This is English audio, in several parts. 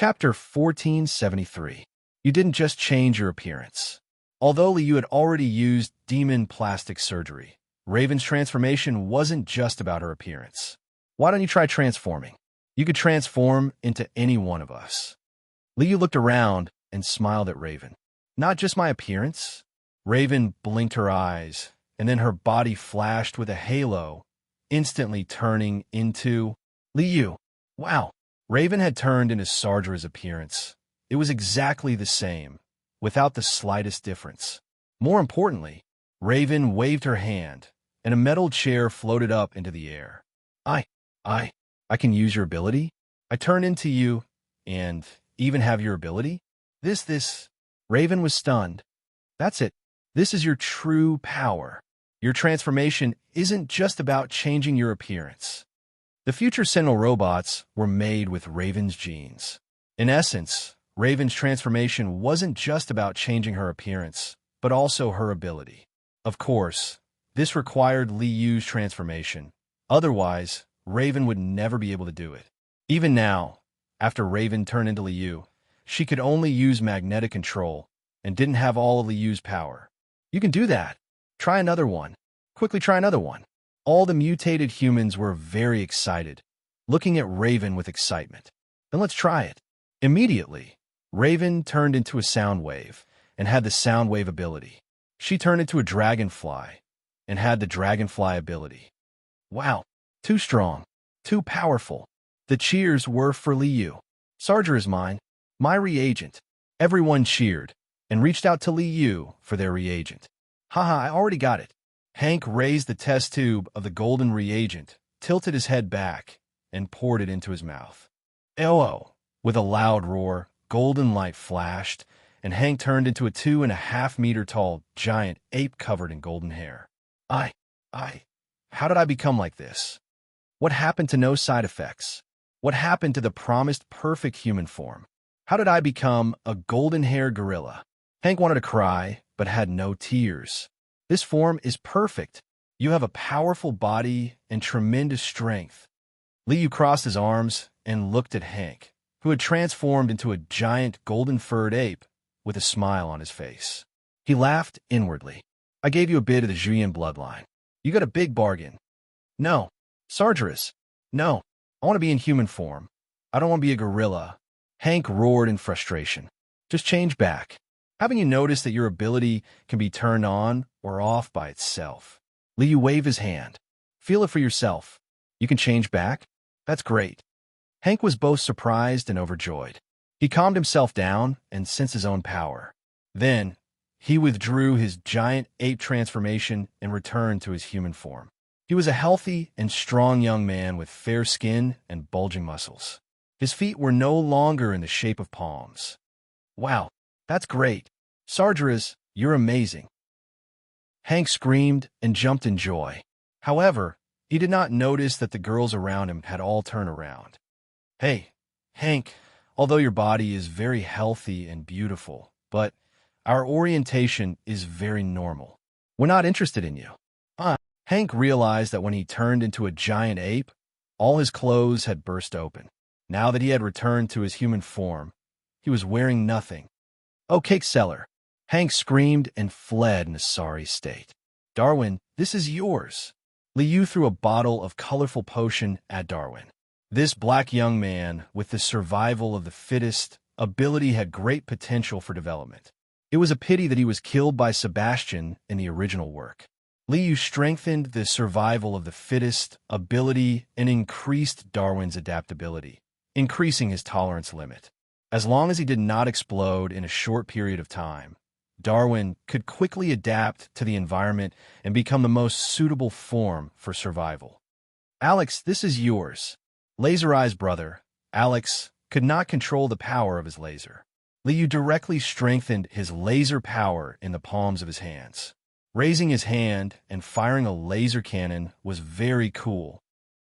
Chapter 1473. You didn't just change your appearance. Although Liu had already used demon plastic surgery, Raven's transformation wasn't just about her appearance. Why don't you try transforming? You could transform into any one of us. Liu looked around and smiled at Raven. Not just my appearance? Raven blinked her eyes, and then her body flashed with a halo, instantly turning into Liu. Wow! Raven had turned into Sardra's appearance. It was exactly the same, without the slightest difference. More importantly, Raven waved her hand, and a metal chair floated up into the air. I can use your ability? I turn into you, and even have your ability? Raven was stunned. That's it. This is your true power. Your transformation isn't just about changing your appearance. The future Sentinel robots were made with Raven's genes. In essence, Raven's transformation wasn't just about changing her appearance, but also her ability. Of course, this required Liu's transformation. Otherwise, Raven would never be able to do it. Even now, after Raven turned into Liu, she could only use magnetic control and didn't have all of Liu's power. You can do that. Try another one. Quickly try another one. All the mutated humans were very excited, looking at Raven with excitement. Then let's try it. Immediately, Raven turned into a sound wave and had the sound wave ability. She turned into a dragonfly and had the dragonfly ability. Wow, too strong, too powerful. The cheers were for Liu. Sardra is mine, my reagent. Everyone cheered and reached out to Liu for their reagent. Haha, I already got it. Hank raised the test tube of the golden reagent, tilted his head back, and poured it into his mouth. Oh! With a loud roar, golden light flashed, and Hank turned into a 2.5-meter tall giant ape covered in golden hair. How did I become like this? What happened to no side effects? What happened to the promised perfect human form? How did I become a golden-haired gorilla? Hank wanted to cry, but had no tears. This form is perfect. You have a powerful body and tremendous strength. Liu crossed his arms and looked at Hank, who had transformed into a giant golden-furred ape with a smile on his face. He laughed inwardly. I gave you a bit of the Julian bloodline. You got a big bargain. No. Sargeras. No. I want to be in human form. I don't want to be a gorilla. Hank roared in frustration. Just change back. Haven't you noticed that your ability can be turned on or off by itself? Liu waved his hand. Feel it for yourself. You can change back? That's great. Hank was both surprised and overjoyed. He calmed himself down and sensed his own power. Then, he withdrew his giant ape transformation and returned to his human form. He was a healthy and strong young man with fair skin and bulging muscles. His feet were no longer in the shape of palms. Wow, that's great. Sargeras, you're amazing. Hank screamed and jumped in joy. However, he did not notice that the girls around him had all turned around. Hey, Hank, although your body is very healthy and beautiful, but our orientation is very normal. We're not interested in you. Hank realized that when he turned into a giant ape, all his clothes had burst open. Now that he had returned to his human form, he was wearing nothing. Oh, cake seller! Hank screamed and fled in a sorry state. Darwin, this is yours. Liu threw a bottle of colorful potion at Darwin. This black young man, with the survival of the fittest ability, had great potential for development. It was a pity that he was killed by Sebastian in the original work. Liu strengthened the survival of the fittest ability and increased Darwin's adaptability, increasing his tolerance limit. As long as he did not explode in a short period of time, Darwin could quickly adapt to the environment and become the most suitable form for survival. Alex, this is yours. Laser Eye's brother, Alex, could not control the power of his laser. Liu directly strengthened his laser power in the palms of his hands. Raising his hand and firing a laser cannon was very cool.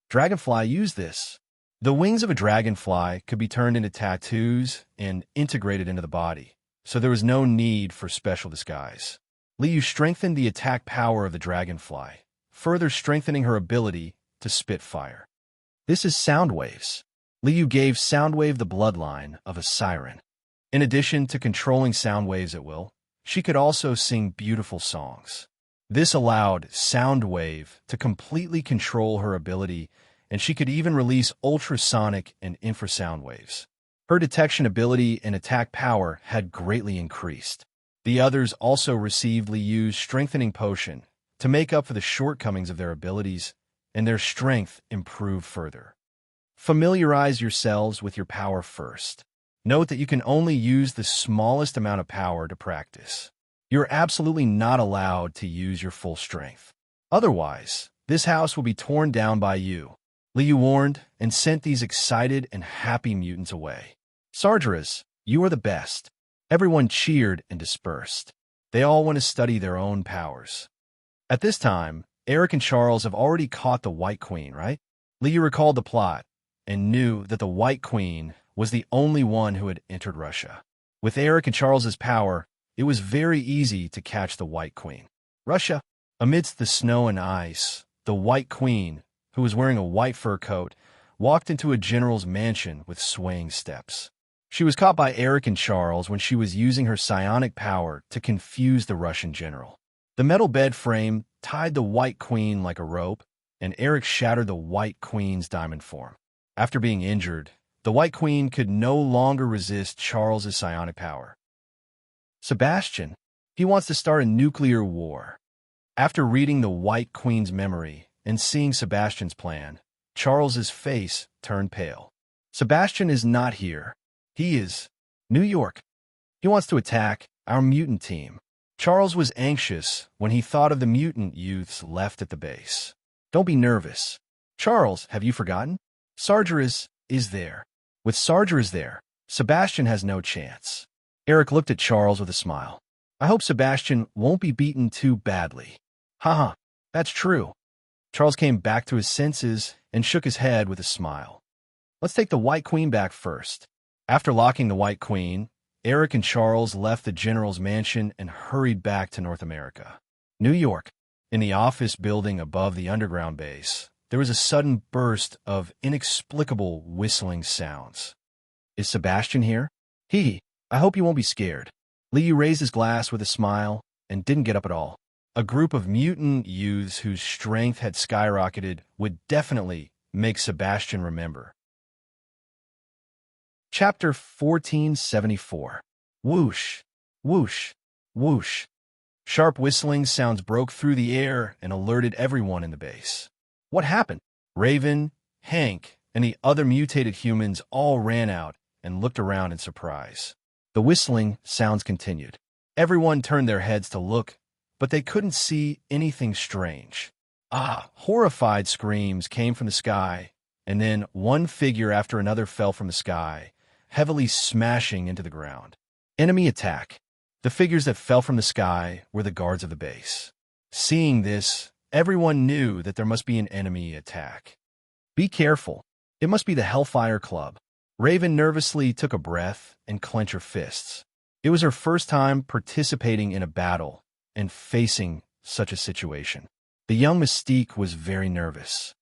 Dragonfly used this. The wings of a dragonfly could be turned into tattoos and integrated into the body, so there was no need for special disguise. Liu strengthened the attack power of the dragonfly, further strengthening her ability to spit fire. This is sound waves. Liu gave Soundwave the bloodline of a siren. In addition to controlling sound waves at will, she could also sing beautiful songs. This allowed Soundwave to completely control her ability, and she could even release ultrasonic and infrasound waves. Her detection ability and attack power had greatly increased. The others also received Liu's strengthening potion to make up for the shortcomings of their abilities, and their strength improved further. Familiarize yourselves with your power first. Note that you can only use the smallest amount of power to practice. You're absolutely not allowed to use your full strength. Otherwise, this house will be torn down by you. Liu warned and sent these excited and happy mutants away. Sargeras, you are the best. Everyone cheered and dispersed. They all want to study their own powers. At this time, Eric and Charles have already caught the White Queen, right? Liu recalled the plot and knew that the White Queen was the only one who had entered Russia. With Eric and Charles's power, it was very easy to catch the White Queen. Russia. Amidst the snow and ice, the White Queen, who was wearing a white fur coat, walked into a general's mansion with swaying steps. She was caught by Eric and Charles when she was using her psionic power to confuse the Russian general. The metal bed frame tied the White Queen like a rope, and Eric shattered the White Queen's diamond form. After being injured, the White Queen could no longer resist Charles's psionic power. Sebastian, he wants to start a nuclear war. After reading the White Queen's memory and seeing Sebastian's plan, Charles's face turned pale. Sebastian is not here. He is New York. He wants to attack our mutant team. Charles was anxious when he thought of the mutant youths left at the base. Don't be nervous. Charles, have you forgotten? Sargeras is there. With Sargeras there, Sebastian has no chance. Eric looked at Charles with a smile. I hope Sebastian won't be beaten too badly. Haha, that's true. Charles came back to his senses and shook his head with a smile. Let's take the White Queen back first. After locking the White Queen, Eric and Charles left the general's mansion and hurried back to North America. New York. In the office building above the underground base, there was a sudden burst of inexplicable whistling sounds. Is Sebastian here? I hope you won't be scared. Liu raised his glass with a smile and didn't get up at all. A group of mutant youths whose strength had skyrocketed would definitely make Sebastian remember. Chapter 1474. Whoosh, whoosh, whoosh. Sharp whistling sounds broke through the air and alerted everyone in the base. What happened? Raven, Hank, and the other mutated humans all ran out and looked around in surprise. The whistling sounds continued. Everyone turned their heads to look, but they couldn't see anything strange. Horrified screams came from the sky, and then one figure after another fell from the sky, heavily smashing into the ground. Enemy attack. The figures that fell from the sky were the guards of the base. Seeing this, everyone knew that there must be an enemy attack. Be careful. It must be the Hellfire Club. Raven nervously took a breath and clenched her fists. It was her first time participating in a battle and facing such a situation. The young Mystique was very nervous.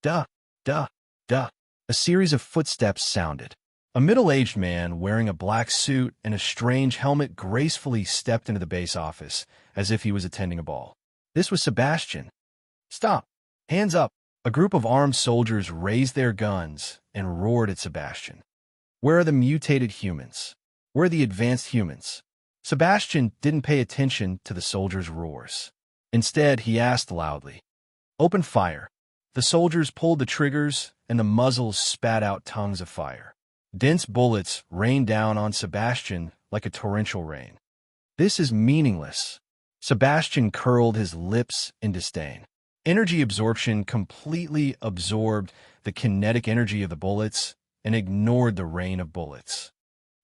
Duh, duh, duh. A series of footsteps sounded. A middle-aged man wearing a black suit and a strange helmet gracefully stepped into the base office as if he was attending a ball. This was Sebastian. Stop! Hands up! A group of armed soldiers raised their guns and roared at Sebastian. Where are the mutated humans? Where are the advanced humans? Sebastian didn't pay attention to the soldiers' roars. Instead, he asked loudly, "Open fire." The soldiers pulled the triggers, and the muzzles spat out tongues of fire. Dense bullets rained down on Sebastian like a torrential rain. This is meaningless. Sebastian curled his lips in disdain. Energy absorption completely absorbed the kinetic energy of the bullets and ignored the rain of bullets.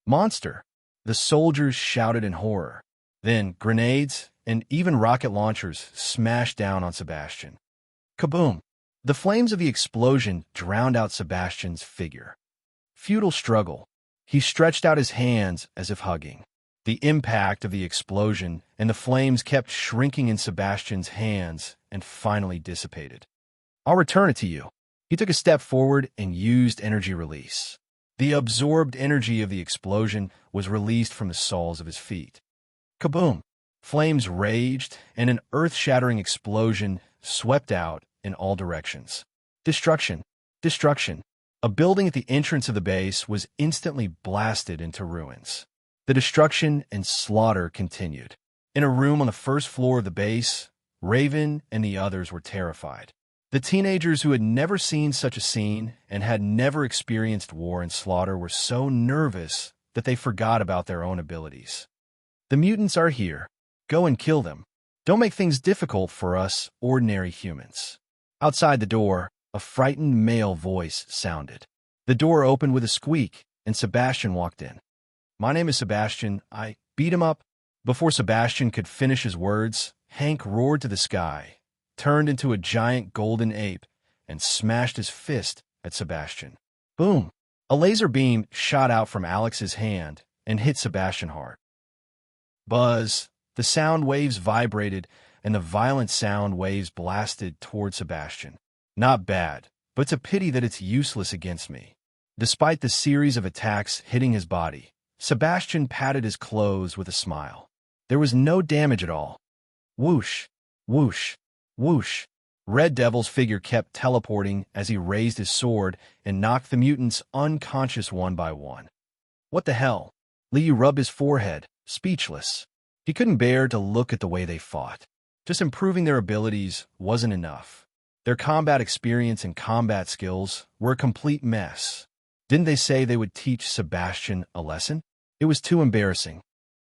Monster! The soldiers shouted in horror. Then grenades and even rocket launchers smashed down on Sebastian. Kaboom! The flames of the explosion drowned out Sebastian's figure. Futile struggle. He stretched out his hands as if hugging. The impact of the explosion and the flames kept shrinking in Sebastian's hands and finally dissipated. I'll return it to you. He took a step forward and used energy release. The absorbed energy of the explosion was released from the soles of his feet. Kaboom! Flames raged, and an earth-shattering explosion swept out in all directions. Destruction! Destruction! A building at the entrance of the base was instantly blasted into ruins. The destruction and slaughter continued. In a room on the first floor of the base, Raven and the others were terrified. The teenagers who had never seen such a scene and had never experienced war and slaughter were so nervous that they forgot about their own abilities. The mutants are here. Go and kill them. Don't make things difficult for us ordinary humans. Outside the door, a frightened male voice sounded. The door opened with a squeak, and Sebastian walked in. My name is Sebastian. I beat him up. Before Sebastian could finish his words, Hank roared to the sky, turned into a giant golden ape, and smashed his fist at Sebastian. Boom! A laser beam shot out from Alex's hand and hit Sebastian hard. Buzz! The sound waves vibrated, and the violent sound waves blasted toward Sebastian. Not bad, but it's a pity that it's useless against me. Despite the series of attacks hitting his body, Sebastian patted his clothes with a smile. There was no damage at all. Whoosh! Whoosh! Whoosh! Red Devil's figure kept teleporting as he raised his sword and knocked the mutants unconscious one by one. What the hell? Liu rubbed his forehead, speechless. He couldn't bear to look at the way they fought. Just improving their abilities wasn't enough. Their combat experience and combat skills were a complete mess. Didn't they say they would teach Sebastian a lesson? It was too embarrassing.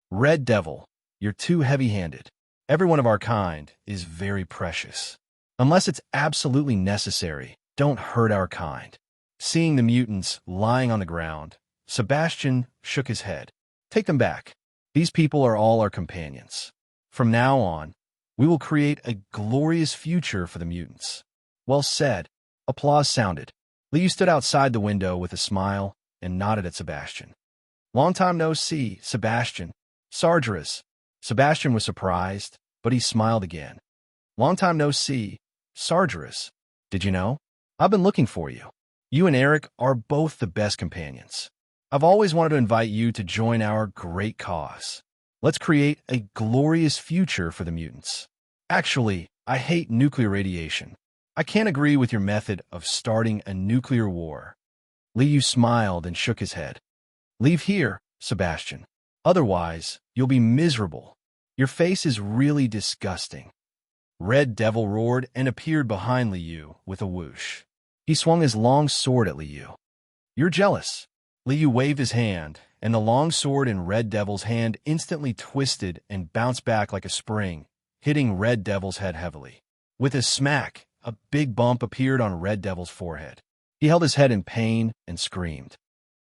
Red Devil, you're too heavy-handed. Everyone of our kind is very precious. Unless it's absolutely necessary, don't hurt our kind. Seeing the mutants lying on the ground, Sebastian shook his head. Take them back. These people are all our companions. From now on, we will create a glorious future for the mutants. Well said. Applause sounded. Liu stood outside the window with a smile and nodded at Sebastian. Long time no see, Sebastian. Sargeras. Sebastian was surprised, but he smiled again. Long time no see, Sargeras. Did you know? I've been looking for you. You and Eric are both the best companions. I've always wanted to invite you to join our great cause. Let's create a glorious future for the mutants. Actually, I hate nuclear radiation. I can't agree with your method of starting a nuclear war. Liu smiled and shook his head. Leave here, Sebastian. Otherwise, you'll be miserable. Your face is really disgusting. Red Devil roared and appeared behind Liu with a whoosh. He swung his long sword at Liu. You're jealous. Liu waved his hand, and the long sword in Red Devil's hand instantly twisted and bounced back like a spring, hitting Red Devil's head heavily. With a smack, a big bump appeared on Red Devil's forehead. He held his head in pain and screamed.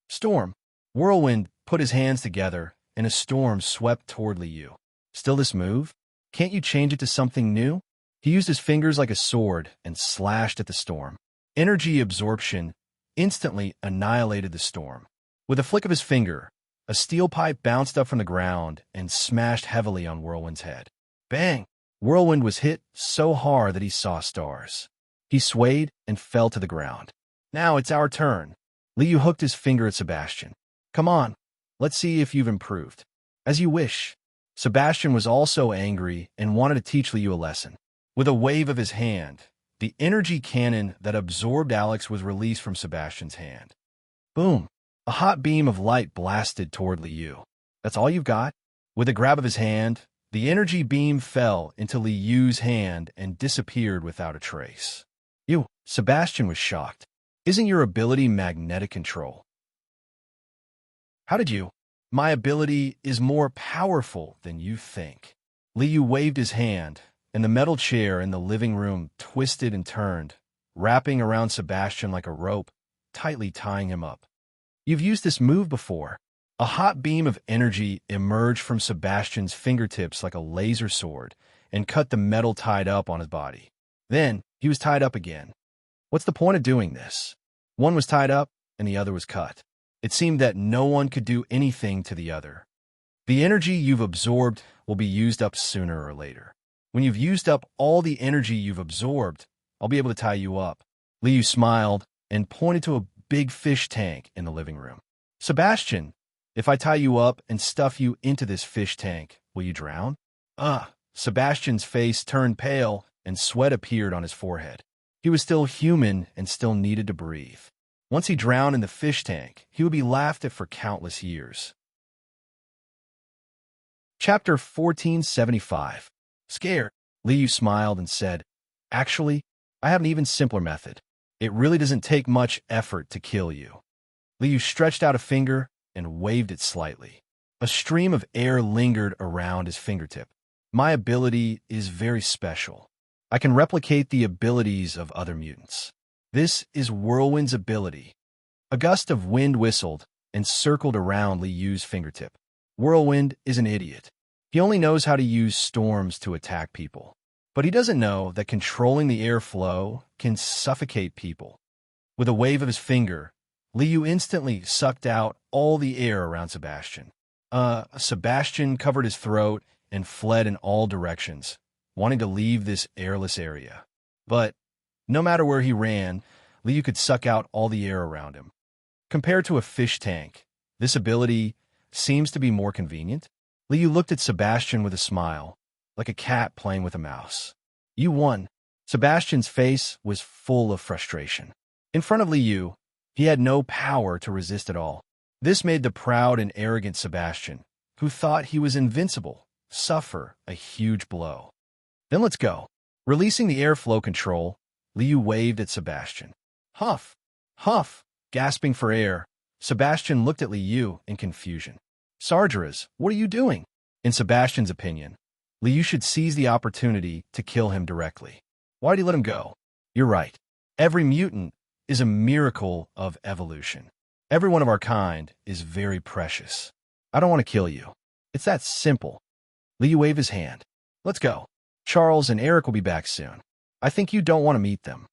Storm! Whirlwind put his hands together, and a storm swept toward Liu. Still this move? Can't you change it to something new? He used his fingers like a sword and slashed at the storm. Energy absorption instantly annihilated the storm. With a flick of his finger, a steel pipe bounced up from the ground and smashed heavily on Whirlwind's head. Bang! Whirlwind was hit so hard that he saw stars. He swayed and fell to the ground. Now it's our turn. Liu hooked his finger at Sebastian. Come on, let's see if you've improved. As you wish. Sebastian was also angry and wanted to teach Liu a lesson. With a wave of his hand, the energy cannon that absorbed Alex was released from Sebastian's hand. Boom! A hot beam of light blasted toward Liu. That's all you've got? With a grab of his hand, the energy beam fell into Liu's hand and disappeared without a trace. Sebastian was shocked. Isn't your ability magnetic control? How did you? My ability is more powerful than you think. Liu waved his hand, and the metal chair in the living room twisted and turned, wrapping around Sebastian like a rope, tightly tying him up. You've used this move before. A hot beam of energy emerged from Sebastian's fingertips like a laser sword and cut the metal tied up on his body. Then, he was tied up again. What's the point of doing this? One was tied up, and the other was cut. It seemed that no one could do anything to the other. The energy you've absorbed will be used up sooner or later. When you've used up all the energy you've absorbed, I'll be able to tie you up. Liu smiled and pointed to a big fish tank in the living room. Sebastian, if I tie you up and stuff you into this fish tank, will you drown? Sebastian's face turned pale and sweat appeared on his forehead. He was still human and still needed to breathe. Once he drowned in the fish tank, he would be laughed at for countless years. Chapter 1475. Scared, Liu smiled and said, "Actually, I have an even simpler method. It really doesn't take much effort to kill you." Liu stretched out a finger and waved it slightly. A stream of air lingered around his fingertip. My ability is very special. I can replicate the abilities of other mutants. This is Whirlwind's ability. A gust of wind whistled and circled around Liu's fingertip. Whirlwind is an idiot. He only knows how to use storms to attack people. But he doesn't know that controlling the airflow can suffocate people. With a wave of his finger, Liu instantly sucked out all the air around Sebastian. Sebastian covered his throat and fled in all directions, wanting to leave this airless area. But no matter where he ran, Liu could suck out all the air around him. Compared to a fish tank, this ability seems to be more convenient. Liu looked at Sebastian with a smile, like a cat playing with a mouse. "You won." Sebastian's face was full of frustration. In front of Liu, he had no power to resist at all. This made the proud and arrogant Sebastian, who thought he was invincible, suffer a huge blow. "Then let's go." Releasing the airflow control, Liu waved at Sebastian. "Huff! Huff!" Gasping for air, Sebastian looked at Liu in confusion. "Sargeras, what are you doing?" In Sebastian's opinion, Liu should seize the opportunity to kill him directly. Why'd he let him go? You're right. Every mutant is a miracle of evolution. Every one of our kind is very precious. I don't want to kill you. It's that simple. Liu waved his hand. "Let's go. Charles and Eric will be back soon. I think you don't want to meet them."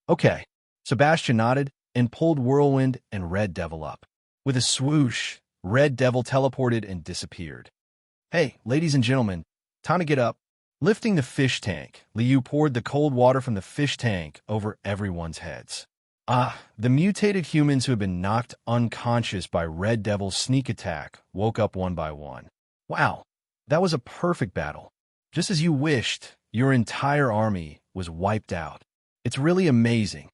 "Okay." Sebastian nodded and pulled Whirlwind and Red Devil up. With a swoosh, Red Devil teleported and disappeared. "Hey, ladies and gentlemen, time to get up." Lifting the fish tank, Liu poured the cold water from the fish tank over everyone's heads. The mutated humans who had been knocked unconscious by Red Devil's sneak attack woke up one by one. "Wow, that was a perfect battle. Just as you wished, your entire army was wiped out. It's really amazing."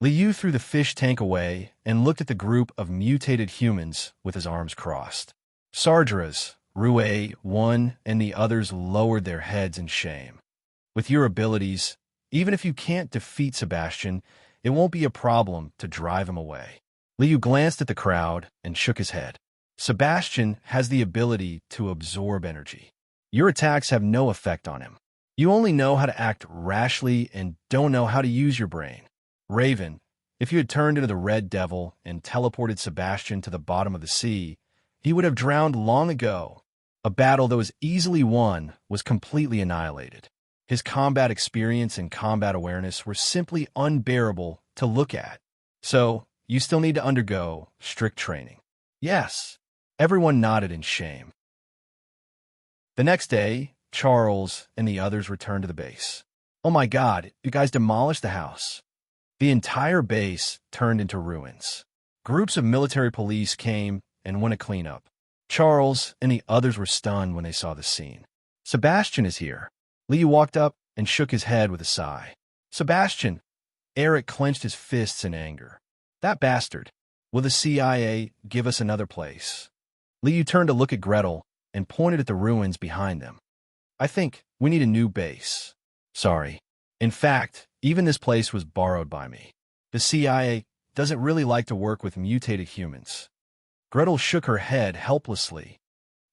Liu threw the fish tank away and looked at the group of mutated humans with his arms crossed. Sargeras, Rue, one, and the others lowered their heads in shame. "With your abilities, even if you can't defeat Sebastian, it won't be a problem to drive him away." Liu glanced at the crowd and shook his head. "Sebastian has the ability to absorb energy. Your attacks have no effect on him. You only know how to act rashly and don't know how to use your brain. Raven, if you had turned into the Red Devil and teleported Sebastian to the bottom of the sea, he would have drowned long ago. A battle that was easily won was completely annihilated. His combat experience and combat awareness were simply unbearable to look at. So, you still need to undergo strict training." "Yes." Everyone nodded in shame. The next day, Charles and the others returned to the base. "Oh my God, you guys demolished the house." The entire base turned into ruins. Groups of military police came and went to clean up. Charles and the others were stunned when they saw the scene. "Sebastian is here." Liu walked up and shook his head with a sigh. "Sebastian!" Eric clenched his fists in anger. "That bastard. Will the CIA give us another place?" Liu turned to look at Gretel and pointed at the ruins behind them. "I think we need a new base." "Sorry. In fact, even this place was borrowed by me. The CIA doesn't really like to work with mutated humans." Gretel shook her head helplessly.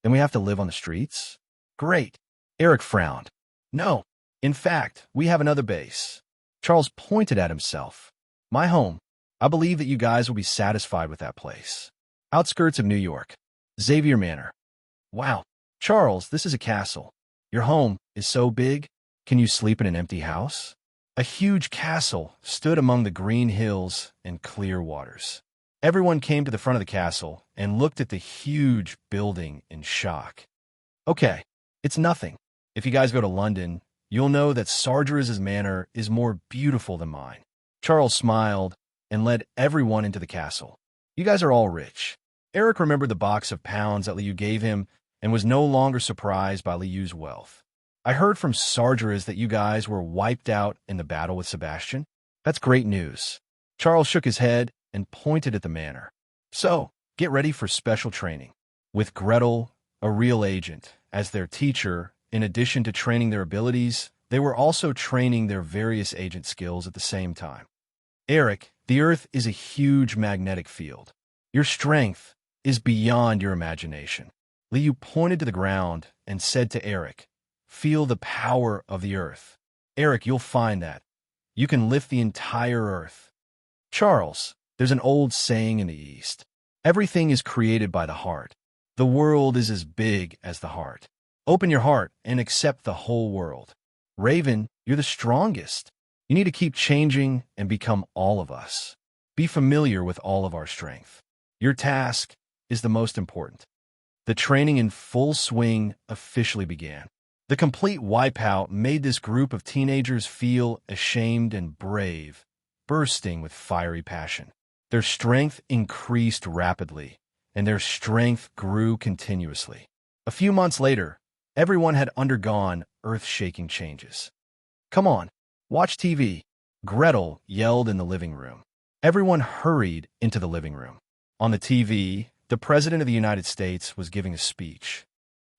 "Then we have to live on the streets?" "Great." Eric frowned. "No. In fact, we have another base." Charles pointed at himself. "My home. I believe that you guys will be satisfied with that place. Outskirts of New York. Xavier Manor." "Wow. Charles, this is a castle. Your home is so big. Can you sleep in an empty house?" A huge castle stood among the green hills and clear waters. Everyone came to the front of the castle and looked at the huge building in shock. "Okay, it's nothing. If you guys go to London, you'll know that Sargeras' manor is more beautiful than mine. Charles smiled and led everyone into the castle. You guys are all rich. Eric remembered the box of pounds that Liu gave him and was no longer surprised by Liu's wealth. I heard from Sargeras that you guys were wiped out in the battle with Sebastian. That's great news. Charles shook his head and pointed at the manor. So, get ready for special training. With Gretel, a real agent, as their teacher, in addition to training their abilities, they were also training their various agent skills at the same time. Eric, the Earth is a huge magnetic field. Your strength is beyond your imagination. Liu pointed to the ground and said to Eric, feel the power of the Earth. Eric, you'll find that. You can lift the entire Earth. Charles, there's an old saying in the East. Everything is created by the heart. The world is as big as the heart. Open your heart and accept the whole world. Raven, you're the strongest. You need to keep changing and become all of us. Be familiar with all of our strength. Your task is the most important. The training in full swing officially began. The complete wipeout made this group of teenagers feel ashamed and brave, bursting with fiery passion. Their strength increased rapidly, and their strength grew continuously. A few months later, everyone had undergone earth-shaking changes. Come on, watch TV. Gretel yelled in the living room. Everyone hurried into the living room. On the TV, the President of the United States was giving a speech.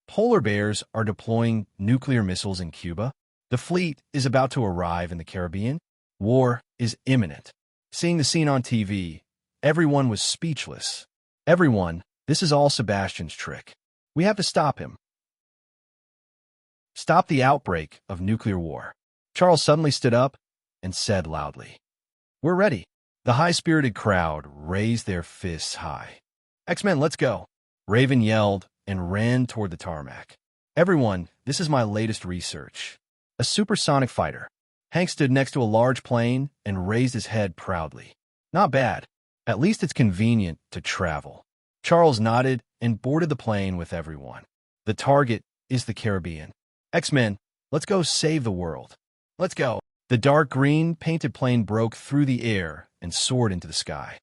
Polar bears are deploying nuclear missiles in Cuba. The fleet is about to arrive in the Caribbean. War is imminent. Seeing the scene on TV, everyone was speechless. Everyone, this is all Sebastian's trick. We have to stop him. Stop the outbreak of nuclear war. Charles suddenly stood up and said loudly, we're ready. The high-spirited crowd raised their fists high. X-Men, let's go. Raven yelled and ran toward the tarmac. Everyone, this is my latest research. A supersonic fighter. Hank stood next to a large plane and raised his head proudly. Not bad. At least it's convenient to travel. Charles nodded and boarded the plane with everyone. The target is the Caribbean. X-Men, let's go save the world. Let's go. The dark green painted plane broke through the air and soared into the sky.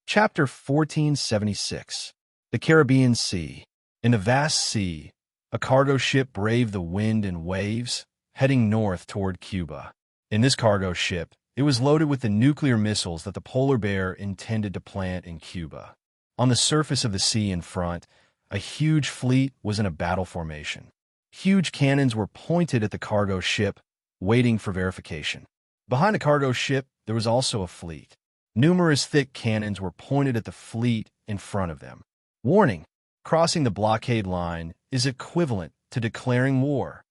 Chapter 1476. The Caribbean Sea. In the vast sea, a cargo ship braved the wind and waves, heading north toward Cuba. In this cargo ship, it was loaded with the nuclear missiles that the polar bear intended to plant in Cuba. On the surface of the sea in front, a huge fleet was in a battle formation. Huge cannons were pointed at the cargo ship, waiting for verification. Behind the cargo ship, there was also a fleet. Numerous thick cannons were pointed at the fleet in front of them. Warning: crossing the blockade line is equivalent to declaring war.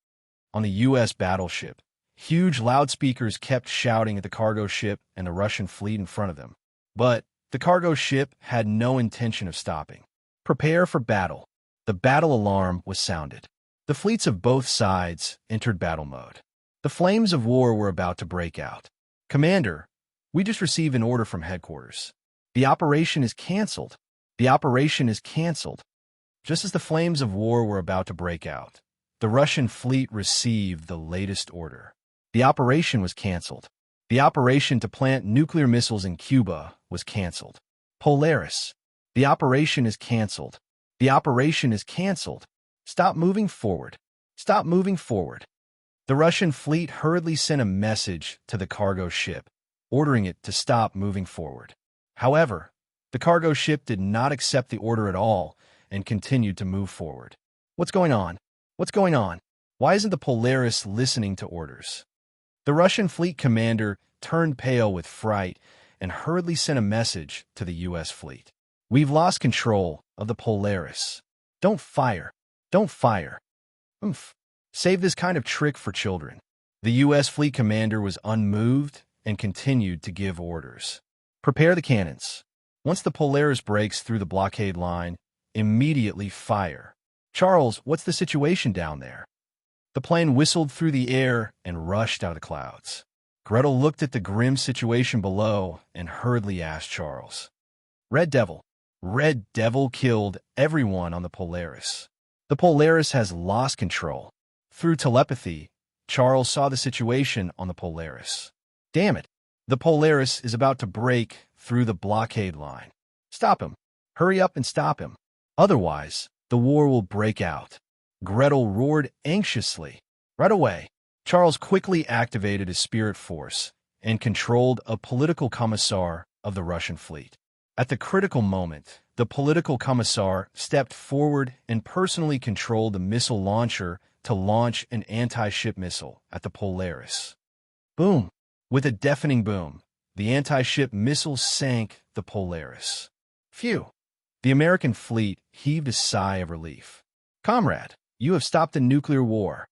On the U.S. battleship, huge loudspeakers kept shouting at the cargo ship and the Russian fleet in front of them. But the cargo ship had no intention of stopping. Prepare for battle. The battle alarm was sounded. The fleets of both sides entered battle mode. The flames of war were about to break out. Commander, we just received an order from headquarters. The operation is canceled. The operation is canceled. Just as the flames of war were about to break out, the Russian fleet received the latest order. The operation was canceled. The operation to plant nuclear missiles in Cuba was canceled. Polaris. The operation is canceled. The operation is canceled. Stop moving forward. Stop moving forward. The Russian fleet hurriedly sent a message to the cargo ship, ordering it to stop moving forward. However, the cargo ship did not accept the order at all and continued to move forward. What's going on? What's going on? Why isn't the Polaris listening to orders? The Russian fleet commander turned pale with fright and hurriedly sent a message to the U.S. fleet. We've lost control of the Polaris. Don't fire. Don't fire. Save this kind of trick for children. The U.S. fleet commander was unmoved and continued to give orders. Prepare the cannons. Once the Polaris breaks through the blockade line, immediately fire. Charles, what's the situation down there? The plane whistled through the air and rushed out of the clouds. Gretel looked at the grim situation below and hurriedly asked Charles. Red Devil killed everyone on the Polaris. The Polaris has lost control. Through telepathy, Charles saw the situation on the Polaris. Damn it! The Polaris is about to break through the blockade line. Stop him. Hurry up and stop him. Otherwise, the war will break out. Gretel roared anxiously. Right away, Charles quickly activated his spirit force and controlled a political commissar of the Russian fleet. At the critical moment, the political commissar stepped forward and personally controlled the missile launcher to launch an anti-ship missile at the Polaris. Boom! With a deafening boom, the anti-ship missile sank the Polaris. Phew! The American fleet heaved a sigh of relief. Comrade, you have stopped the nuclear war.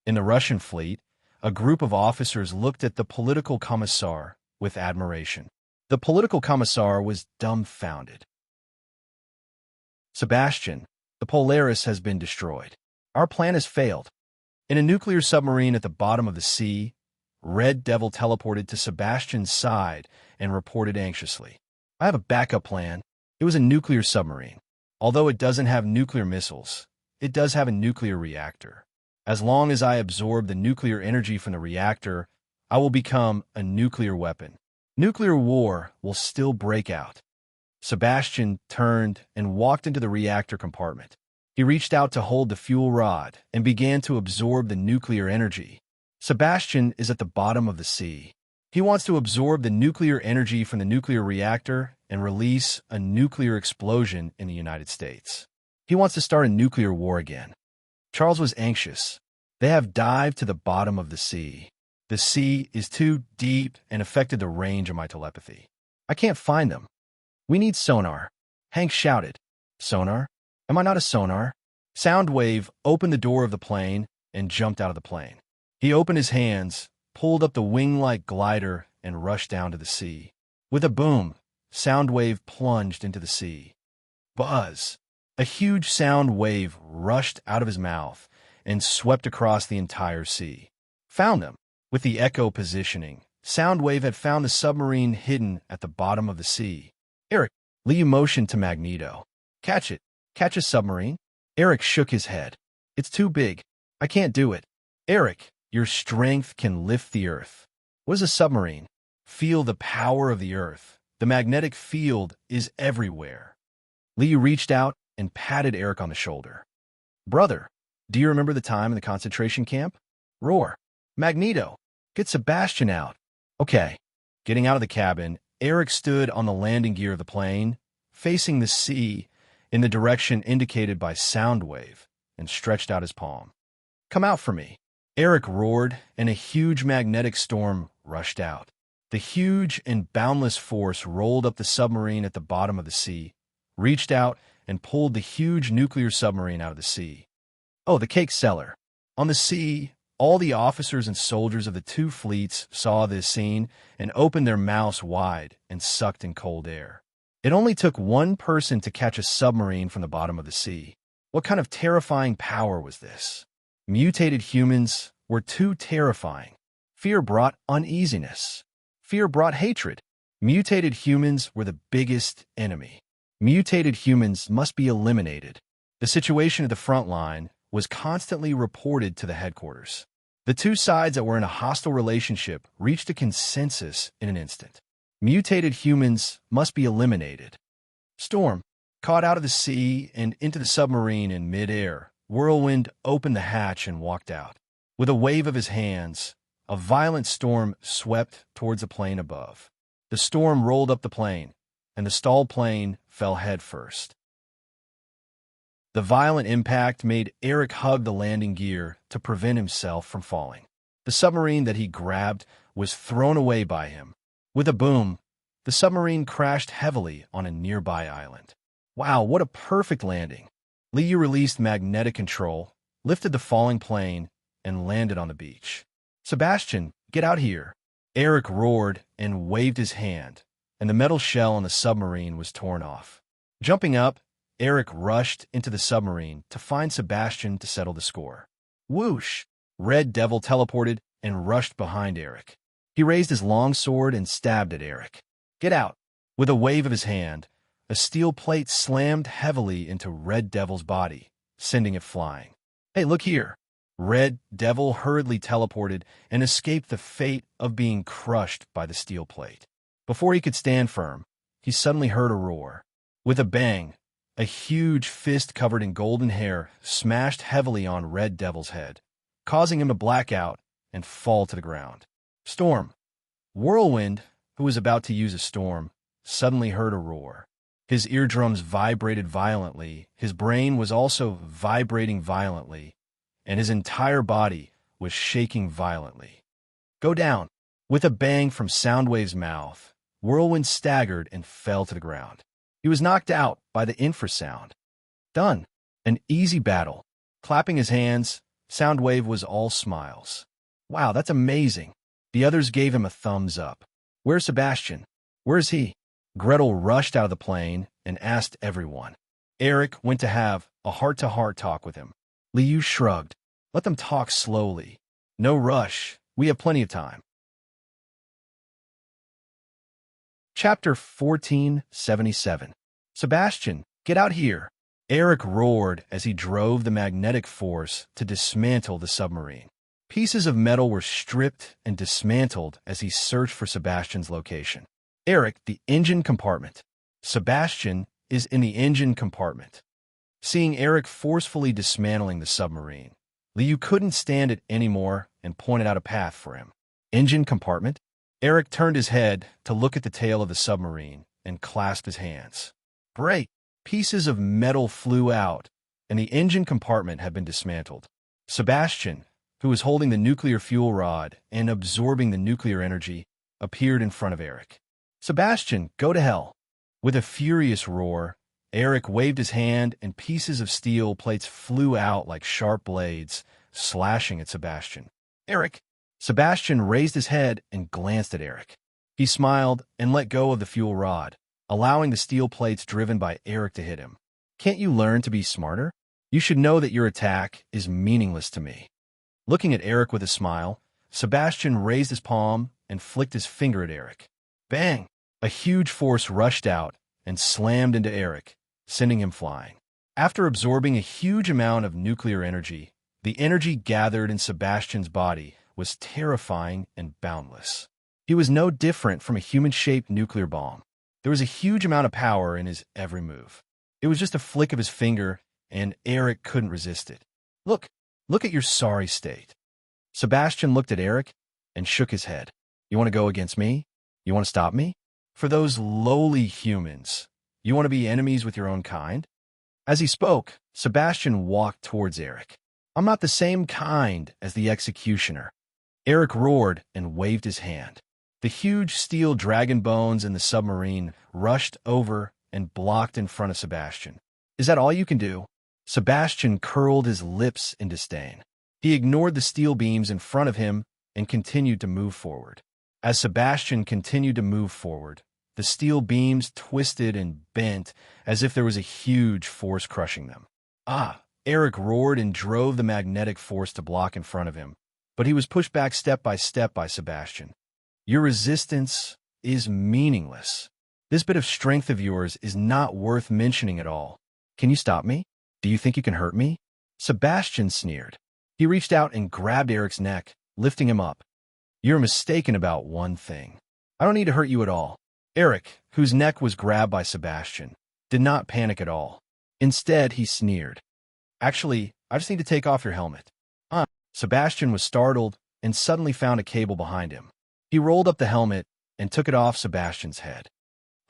In the Russian fleet, a group of officers looked at the political commissar with admiration. The political commissar was dumbfounded. Sebastian, the Polaris has been destroyed. Our plan has failed. In a nuclear submarine at the bottom of the sea, Red Devil teleported to Sebastian's side and reported anxiously. I have a backup plan. It was a nuclear submarine. Although it doesn't have nuclear missiles, it does have a nuclear reactor. As long as I absorb the nuclear energy from the reactor, I will become a nuclear weapon. Nuclear war will still break out. Sebastian turned and walked into the reactor compartment. He reached out to hold the fuel rod and began to absorb the nuclear energy. Sebastian is at the bottom of the sea. He wants to absorb the nuclear energy from the nuclear reactor and release a nuclear explosion in the United States. He wants to start a nuclear war again. Charles was anxious. They have dived to the bottom of the sea. The sea is too deep and affected the range of my telepathy. I can't find them. We need sonar. Hank shouted. Sonar? Am I not a sonar? Soundwave opened the door of the plane and jumped out of the plane. He opened his hands, pulled up the wing-like glider, and rushed down to the sea. With a boom, Soundwave plunged into the sea. Buzz! A huge sound wave rushed out of his mouth and swept across the entire sea. Found them. With the echo positioning, Soundwave had found the submarine hidden at the bottom of the sea. Eric, Liu motioned to Magneto. Catch it. Catch a submarine? Eric shook his head. It's too big. I can't do it. Eric, your strength can lift the earth. What is a submarine? Feel the power of the earth. The magnetic field is everywhere. Liu reached out and patted Eric on the shoulder. Brother, do you remember the time in the concentration camp? Roar. Magneto, get Sebastian out. Okay. Getting out of the cabin, Eric stood on the landing gear of the plane, facing the sea in the direction indicated by Soundwave, and stretched out his palm. Come out for me. Eric roared, and a huge magnetic storm rushed out. The huge and boundless force rolled up the submarine at the bottom of the sea, reached out, and pulled the huge nuclear submarine out of the sea. Oh, the cake seller. On the sea, all the officers and soldiers of the two fleets saw this scene and opened their mouths wide and sucked in cold air. It only took one person to catch a submarine from the bottom of the sea. What kind of terrifying power was this? Mutated humans were too terrifying. Fear brought uneasiness. Fear brought hatred. Mutated humans were the biggest enemy. Mutated humans must be eliminated. The situation at the front line was constantly reported to the headquarters. The two sides that were in a hostile relationship reached a consensus in an instant. Mutated humans must be eliminated. Storm, caught out of the sea and into the submarine in mid-air, Whirlwind opened the hatch and walked out. With a wave of his hands, a violent storm swept towards the plane above. The storm rolled up the plane, and the stalled plane fell head first. The violent impact made Eric hug the landing gear to prevent himself from falling. The submarine that he grabbed was thrown away by him. With a boom, the submarine crashed heavily on a nearby island. Wow, what a perfect landing! Liu released magnetic control, lifted the falling plane, and landed on the beach. Sebastian, get out here! Eric roared and waved his hand, and the metal shell on the submarine was torn off. Jumping up, Eric rushed into the submarine to find Sebastian to settle the score. Whoosh! Red Devil teleported and rushed behind Eric. He raised his long sword and stabbed at Eric. Get out! With a wave of his hand, a steel plate slammed heavily into Red Devil's body, sending it flying. Hey, look here! Red Devil hurriedly teleported and escaped the fate of being crushed by the steel plate. Before he could stand firm, he suddenly heard a roar. With a bang, a huge fist covered in golden hair smashed heavily on Red Devil's head, causing him to black out and fall to the ground. Storm. Whirlwind, who was about to use a storm, suddenly heard a roar. His eardrums vibrated violently, his brain was also vibrating violently, and his entire body was shaking violently. Go down. With a bang from Soundwave's mouth, Whirlwind staggered and fell to the ground. He was knocked out by the infrasound. Done. An easy battle. Clapping his hands, Soundwave was all smiles. Wow, that's amazing. The others gave him a thumbs up. Where's Sebastian? Where's he? Gretel rushed out of the plane and asked everyone. Eric went to have a heart-to-heart talk with him. Liu shrugged. Let them talk slowly. No rush. We have plenty of time. Chapter 1477. Sebastian, get out here. Eric roared as he drove the magnetic force to dismantle the submarine. Pieces of metal were stripped and dismantled as he searched for Sebastian's location. Eric, the engine compartment. Sebastian is in the engine compartment. Seeing Eric forcefully dismantling the submarine, Liu couldn't stand it anymore and pointed out a path for him. Engine compartment? Eric turned his head to look at the tail of the submarine and clasped his hands. Break! Pieces of metal flew out, and the engine compartment had been dismantled. Sebastian, who was holding the nuclear fuel rod and absorbing the nuclear energy, appeared in front of Eric. Sebastian, go to hell! With a furious roar, Eric waved his hand and pieces of steel plates flew out like sharp blades, slashing at Sebastian. Eric! Sebastian raised his head and glanced at Eric. He smiled and let go of the fuel rod, allowing the steel plates driven by Eric to hit him. Can't you learn to be smarter? You should know that your attack is meaningless to me. Looking at Eric with a smile, Sebastian raised his palm and flicked his finger at Eric. Bang! A huge force rushed out and slammed into Eric, sending him flying. After absorbing a huge amount of nuclear energy, the energy gathered in Sebastian's body was terrifying and boundless. He was no different from a human-shaped nuclear bomb. There was a huge amount of power in his every move. It was just a flick of his finger, and Eric couldn't resist it. Look at your sorry state. Sebastian looked at Eric and shook his head. You want to go against me? You want to stop me? For those lowly humans, you want to be enemies with your own kind? As he spoke, Sebastian walked towards Eric. I'm not the same kind as the executioner. Eric roared and waved his hand. The huge steel dragon bones in the submarine rushed over and blocked in front of Sebastian. Is that all you can do? Sebastian curled his lips in disdain. He ignored the steel beams in front of him and continued to move forward. As Sebastian continued to move forward, the steel beams twisted and bent as if there was a huge force crushing them. Eric roared and drove the magnetic force to block in front of him, but he was pushed back step by Sebastian. Your resistance is meaningless. This bit of strength of yours is not worth mentioning at all. Can you stop me? Do you think you can hurt me? Sebastian sneered. He reached out and grabbed Eric's neck, lifting him up. You're mistaken about one thing. I don't need to hurt you at all. Eric, whose neck was grabbed by Sebastian, did not panic at all. Instead, he sneered. Actually, I just need to take off your helmet. Sebastian was startled and suddenly found a cable behind him. He rolled up the helmet and took it off Sebastian's head.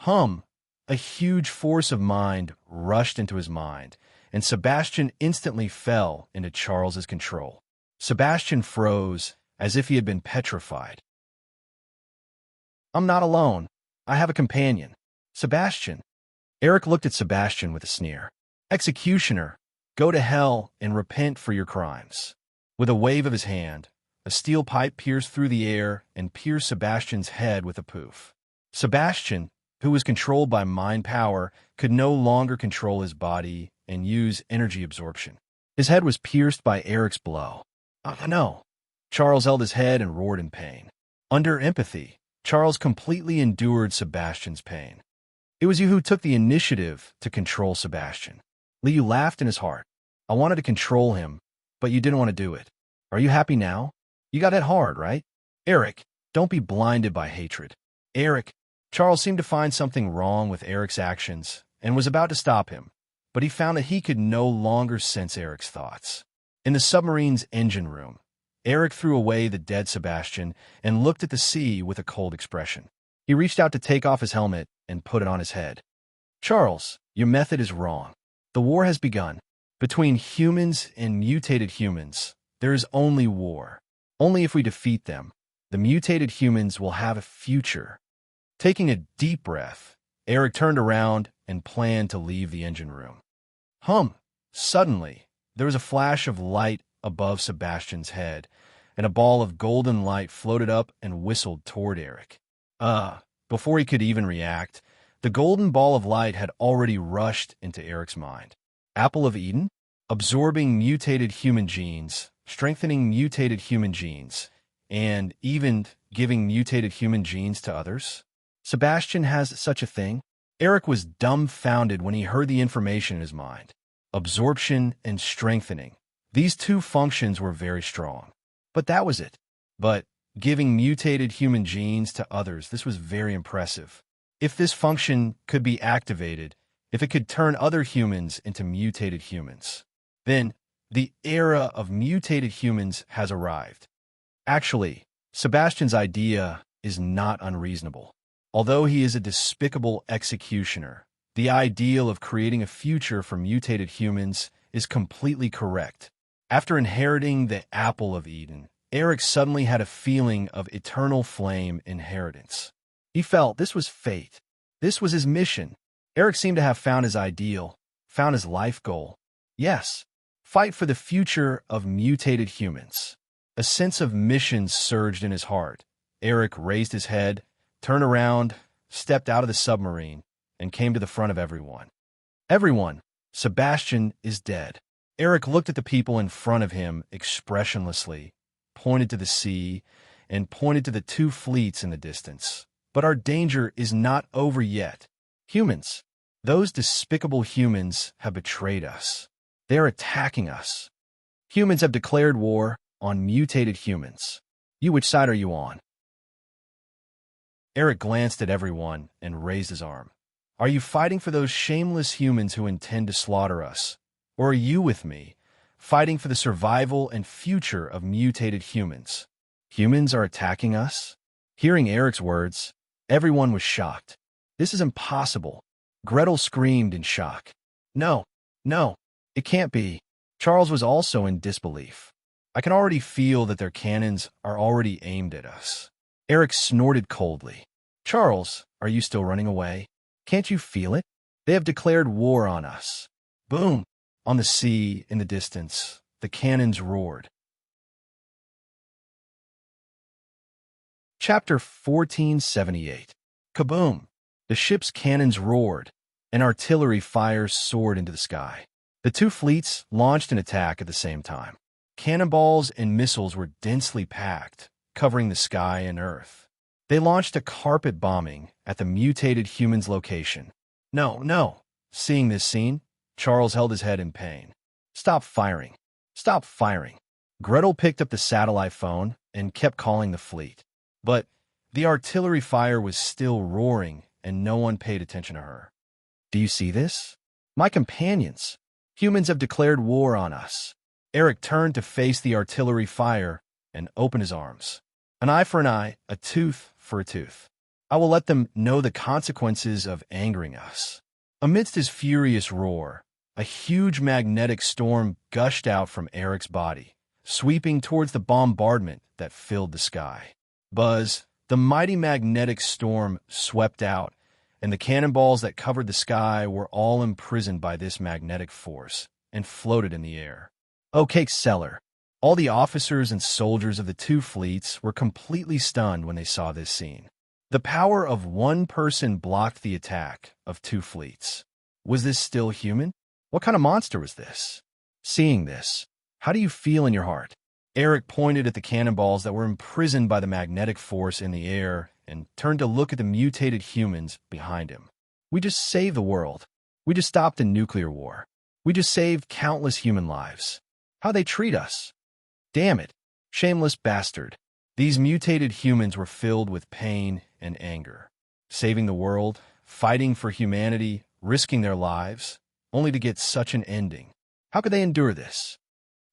A huge force of mind rushed into his mind, and Sebastian instantly fell into Charles's control. Sebastian froze as if he had been petrified. I'm not alone. I have a companion. Sebastian. Eric looked at Sebastian with a sneer. Executioner, go to hell and repent for your crimes. With a wave of his hand, a steel pipe pierced through the air and pierced Sebastian's head with a poof. Sebastian, who was controlled by mind power, could no longer control his body and use energy absorption. His head was pierced by Eric's blow. No. Charles held his head and roared in pain. Under empathy, Charles completely endured Sebastian's pain. It was you who took the initiative to control Sebastian. Liu laughed in his heart. I wanted to control him, but you didn't want to do it. Are you happy now? You got hit hard, right? Eric, don't be blinded by hatred. Eric, Charles seemed to find something wrong with Eric's actions and was about to stop him, but he found that he could no longer sense Eric's thoughts. In the submarine's engine room, Eric threw away the dead Sebastian and looked at the sea with a cold expression. He reached out to take off his helmet and put it on his head. Charles, your method is wrong. The war has begun. Between humans and mutated humans, there is only war. Only if we defeat them, the mutated humans will have a future. Taking a deep breath, Eric turned around and planned to leave the engine room. Suddenly, there was a flash of light above Sebastian's head, and a ball of golden light floated up and whistled toward Eric. Before he could even react, the golden ball of light had already rushed into Eric's mind. Apple of Eden? Absorbing mutated human genes, strengthening mutated human genes, and even giving mutated human genes to others? Sebastian has such a thing? Eric was dumbfounded when he heard the information in his mind. Absorption and strengthening. These two functions were very strong. But that was it. But giving mutated human genes to others, this was very impressive. If this function could be activated, if it could turn other humans into mutated humans, then the era of mutated humans has arrived. Actually, Sebastian's idea is not unreasonable. Although he is a despicable executioner, the ideal of creating a future for mutated humans is completely correct. After inheriting the Apple of Eden, Eric suddenly had a feeling of eternal flame inheritance. He felt this was fate. This was his mission. Eric seemed to have found his ideal, found his life goal. Yes, fight for the future of mutated humans. A sense of mission surged in his heart. Eric raised his head, turned around, stepped out of the submarine, and came to the front of everyone. Everyone, Sebastian is dead. Eric looked at the people in front of him expressionlessly, pointed to the sea, and pointed to the two fleets in the distance. But our danger is not over yet. Humans, those despicable humans have betrayed us. They are attacking us. Humans have declared war on mutated humans. Which side are you on? Eric glanced at everyone and raised his arm. Are you fighting for those shameless humans who intend to slaughter us? Or are you with me, fighting for the survival and future of mutated humans? Humans are attacking us? Hearing Eric's words, everyone was shocked. This is impossible. Gretel screamed in shock. No, it can't be. Charles was also in disbelief. I can already feel that their cannons are already aimed at us. Eric snorted coldly. Charles, are you still running away? Can't you feel it? They have declared war on us. Boom! On the sea, in the distance, the cannons roared. Chapter 1478. Kaboom! The ship's cannons roared, and artillery fires soared into the sky. The two fleets launched an attack at the same time. Cannonballs and missiles were densely packed, covering the sky and earth. They launched a carpet bombing at the mutated human's location. No. Seeing this scene, Charles held his head in pain. Stop firing. Stop firing. Gretel picked up the satellite phone and kept calling the fleet. But the artillery fire was still roaring, and no one paid attention to her. Do you see this? My companions. Humans have declared war on us. Eric turned to face the artillery fire and opened his arms. An eye for an eye, a tooth for a tooth. I will let them know the consequences of angering us. Amidst his furious roar, a huge magnetic storm gushed out from Eric's body, sweeping towards the bombardment that filled the sky. Buzz, the mighty magnetic storm swept out, and the cannonballs that covered the sky were all imprisoned by this magnetic force and floated in the air. Okay, Seller. All the officers and soldiers of the two fleets were completely stunned when they saw this scene. The power of one person blocked the attack of two fleets. Was this still human? What kind of monster was this? Seeing this, how do you feel in your heart? Eric pointed at the cannonballs that were imprisoned by the magnetic force in the air and turned to look at the mutated humans behind him. We just saved the world. We just stopped a nuclear war. We just saved countless human lives. How they treat us. Damn it. Shameless bastard. These mutated humans were filled with pain and anger. Saving the world, fighting for humanity, risking their lives, only to get such an ending. How could they endure this?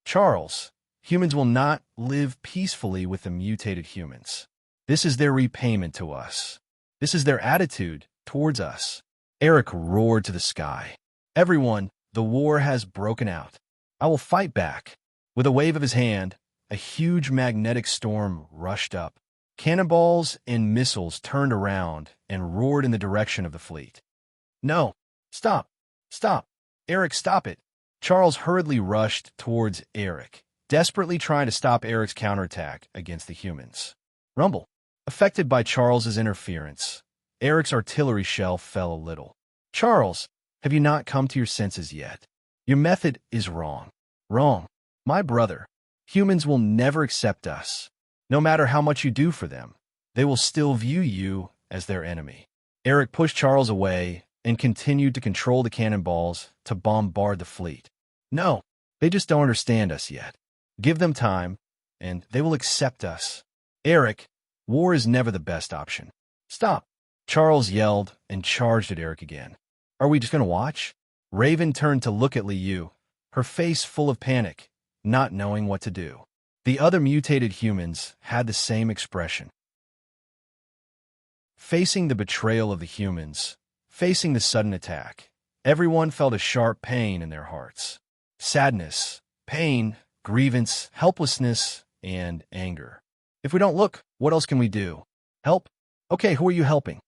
Charles, humans will not live peacefully with the mutated humans. This is their repayment to us. This is their attitude towards us. Eric roared to the sky. Everyone, the war has broken out. I will fight back. With a wave of his hand, a huge magnetic storm rushed up. Cannonballs and missiles turned around and roared in the direction of the fleet. No! Stop! Stop! Eric, stop it! Charles hurriedly rushed towards Eric, desperately trying to stop Eric's counterattack against the humans. Rumble. Affected by Charles's interference, Eric's artillery shell fell a little. Charles, have you not come to your senses yet? Your method is wrong. Wrong. My brother, humans will never accept us. No matter how much you do for them, they will still view you as their enemy. Eric pushed Charles away and continued to control the cannonballs to bombard the fleet. No, they just don't understand us yet. Give them time, and they will accept us. Eric, war is never the best option. Stop! Charles yelled and charged at Eric again. Are we just going to watch? Raven turned to look at Liu, her face full of panic, not knowing what to do. The other mutated humans had the same expression. Facing the betrayal of the humans, facing the sudden attack, everyone felt a sharp pain in their hearts. Sadness, pain, grievance, helplessness, and anger. If we don't look, what else can we do? Help? Okay, who are you helping?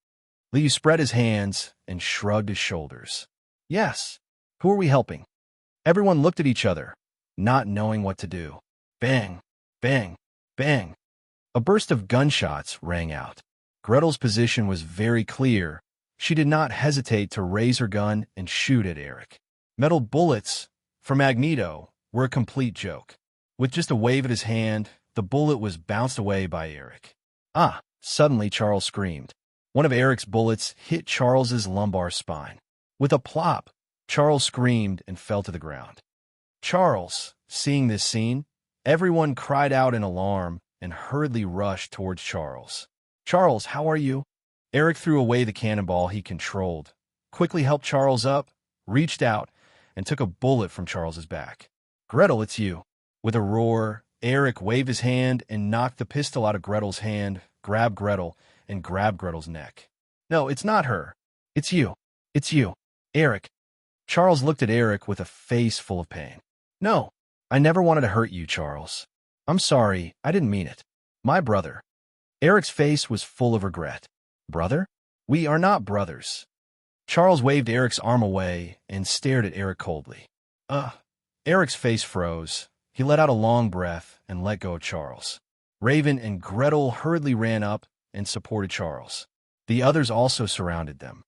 Liu spread his hands and shrugged his shoulders. Yes, who are we helping? Everyone looked at each other, not knowing what to do. Bang, bang, bang. A burst of gunshots rang out. Gretel's position was very clear. She did not hesitate to raise her gun and shoot at Eric. Metal bullets, for Magneto, were a complete joke. With just a wave of his hand, the bullet was bounced away by Eric. Ah! Suddenly Charles screamed. One of Eric's bullets hit Charles's lumbar spine. With a plop, Charles screamed and fell to the ground. Charles, seeing this scene, everyone cried out in alarm and hurriedly rushed towards Charles. Charles, how are you? Eric threw away the cannonball he controlled, quickly helped Charles up, reached out, and took a bullet from Charles's back. Gretel, it's you. With a roar, Eric waved his hand and knocked the pistol out of Gretel's hand, grabbed Gretel, and grabbed Gretel's neck. No, it's not her. It's you. It's you. Eric. Charles looked at Eric with a face full of pain. No, I never wanted to hurt you, Charles. I'm sorry, I didn't mean it. My brother. Eric's face was full of regret. Brother? We are not brothers. Charles waved Eric's arm away and stared at Eric coldly. Eric's face froze. He let out a long breath and let go of Charles. Raven and Gretel hurriedly ran up and supported Charles. The others also surrounded them.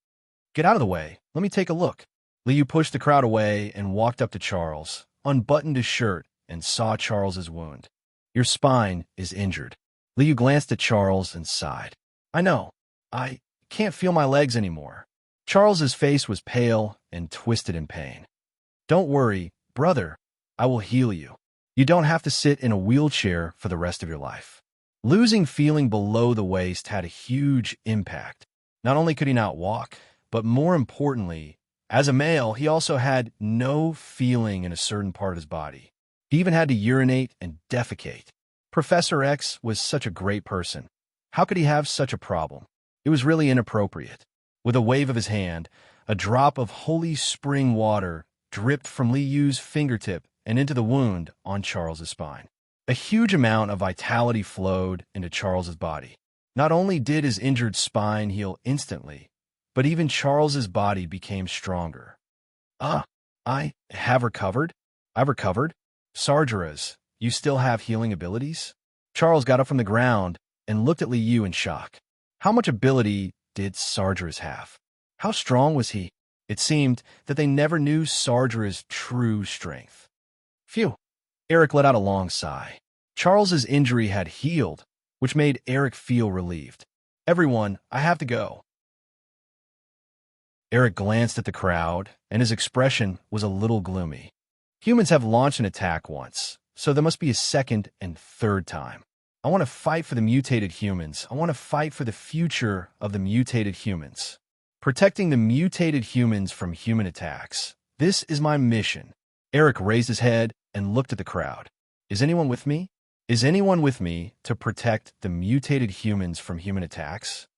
Get out of the way. Let me take a look. Liu pushed the crowd away and walked up to Charles, unbuttoned his shirt, and saw Charles's wound. Your spine is injured. Liu glanced at Charles and sighed. I know. I can't feel my legs anymore. Charles's face was pale and twisted in pain. Don't worry, brother. I will heal you. You don't have to sit in a wheelchair for the rest of your life. Losing feeling below the waist had a huge impact. Not only could he not walk, but more importantly, as a male, he also had no feeling in a certain part of his body. He even had to urinate and defecate. Professor X was such a great person. How could he have such a problem? It was really inappropriate. With a wave of his hand, a drop of holy spring water dripped from Liu's fingertip and into the wound on Charles's spine. A huge amount of vitality flowed into Charles's body. Not only did his injured spine heal instantly, but even Charles's body became stronger. I have recovered? I've recovered? Sargeras, you still have healing abilities? Charles got up from the ground and looked at Liu in shock. How much ability did Sargeras have? How strong was he? It seemed that they never knew Sargeras' true strength. Phew. Eric let out a long sigh. Charles's injury had healed, which made Eric feel relieved. Everyone, I have to go. Eric glanced at the crowd, and his expression was a little gloomy. Humans have launched an attack once, so there must be a second and third time. I want to fight for the mutated humans. I want to fight for the future of the mutated humans. Protecting the mutated humans from human attacks. This is my mission. Eric raised his head and looked at the crowd. Is anyone with me? Is anyone with me to protect the mutated humans from human attacks?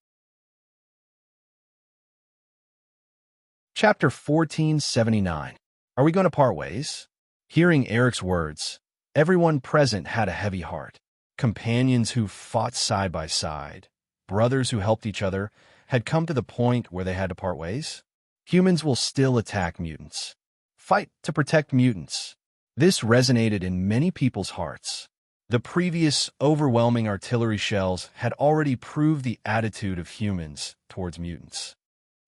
Chapter 1479. Are we going to part ways? Hearing Eric's words, everyone present had a heavy heart. Companions who fought side by side, brothers who helped each other, had come to the point where they had to part ways. Humans will still attack mutants. Fight to protect mutants. This resonated in many people's hearts. The previous overwhelming artillery shells had already proved the attitude of humans towards mutants.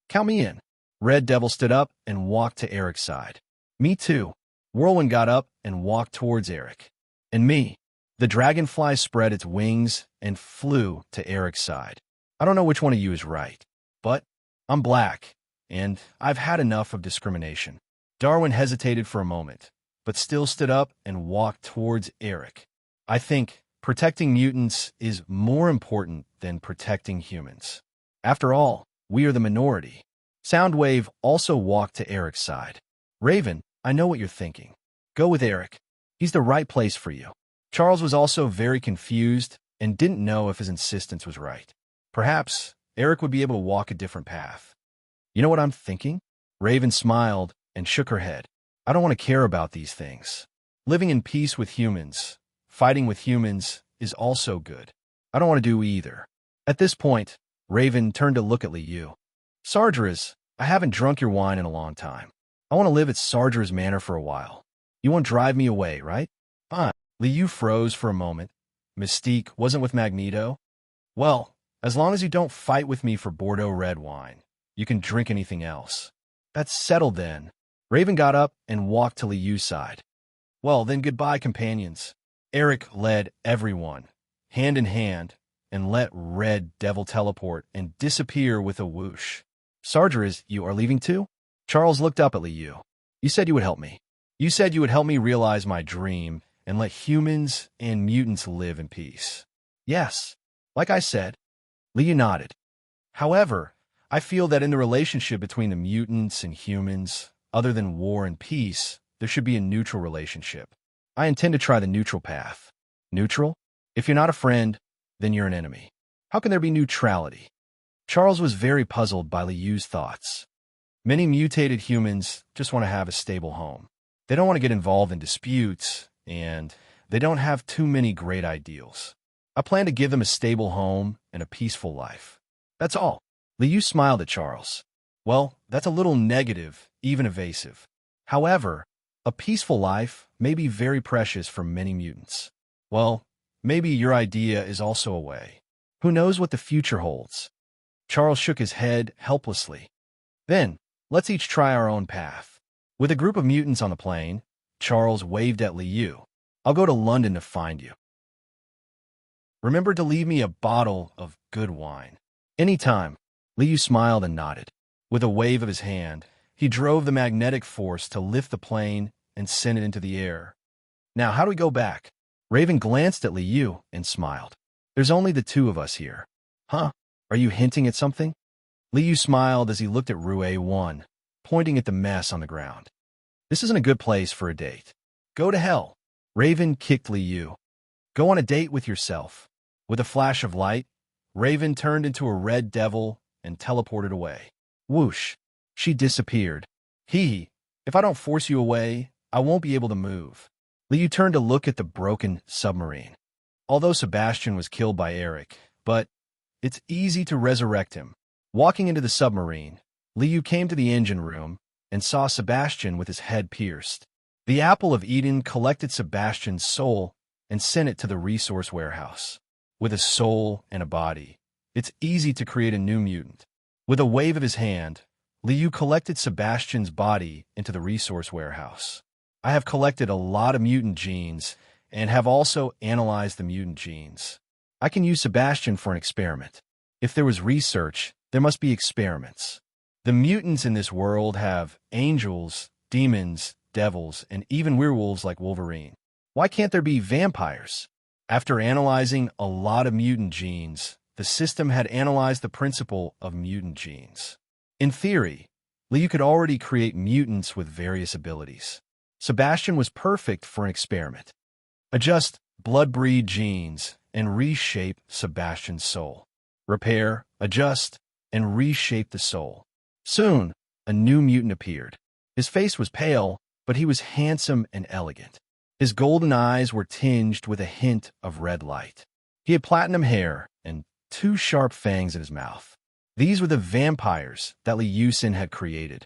Count me in. Red Devil stood up and walked to Eric's side. Me too. Whirlwind got up and walked towards Eric. And me. The dragonfly spread its wings and flew to Eric's side. I don't know which one of you is right, but I'm black, and I've had enough of discrimination. Darwin hesitated for a moment, but still stood up and walked towards Eric. I think protecting mutants is more important than protecting humans. After all, we are the minority. Soundwave also walked to Eric's side. Raven, I know what you're thinking. Go with Eric. He's the right place for you. Charles was also very confused and didn't know if his insistence was right. Perhaps Eric would be able to walk a different path. You know what I'm thinking? Raven smiled and shook her head. I don't want to care about these things. Living in peace with humans, fighting with humans, is also good. I don't want to do either. At this point, Raven turned to look at Liu. Sargeras, I haven't drunk your wine in a long time. I want to live at Sargeras Manor for a while. You won't drive me away, right? Fine. Liu froze for a moment. Mystique wasn't with Magneto. Well, as long as you don't fight with me for Bordeaux red wine, you can drink anything else. That's settled then. Raven got up and walked to Liu's side. Well, then goodbye, companions. Eric led everyone, hand in hand, and let Red Devil teleport and disappear with a whoosh. Sargeras, you are leaving too? Charles looked up at Liu. You said you would help me. You said you would help me realize my dream and let humans and mutants live in peace. Yes, like I said. Liu nodded. However, I feel that in the relationship between the mutants and humans, other than war and peace, there should be a neutral relationship. I intend to try the neutral path. Neutral? If you're not a friend, then you're an enemy. How can there be neutrality? Charles was very puzzled by Liu's thoughts. Many mutated humans just want to have a stable home. They don't want to get involved in disputes, and they don't have too many great ideals. I plan to give them a stable home and a peaceful life. That's all. Liu smiled at Charles. Well, that's a little negative, even evasive. However, a peaceful life may be very precious for many mutants. Well, maybe your idea is also a way. Who knows what the future holds? Charles shook his head helplessly. Then, let's each try our own path. With a group of mutants on the plane, Charles waved at Liu. I'll go to London to find you. Remember to leave me a bottle of good wine. Anytime. Liu smiled and nodded. With a wave of his hand, he drove the magnetic force to lift the plane and send it into the air. Now, how do we go back? Raven glanced at Liu and smiled. There's only the two of us here. Huh? Are you hinting at something? Liu smiled as he looked at Rue 1, pointing at the mess on the ground. This isn't a good place for a date. Go to hell. Raven kicked Liu. Go on a date with yourself. With a flash of light, Raven turned into a red devil and teleported away. Whoosh! She disappeared. If I don't force you away, I won't be able to move. Liu turned to look at the broken submarine. Although Sebastian was killed by Eric, but it's easy to resurrect him. Walking into the submarine, Liu came to the engine room and saw Sebastian with his head pierced. The Apple of Eden collected Sebastian's soul and sent it to the resource warehouse. With a soul and a body, it's easy to create a new mutant. With a wave of his hand, Liu collected Sebastian's body into the resource warehouse. I have collected a lot of mutant genes and have also analyzed the mutant genes. I can use Sebastian for an experiment. If there was research, there must be experiments. The mutants in this world have angels, demons, devils, and even werewolves like Wolverine. Why can't there be vampires? After analyzing a lot of mutant genes, the system had analyzed the principle of mutant genes. In theory, Liu could already create mutants with various abilities. Sebastian was perfect for an experiment. Adjust blood-breed genes and reshape Sebastian's soul. Repair, adjust, and reshape the soul. Soon, a new mutant appeared. His face was pale, but he was handsome and elegant. His golden eyes were tinged with a hint of red light. He had platinum hair and 2 sharp fangs in his mouth. These were the vampires that Liu Xin had created.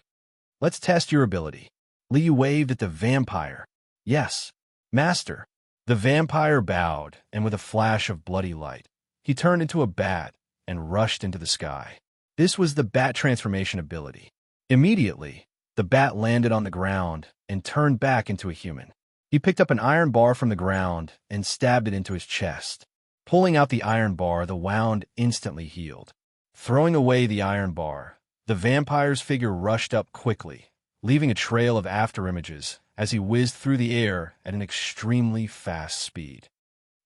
Let's test your ability. Liu waved at the vampire. Yes, master. The vampire bowed, and with a flash of bloody light, he turned into a bat and rushed into the sky. This was the bat transformation ability. Immediately, the bat landed on the ground and turned back into a human. He picked up an iron bar from the ground and stabbed it into his chest. Pulling out the iron bar, the wound instantly healed. Throwing away the iron bar, the vampire's figure rushed up quickly, leaving a trail of afterimages as he whizzed through the air at an extremely fast speed.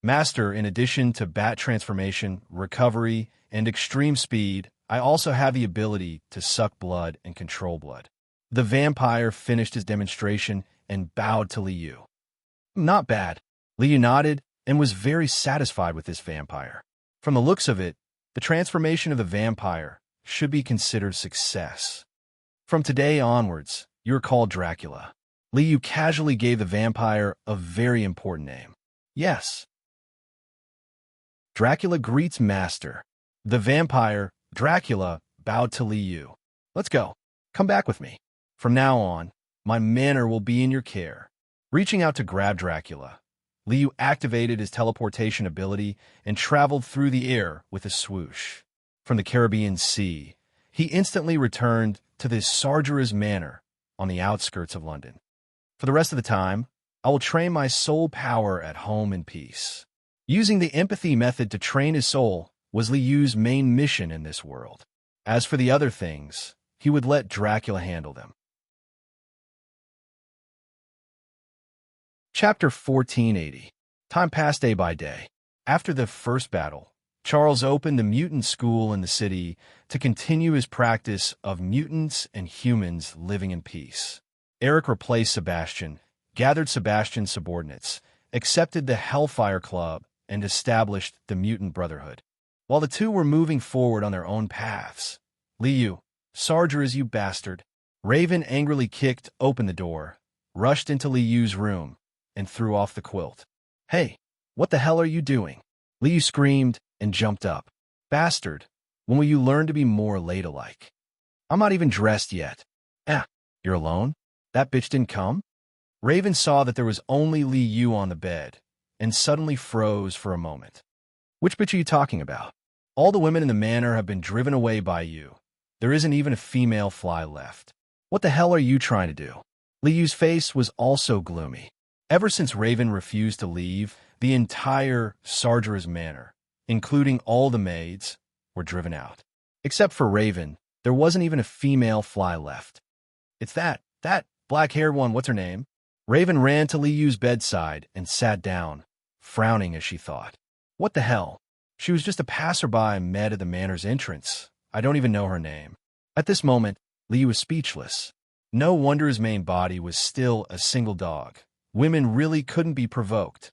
Master, in addition to bat transformation, recovery, and extreme speed, I also have the ability to suck blood and control blood. The vampire finished his demonstration and bowed to Liu. Not bad. Liu nodded and was very satisfied with this vampire. From the looks of it, the transformation of the vampire should be considered success. From today onwards, you're called Dracula. Liu casually gave the vampire a very important name. Yes. Dracula greets Master. The vampire, Dracula, bowed to Liu. Let's go. Come back with me. From now on, my manor will be in your care. Reaching out to grab Dracula, Liu activated his teleportation ability and traveled through the air with a swoosh. From the Caribbean Sea, he instantly returned to the Sargera's manor on the outskirts of London. For the rest of the time, I will train my soul power at home in peace. Using the empathy method to train his soul was Liu's main mission in this world. As for the other things, he would let Dracula handle them. Chapter 1480. Time passed day by day. After the first battle, Charles opened a mutant school in the city to continue his practice of mutants and humans living in peace. Eric replaced Sebastian, gathered Sebastian's subordinates, accepted the Hellfire Club, and established the Mutant Brotherhood. While the two were moving forward on their own paths, Liu, Sargeras, you bastard! Raven angrily kicked open the door, rushed into Liu's room, and threw off the quilt. Hey, what the hell are you doing? Liu screamed and jumped up. Bastard, when will you learn to be more ladylike? I'm not even dressed yet. You're alone? That bitch didn't come? Raven saw that there was only Liu on the bed, and suddenly froze for a moment. Which bitch are you talking about? All the women in the manor have been driven away by you. There isn't even a female fly left. What the hell are you trying to do? Liu's face was also gloomy. Ever since Raven refused to leave, the entire Sargera's manor, including all the maids, were driven out. Except for Raven, there wasn't even a female fly left. It's that black-haired one, what's her name? Raven ran to Liu's bedside and sat down, frowning as she thought. What the hell? She was just a passerby met at the manor's entrance. I don't even know her name. At this moment, Liu was speechless. No wonder his main body was still a single dog. Women really couldn't be provoked.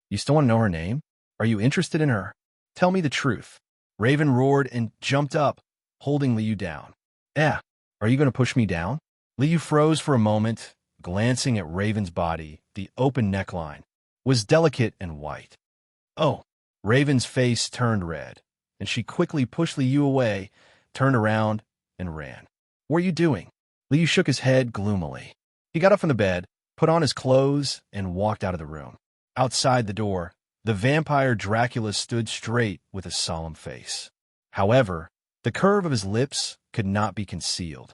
You still want to know her name? Are you interested in her? Tell me the truth. Raven roared and jumped up, holding Liu down. Are you going to push me down? Liu froze for a moment, glancing at Raven's body. The open neckline was delicate and white. Oh, Raven's face turned red, and she quickly pushed Liu away, turned around, and ran. What are you doing? Liu shook his head gloomily. He got up from the bed, put on his clothes, and walked out of the room. Outside the door, the vampire Dracula stood straight with a solemn face. However, the curve of his lips could not be concealed.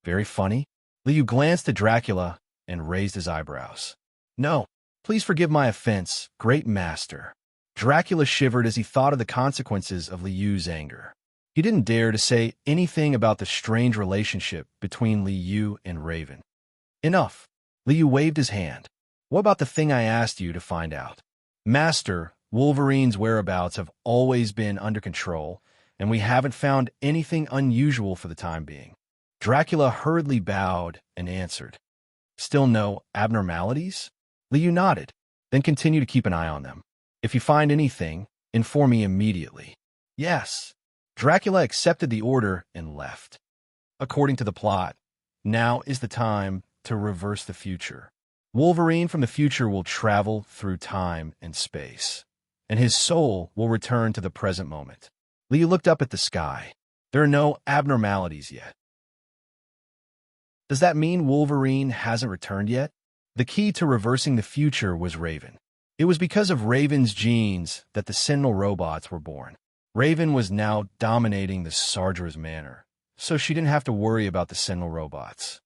Very funny. Liu glanced at Dracula and raised his eyebrows. No, please forgive my offense, great master. Dracula shivered as he thought of the consequences of Liu's anger. He didn't dare to say anything about the strange relationship between Liu and Raven. Enough. Liu waved his hand. What about the thing I asked you to find out? Master, Wolverine's whereabouts have always been under control, and we haven't found anything unusual for the time being. Dracula hurriedly bowed and answered. Still no abnormalities? Liu nodded. Then continue to keep an eye on them. If you find anything, inform me immediately. Yes. Dracula accepted the order and left. According to the plot, now is the time to reverse the future. Wolverine from the future will travel through time and space, and his soul will return to the present moment. Liu looked up at the sky. There are no abnormalities yet. Does that mean Wolverine hasn't returned yet? The key to reversing the future was Raven. It was because of Raven's genes that the Sentinel robots were born. Raven was now dominating the Sardra's manor, so she didn't have to worry about the Sentinel robots.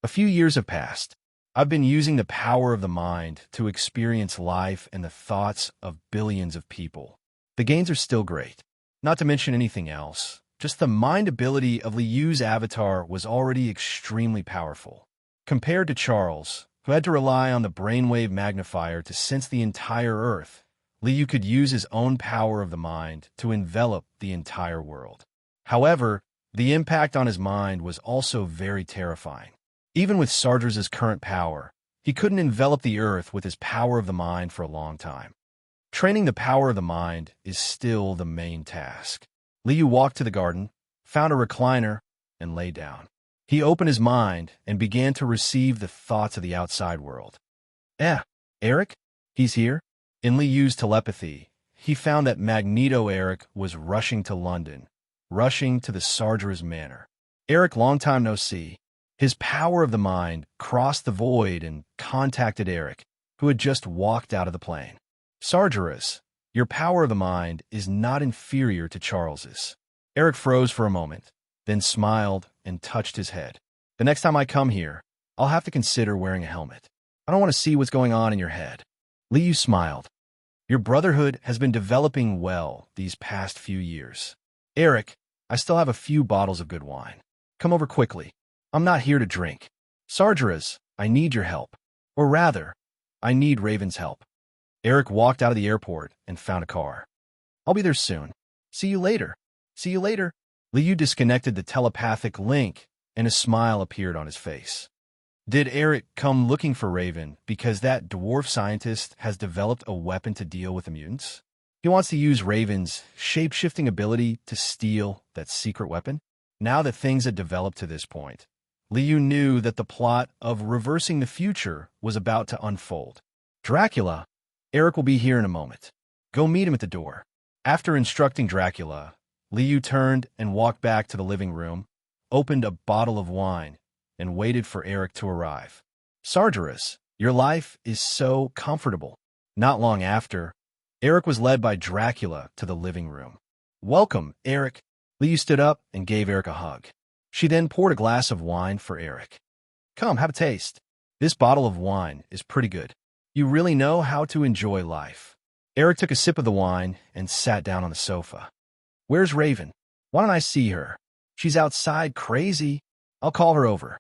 A few years have passed. I've been using the power of the mind to experience life and the thoughts of billions of people. The gains are still great. Not to mention anything else, just the mind ability of Liu's avatar was already extremely powerful. Compared to Charles, who had to rely on the brainwave magnifier to sense the entire Earth, Liu could use his own power of the mind to envelop the entire world. However, the impact on his mind was also very terrifying. Even with Sardra's current power, he couldn't envelop the Earth with his power of the mind for a long time. Training the power of the mind is still the main task. Liu walked to the garden, found a recliner, and lay down. He opened his mind and began to receive the thoughts of the outside world. Eric? He's here? In Liu's telepathy, he found that Magneto Eric was rushing to London, rushing to the Sardra's manor. Eric, long time no see. His power of the mind crossed the void and contacted Eric, who had just walked out of the plane. Sargeras, your power of the mind is not inferior to Charles's. Eric froze for a moment, then smiled and touched his head. The next time I come here, I'll have to consider wearing a helmet. I don't want to see what's going on in your head. Liu smiled. Your brotherhood has been developing well these past few years. Eric, I still have a few bottles of good wine. Come over quickly. I'm not here to drink. Sargeras, I need your help. Or rather, I need Raven's help. Eric walked out of the airport and found a car. I'll be there soon. See you later. See you later. Liu disconnected the telepathic link, and a smile appeared on his face. Did Eric come looking for Raven because that dwarf scientist has developed a weapon to deal with the mutants? He wants to use Raven's shape-shifting ability to steal that secret weapon? Now that things had developed to this point, Liu knew that the plot of reversing the future was about to unfold. Dracula, Eric will be here in a moment. Go meet him at the door. After instructing Dracula, Liu turned and walked back to the living room, opened a bottle of wine, and waited for Eric to arrive. Sargeras, your life is so comfortable. Not long after, Eric was led by Dracula to the living room. Welcome, Eric. Liu stood up and gave Eric a hug. She then poured a glass of wine for Eric. Come, have a taste. This bottle of wine is pretty good. You really know how to enjoy life. Eric took a sip of the wine and sat down on the sofa. Where's Raven? Why don't I see her? She's outside crazy. I'll call her over.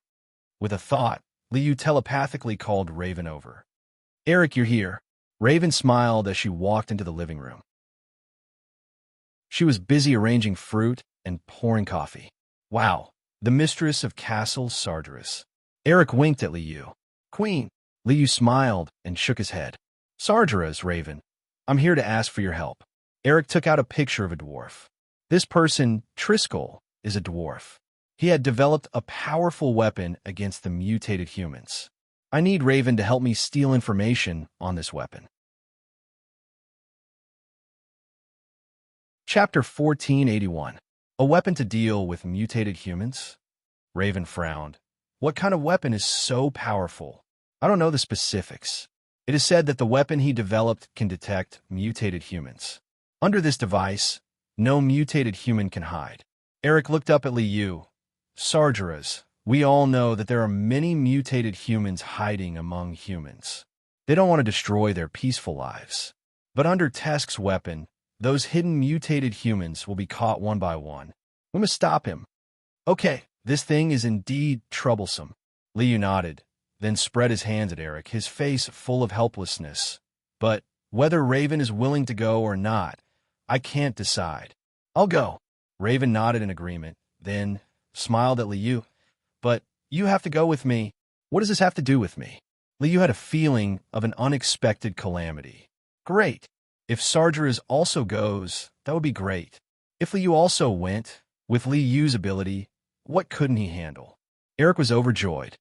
With a thought, Liu telepathically called Raven over. Eric, you're here. Raven smiled as she walked into the living room. She was busy arranging fruit and pouring coffee. Wow, the mistress of Castle Sargeras. Eric winked at Liu. Queen. Liu smiled and shook his head. Sargeras, Raven. I'm here to ask for your help. Eric took out a picture of a dwarf. This person, Tranquil, is a dwarf. He had developed a powerful weapon against the mutated humans. I need Raven to help me steal information on this weapon. Chapter 1481. A weapon to deal with mutated humans? Raven frowned. What kind of weapon is so powerful? I don't know the specifics. It is said that the weapon he developed can detect mutated humans. Under this device, no mutated human can hide. Eric looked up at Liu. Sargeras, we all know that there are many mutated humans hiding among humans. They don't want to destroy their peaceful lives. But under Tesk's weapon, those hidden mutated humans will be caught one by one. We must stop him. Okay, this thing is indeed troublesome. Liu nodded, then spread his hands at Eric, his face full of helplessness. But whether Raven is willing to go or not, I can't decide. I'll go. Raven nodded in agreement, then smiled at Liu. But you have to go with me. What does this have to do with me? Liu had a feeling of an unexpected calamity. Great. If Sargeras also goes, that would be great. If Liu also went, with Liu's ability, what couldn't he handle? Eric was overjoyed.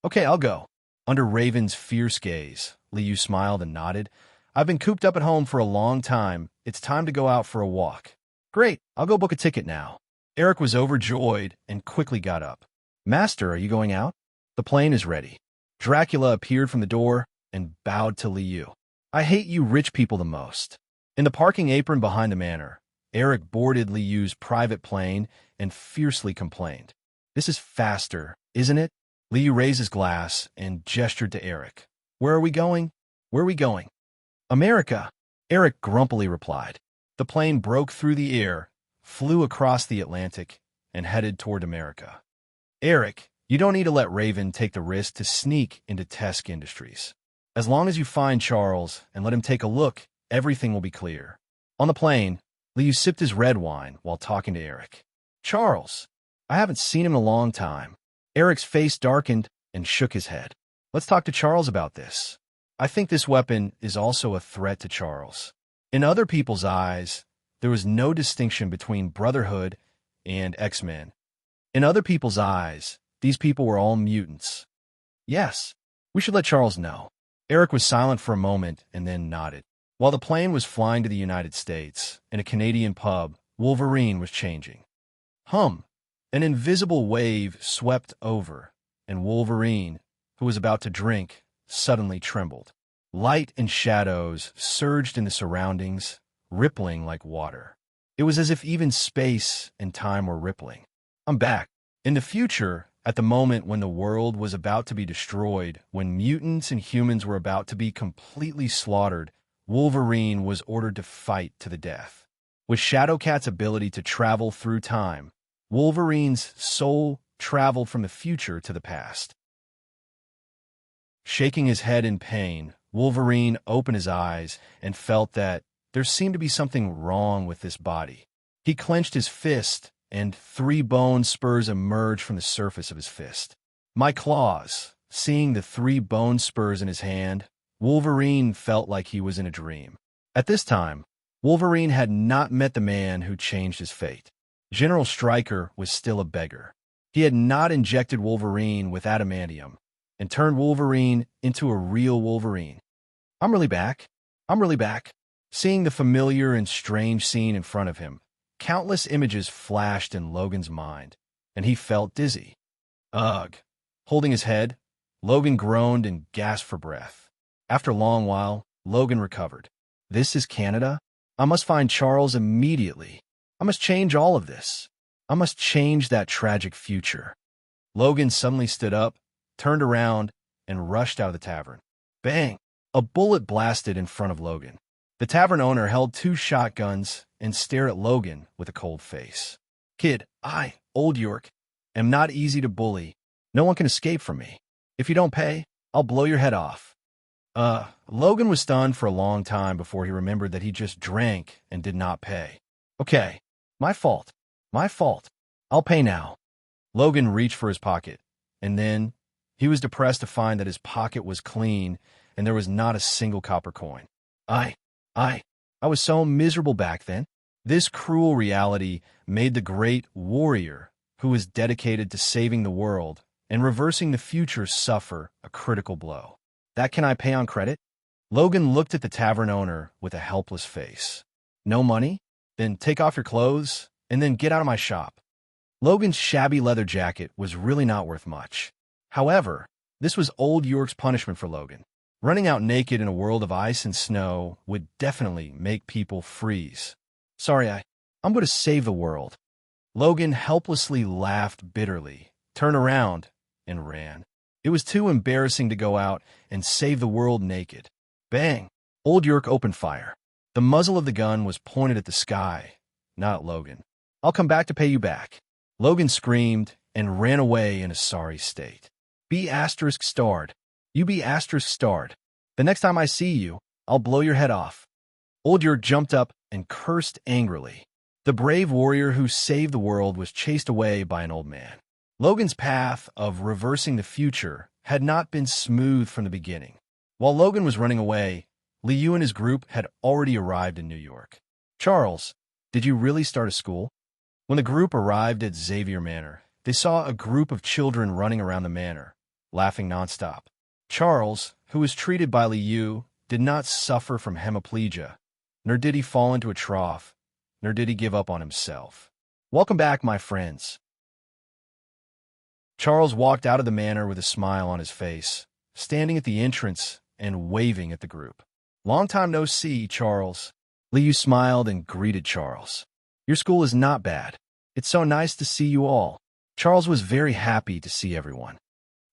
Okay, I'll go. Under Raven's fierce gaze, Liu smiled and nodded. I've been cooped up at home for a long time. It's time to go out for a walk. Great, I'll go book a ticket now. Eric was overjoyed and quickly got up. Master, are you going out? The plane is ready. Dracula appeared from the door and bowed to Liu. I hate you rich people the most. In the parking apron behind the manor, Eric boarded Liu's private plane and fiercely complained. This is faster, isn't it? Liu raised his glass and gestured to Eric. Where are we going? Where are we going? America, Eric grumpily replied. The plane broke through the air, flew across the Atlantic, and headed toward America. Eric, you don't need to let Raven take the risk to sneak into Tesk Industries. As long as you find Charles and let him take a look, everything will be clear. On the plane, Liu sipped his red wine while talking to Eric. Charles, I haven't seen him in a long time. Eric's face darkened and shook his head. Let's talk to Charles about this. I think this weapon is also a threat to Charles. In other people's eyes, there was no distinction between Brotherhood and X-Men. In other people's eyes, these people were all mutants. Yes, we should let Charles know. Eric was silent for a moment and then nodded. While the plane was flying to the United States, in a Canadian pub, Wolverine was changing. An invisible wave swept over, and Wolverine, who was about to drink, suddenly trembled. Light and shadows surged in the surroundings, rippling like water. It was as if even space and time were rippling. I'm back. In the future, at the moment when the world was about to be destroyed, when mutants and humans were about to be completely slaughtered, Wolverine was ordered to fight to the death. With Shadowcat's ability to travel through time, Wolverine's soul traveled from the future to the past. Shaking his head in pain, Wolverine opened his eyes and felt that there seemed to be something wrong with this body. He clenched his fist, and 3 bone spurs emerged from the surface of his fist. My claws. Seeing the 3 bone spurs in his hand, Wolverine felt like he was in a dream. At this time, Wolverine had not met the man who changed his fate. General Stryker was still a beggar. He had not injected Wolverine with adamantium and turned Wolverine into a real Wolverine. I'm really back. I'm really back. Seeing the familiar and strange scene in front of him, countless images flashed in Logan's mind, and he felt dizzy. Ugh. Holding his head, Logan groaned and gasped for breath. After a long while, Logan recovered. This is Canada? I must find Charles immediately. I must change all of this. I must change that tragic future. Logan suddenly stood up, turned around, and rushed out of the tavern. Bang! A bullet blasted in front of Logan. The tavern owner held 2 shotguns and stared at Logan with a cold face. Kid, Old York, am not easy to bully. No one can escape from me. If you don't pay, I'll blow your head off. Logan was stunned for a long time before he remembered that he just drank and did not pay. Okay, my fault. My fault. I'll pay now. Logan reached for his pocket, and then he was depressed to find that his pocket was clean and there was not a single copper coin. I was so miserable back then. This cruel reality made the great warrior who was dedicated to saving the world and reversing the future suffer a critical blow. That can I pay on credit? Logan looked at the tavern owner with a helpless face. No money? Then take off your clothes and then get out of my shop. Logan's shabby leather jacket was really not worth much. However, this was Old York's punishment for Logan. Running out naked in a world of ice and snow would definitely make people freeze. Sorry, I'm going to save the world. Logan helplessly laughed bitterly, turned around, and ran. It was too embarrassing to go out and save the world naked. Bang! Old York opened fire. The muzzle of the gun was pointed at the sky, not at Logan. I'll come back to pay you back. Logan screamed and ran away in a sorry state. B*****. You be asterisk-starred. The next time I see you, I'll blow your head off. Oldyor jumped up and cursed angrily. The brave warrior who saved the world was chased away by an old man. Logan's path of reversing the future had not been smooth from the beginning. While Logan was running away, Liu and his group had already arrived in New York. Charles, did you really start a school? When the group arrived at Xavier Manor, they saw a group of children running around the manor, laughing nonstop. Charles, who was treated by Liu, did not suffer from hemiplegia, nor did he fall into a trough, nor did he give up on himself. Welcome back, my friends. Charles walked out of the manor with a smile on his face, standing at the entrance and waving at the group. Long time no see, Charles. Liu smiled and greeted Charles. Your school is not bad. It's so nice to see you all. Charles was very happy to see everyone.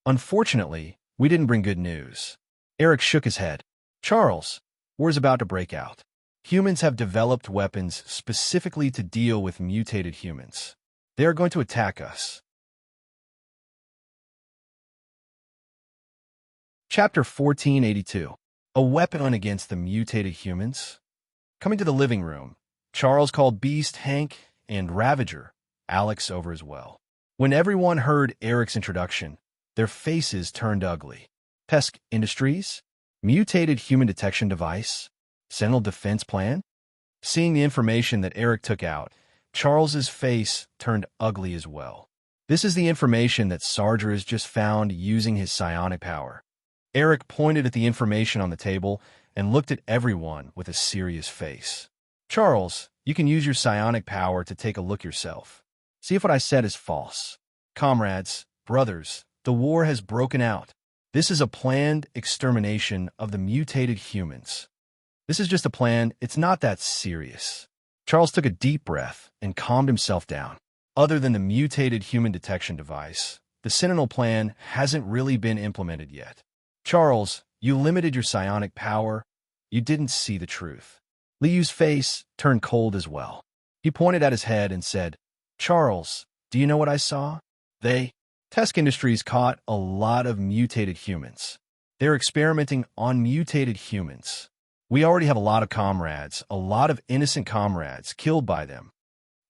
Unfortunately, we didn't bring good news. Eric shook his head. Charles, war's about to break out. Humans have developed weapons specifically to deal with mutated humans. They are going to attack us. Chapter 1482. A weapon against the mutated humans. Coming to the living room, Charles called Beast, Hank, and Ravager, Alex, over as well. When everyone heard Eric's introduction, their faces turned ugly. Pesk Industries? Mutated human detection device? Sentinel defense plan? Seeing the information that Eric took out, Charles's face turned ugly as well. This is the information that Sarger has just found using his psionic power. Eric pointed at the information on the table and looked at everyone with a serious face. Charles, you can use your psionic power to take a look yourself. See if what I said is false. Comrades, brothers, the war has broken out. This is a planned extermination of the mutated humans. This is just a plan, it's not that serious. Charles took a deep breath and calmed himself down. Other than the mutated human detection device, the Sentinel plan hasn't really been implemented yet. Charles, you limited your psionic power. You didn't see the truth. Liu's face turned cold as well. He pointed at his head and said, Charles, do you know what I saw? Tesk Industries caught a lot of mutated humans. They're experimenting on mutated humans. We already have a lot of comrades, a lot of innocent comrades killed by them.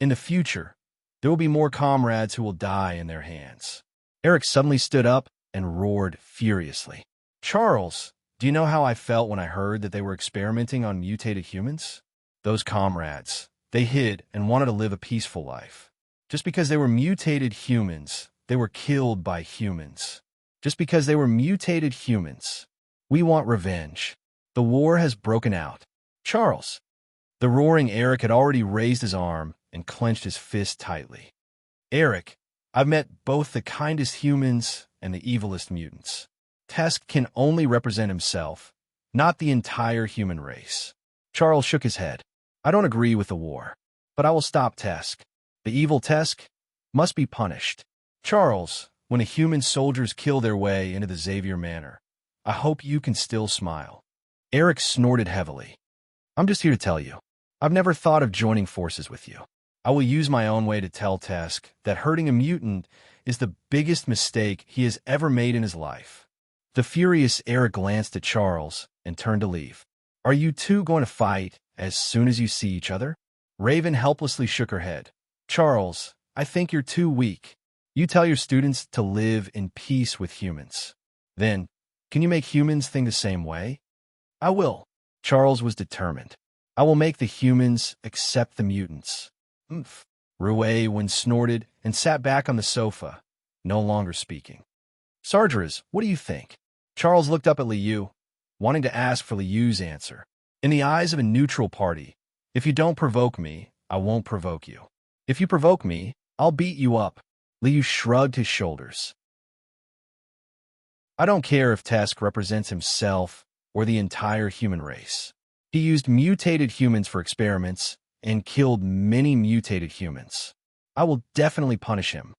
In the future, there will be more comrades who will die in their hands. Eric suddenly stood up and roared furiously. Charles, do you know how I felt when I heard that they were experimenting on mutated humans? Those comrades, they hid and wanted to live a peaceful life. Just because they were mutated humans, they were killed by humans. Just because they were mutated humans. We want revenge. The war has broken out. Charles. The roaring Eric had already raised his arm and clenched his fist tightly. Eric, I've met both the kindest humans and the evilest mutants. Tesk can only represent himself, not the entire human race. Charles shook his head. I don't agree with the war, but I will stop Tesk. The evil Tesk must be punished. Charles, when a human soldiers kill their way into the Xavier Manor, I hope you can still smile. Eric snorted heavily. I'm just here to tell you, I've never thought of joining forces with you. I will use my own way to tell Tesk that hurting a mutant is the biggest mistake he has ever made in his life. The furious Eric glanced at Charles and turned to leave. Are you two going to fight as soon as you see each other? Raven helplessly shook her head. Charles, I think you're too weak. You tell your students to live in peace with humans. Then, can you make humans think the same way? I will. Charles was determined. I will make the humans accept the mutants. Oomph. Rouet snorted and sat back on the sofa, no longer speaking. Sargeras, what do you think? Charles looked up at Liu, wanting to ask for Liu's answer. In the eyes of a neutral party, if you don't provoke me, I won't provoke you. If you provoke me, I'll beat you up. Liu shrugged his shoulders. I don't care if Tesk represents himself or the entire human race. He used mutated humans for experiments and killed many mutated humans. I will definitely punish him.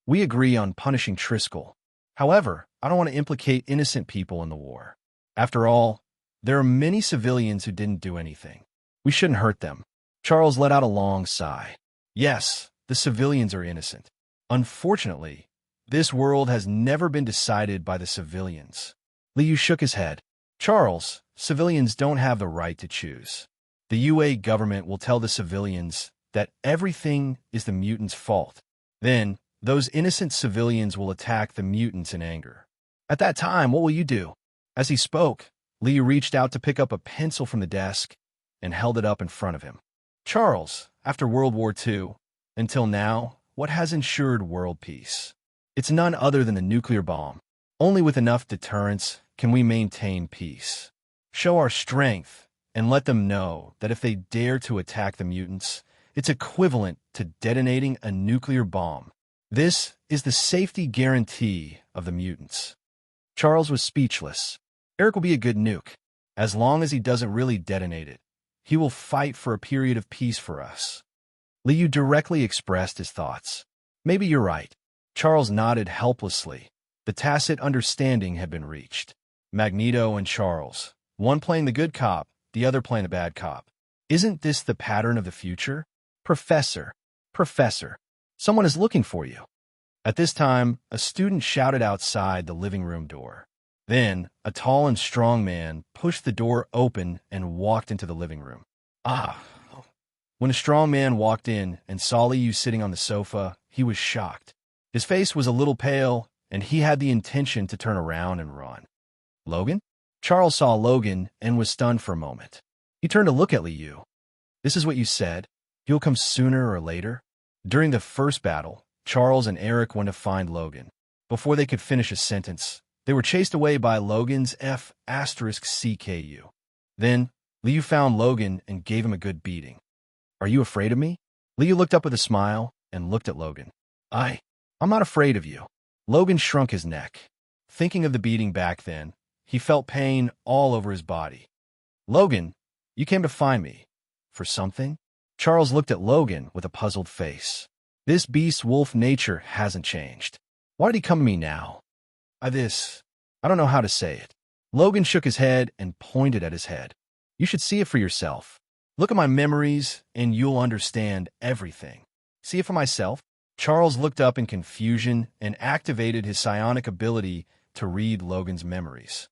We agree on punishing Triskel. However, I don't want to implicate innocent people in the war. After all, there are many civilians who didn't do anything. We shouldn't hurt them. Charles let out a long sigh. Yes, the civilians are innocent. Unfortunately, this world has never been decided by the civilians. Liu shook his head. Charles, civilians don't have the right to choose. The UA government will tell the civilians that everything is the mutants' fault. Then, those innocent civilians will attack the mutants in anger. At that time, what will you do? As he spoke, Liu reached out to pick up a pencil from the desk and held it up in front of him. Charles, after World War II, until now, what has ensured world peace? It's none other than the nuclear bomb. Only with enough deterrence can we maintain peace. Show our strength and let them know that if they dare to attack the mutants, it's equivalent to detonating a nuclear bomb. This is the safety guarantee of the mutants. Charles was speechless. Eric will be a good nuke. As long as he doesn't really detonate it, he will fight for a period of peace for us. Liu directly expressed his thoughts. Maybe you're right. Charles nodded helplessly. The tacit understanding had been reached. Magneto and Charles, one playing the good cop, the other playing the bad cop. Isn't this the pattern of the future? Professor, someone is looking for you. At this time, a student shouted outside the living room door. Then, a tall and strong man pushed the door open and walked into the living room. When a strong man walked in and saw Liu sitting on the sofa, he was shocked. His face was a little pale, and he had the intention to turn around and run. Logan? Charles saw Logan and was stunned for a moment. He turned to look at Liu. This is what you said? He'll come sooner or later? During the first battle, Charles and Eric went to find Logan. Before they could finish a sentence, they were chased away by Logan's F***CKU. Then, Liu found Logan and gave him a good beating. Are you afraid of me? Liu looked up with a smile and looked at Logan. I'm not afraid of you. Logan shrunk his neck. Thinking of the beating back then, he felt pain all over his body. Logan, you came to find me. For something? Charles looked at Logan with a puzzled face. This beast's wolf nature hasn't changed. Why did he come to me now? I don't know how to say it. Logan shook his head and pointed at his head. You should see it for yourself. Look at my memories and you'll understand everything. See it for myself? Charles looked up in confusion and activated his psionic ability to read Logan's memories.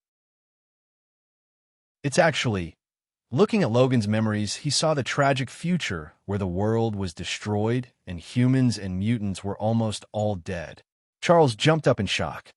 Looking at Logan's memories, he saw the tragic future where the world was destroyed and humans and mutants were almost all dead. Charles jumped up in shock.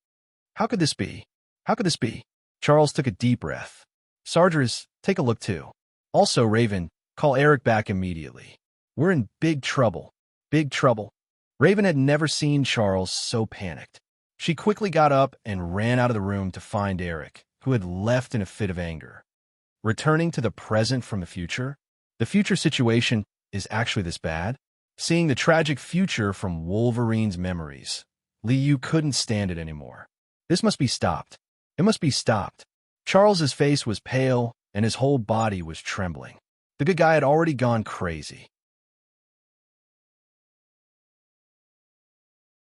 How could this be? How could this be? Charles took a deep breath. Sargers, take a look too. Also, Raven, call Eric back immediately. We're in big trouble. Big trouble. Raven had never seen Charles so panicked. She quickly got up and ran out of the room to find Eric, who had left in a fit of anger. Returning to the present from the future situation is actually this bad? Seeing the tragic future from Wolverine's memories, Liu couldn't stand it anymore. This must be stopped. It must be stopped. Charles's face was pale and his whole body was trembling. The good guy had already gone crazy.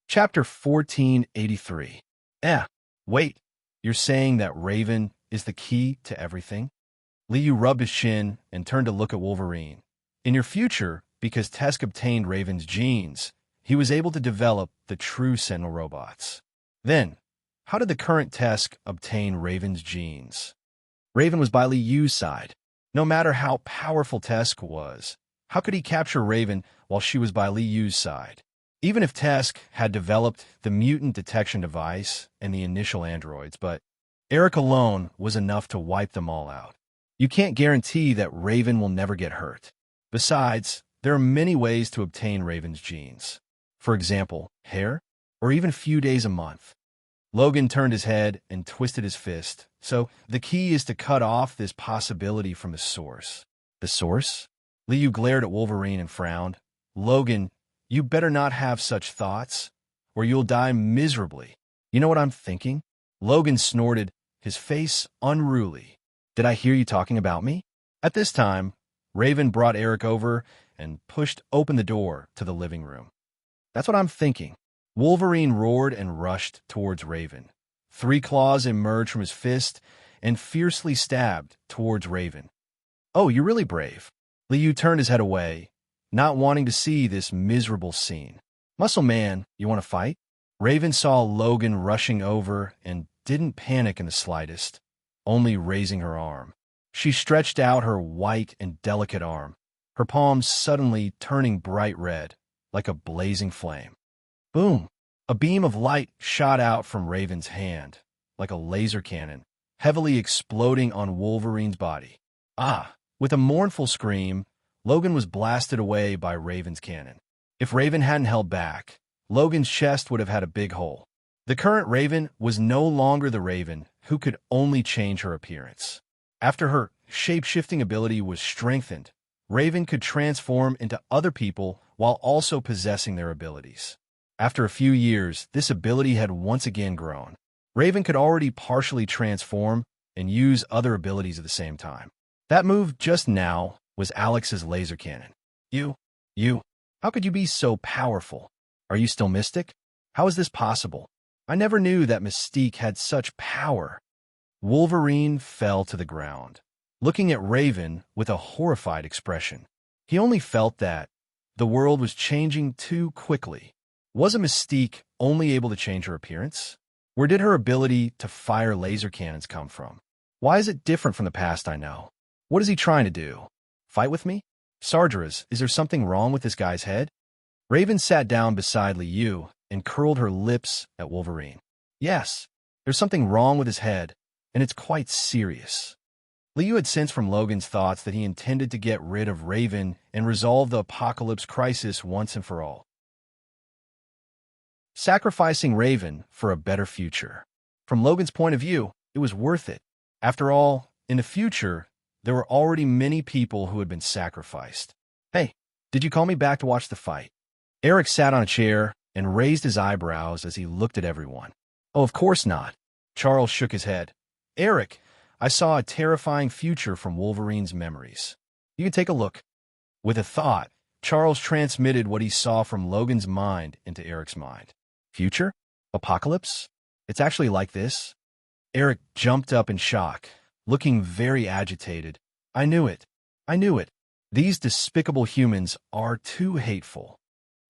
Chapter 1483. Wait, you're saying that Raven is the key to everything? Liu rubbed his chin and turned to look at Wolverine. In your future, because Tesk obtained Raven's genes, he was able to develop the true Sentinel robots. Then, how did the current Tesk obtain Raven's genes? Raven was by Liu's side. No matter how powerful Tesk was, how could he capture Raven while she was by Liu's side? Even if Tesk had developed the mutant detection device and the initial androids, but Eric alone was enough to wipe them all out. You can't guarantee that Raven will never get hurt. Besides, there are many ways to obtain Raven's genes. For example, hair, or even few days a month. Logan turned his head and twisted his fist. So, the key is to cut off this possibility from the source. The source? Liu glared at Wolverine and frowned. Logan, you better not have such thoughts, or you'll die miserably. You know what I'm thinking? Logan snorted, his face unruly. Did I hear you talking about me? At this time, Raven brought Eric over and pushed open the door to the living room. That's what I'm thinking. Wolverine roared and rushed towards Raven. 3 claws emerged from his fist and fiercely stabbed towards Raven. Oh, you're really brave. Liu turned his head away, not wanting to see this miserable scene. Muscle Man, you want to fight? Raven saw Logan rushing over and didn't panic in the slightest, only raising her arm. She stretched out her white and delicate arm, her palms suddenly turning bright red, like a blazing flame. Boom! A beam of light shot out from Raven's hand, like a laser cannon, heavily exploding on Wolverine's body. Ah! With a mournful scream, Logan was blasted away by Raven's cannon. If Raven hadn't held back, Logan's chest would have had a big hole. The current Raven was no longer the Raven who could only change her appearance. After her shape-shifting ability was strengthened, Raven could transform into other people while also possessing their abilities. After a few years, this ability had once again grown. Raven could already partially transform and use other abilities at the same time. That move just now was Alex's laser cannon. You, how could you be so powerful? Are you still Mystic? How is this possible? I never knew that Mystique had such power. Wolverine fell to the ground, looking at Raven with a horrified expression. He only felt that the world was changing too quickly. Was a Mystique only able to change her appearance? Where did her ability to fire laser cannons come from? Why is it different from the past I know? What is he trying to do? Fight with me? Sargeras, is there something wrong with this guy's head? Raven sat down beside Liu and curled her lips at Wolverine. Yes, there's something wrong with his head, and it's quite serious. Liu had sensed from Logan's thoughts that he intended to get rid of Raven and resolve the apocalypse crisis once and for all. Sacrificing Raven for a better future. From Logan's point of view, it was worth it. After all, in the future, there were already many people who had been sacrificed. Hey, did you call me back to watch the fight? Eric sat on a chair and raised his eyebrows as he looked at everyone. Oh, of course not. Charles shook his head. Eric, I saw a terrifying future from Wolverine's memories. You can take a look. With a thought, Charles transmitted what he saw from Logan's mind into Eric's mind. Future? Apocalypse? It's actually like this? Eric jumped up in shock, looking very agitated. I knew it. I knew it. These despicable humans are too hateful.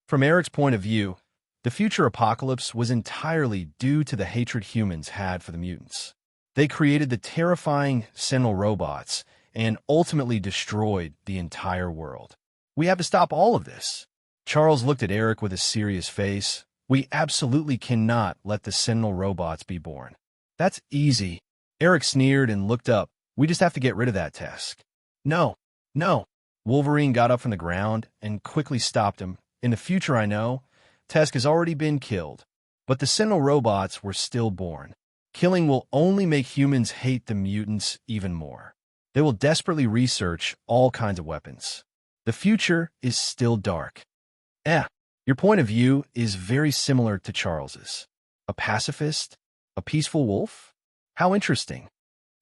From Eric's point of view, the future apocalypse was entirely due to the hatred humans had for the mutants. They created the terrifying Sentinel robots and ultimately destroyed the entire world. We have to stop all of this. Charles looked at Eric with a serious face. We absolutely cannot let the Sentinel robots be born. That's easy. Eric sneered and looked up. We just have to get rid of that Tusk. No. Wolverine got up from the ground and quickly stopped him. In the future, I know, Tusk has already been killed, but the Sentinel robots were still born. Killing will only make humans hate the mutants even more. They will desperately research all kinds of weapons. The future is still dark. Your point of view is very similar to Charles's. A pacifist? A peaceful wolf? How interesting.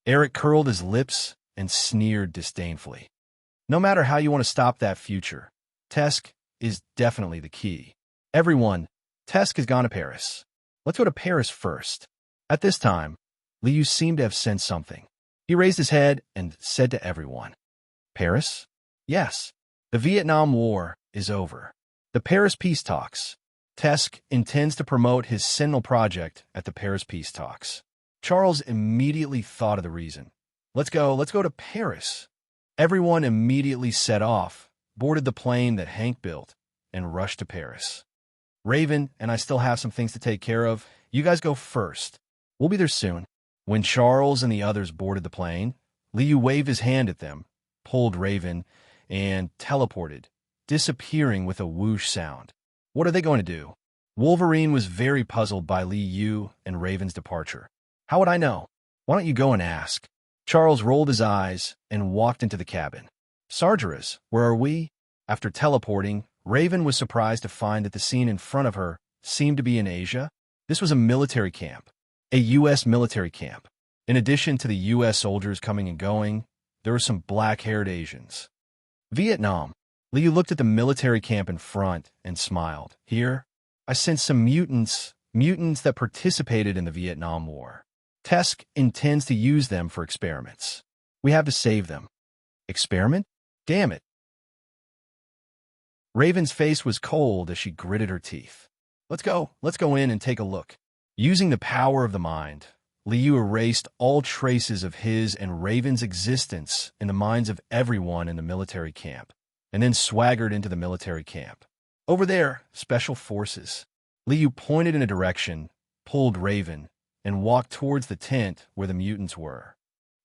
Eric curled his lips and sneered disdainfully. No matter how you want to stop that future, Tusk is definitely the key. Everyone, Tusk has gone to Paris. Let's go to Paris first. At this time, Liu seemed to have sensed something. He raised his head and said to everyone, Paris? Yes. The Vietnam War is over. The Paris Peace Talks. Tusk intends to promote his Sentinel project at the Paris Peace Talks. Charles immediately thought of the reason. Let's go to Paris. Everyone immediately set off, boarded the plane that Hank built, and rushed to Paris. Raven and I still have some things to take care of. You guys go first. We'll be there soon. When Charles and the others boarded the plane, Liu waved his hand at them, pulled Raven, and teleported, disappearing with a whoosh sound. What are they going to do? Wolverine was very puzzled by Liu and Raven's departure. How would I know? Why don't you go and ask? Charles rolled his eyes and walked into the cabin. Sargeras, where are we? After teleporting, Raven was surprised to find that the scene in front of her seemed to be in Asia. This was a military camp, a U.S. military camp. In addition to the U.S. soldiers coming and going, there were some black-haired Asians. Vietnam. Liu looked at the military camp in front and smiled. Here, I sent some mutants that participated in the Vietnam War. Tusk intends to use them for experiments. We have to save them. Experiment? Damn it. Raven's face was cold as she gritted her teeth. Let's go in and take a look. Using the power of the mind, Liu erased all traces of his and Raven's existence in the minds of everyone in the military camp, and then swaggered into the military camp. Over there, special forces. Liu pointed in a direction, pulled Raven, and walked towards the tent where the mutants were.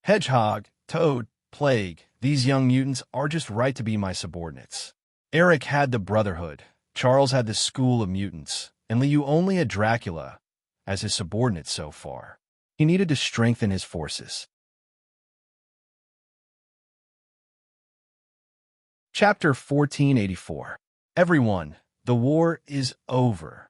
Hedgehog, Toad, Plague, these young mutants are just right to be my subordinates. Eric had the Brotherhood, Charles had the School of Mutants, and Liu only had Dracula as his subordinate so far. He needed to strengthen his forces. Chapter 1484. Everyone, the war is over.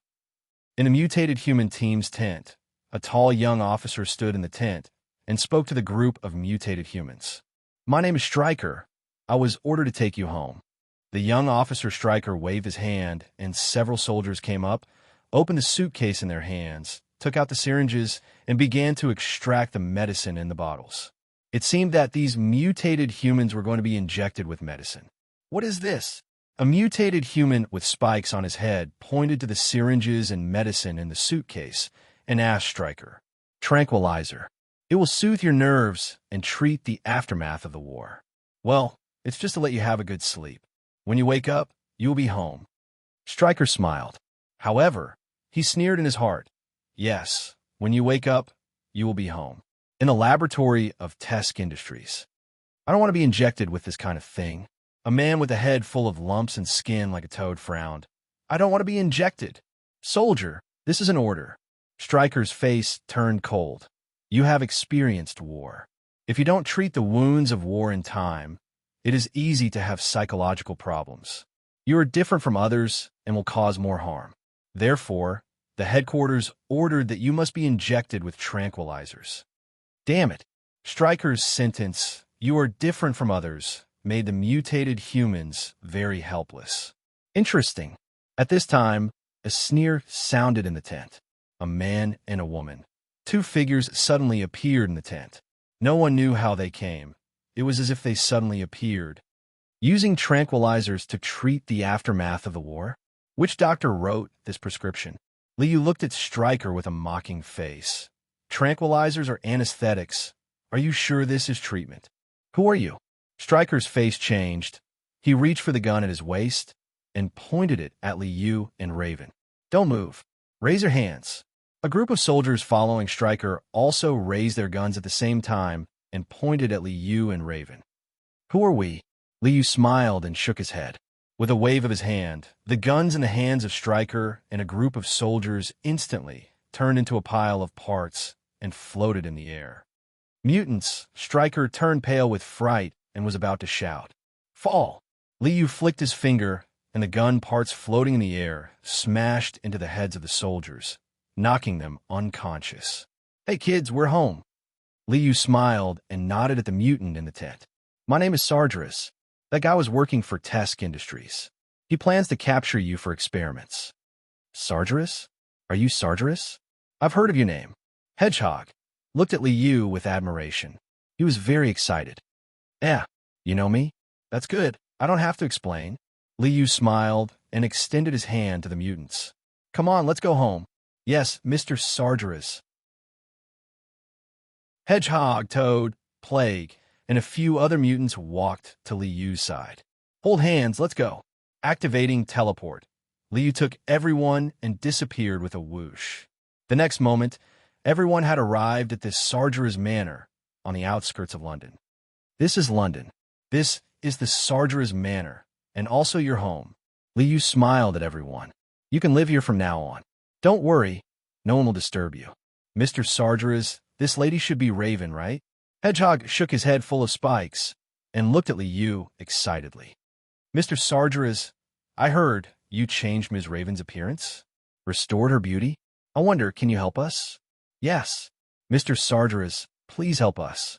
In a mutated human team's tent, a tall young officer stood in the tent and spoke to the group of mutated humans. My name is Stryker. I was ordered to take you home. The young officer Stryker waved his hand, and several soldiers came up, opened a suitcase in their hands, took out the syringes, and began to extract the medicine in the bottles. It seemed that these mutated humans were going to be injected with medicine. What is this? A mutated human with spikes on his head pointed to the syringes and medicine in the suitcase and asked Stryker, "Tranquilizer. It will soothe your nerves and treat the aftermath of the war. Well, it's just to let you have a good sleep. When you wake up, you will be home." Stryker smiled. However, he sneered in his heart. Yes, when you wake up, you will be home. In the laboratory of Tesk Industries. I don't want to be injected with this kind of thing. A man with a head full of lumps and skin like a toad frowned. I don't want to be injected. Soldier, this is an order. Stryker's face turned cold. You have experienced war. If you don't treat the wounds of war in time, it is easy to have psychological problems. You are different from others and will cause more harm. Therefore, the headquarters ordered that you must be injected with tranquilizers. Damn it. Stryker's sentence, "You are different from others," made the mutated humans very helpless. Interesting. At this time, a sneer sounded in the tent. A man and a woman. Two figures suddenly appeared in the tent. No one knew how they came. It was as if they suddenly appeared. Using tranquilizers to treat the aftermath of the war? Which doctor wrote this prescription? Liu looked at Stryker with a mocking face. Tranquilizers are anesthetics. Are you sure this is treatment? Who are you? Stryker's face changed. He reached for the gun at his waist and pointed it at Liu and Raven. Don't move. Raise your hands. A group of soldiers following Stryker also raised their guns at the same time and pointed at Liu and Raven. Who are we? Liu smiled and shook his head. With a wave of his hand, the guns in the hands of Stryker and a group of soldiers instantly turned into a pile of parts and floated in the air. Mutants, Stryker turned pale with fright and was about to shout. Fall! Liu flicked his finger, and the gun parts floating in the air smashed into the heads of the soldiers, knocking them unconscious. Hey kids, we're home. Liu smiled and nodded at the mutant in the tent. My name is Sargeras. That guy was working for Tesk Industries. He plans to capture you for experiments. Sargeras? Are you Sargeras? I've heard of your name. Hedgehog looked at Liu with admiration. He was very excited. Yeah, you know me? That's good. I don't have to explain. Liu smiled and extended his hand to the mutants. Come on, let's go home. Yes, Mr. Sargeras. Hedgehog, Toad, Plague, and a few other mutants walked to Liu's side. Hold hands, let's go. Activating teleport. Liu took everyone and disappeared with a whoosh. The next moment, everyone had arrived at this Sargeras Manor on the outskirts of London. This is London. This is the Sargeras Manor, and also your home. Liu smiled at everyone. You can live here from now on. Don't worry, no one will disturb you. Mr. Sargeras, this lady should be Raven, right? Hedgehog shook his head full of spikes and looked at Liu excitedly. Mr. Sargeras, I heard you changed Ms. Raven's appearance? Restored her beauty? I wonder, can you help us? Yes. Mr. Sargeras, please help us.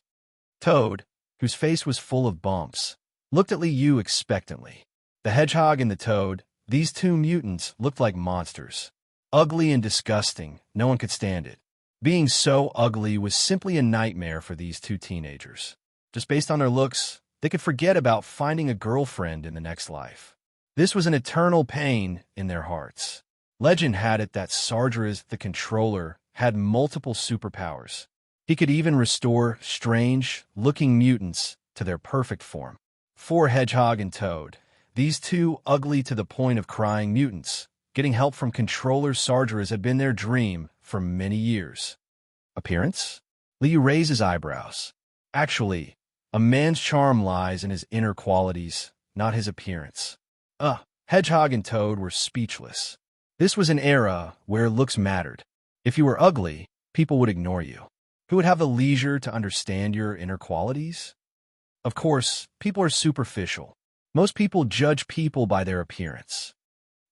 Toad, whose face was full of bumps, looked at Liu expectantly. The hedgehog and the toad, these two mutants, looked like monsters. Ugly and disgusting, no one could stand it. Being so ugly was simply a nightmare for these two teenagers. Just based on their looks, they could forget about finding a girlfriend in the next life. This was an eternal pain in their hearts. Legend had it that Sargeras, the controller, had multiple superpowers. He could even restore strange-looking mutants to their perfect form. 4. Hedgehog and Toad. These two ugly to the point of crying mutants. Getting help from Controller Sargeras had been their dream for many years. Appearance? Liu raised his eyebrows. Actually, a man's charm lies in his inner qualities, not his appearance. Hedgehog and Toad were speechless. This was an era where looks mattered. If you were ugly, people would ignore you. Who would have the leisure to understand your inner qualities? Of course, people are superficial. Most people judge people by their appearance.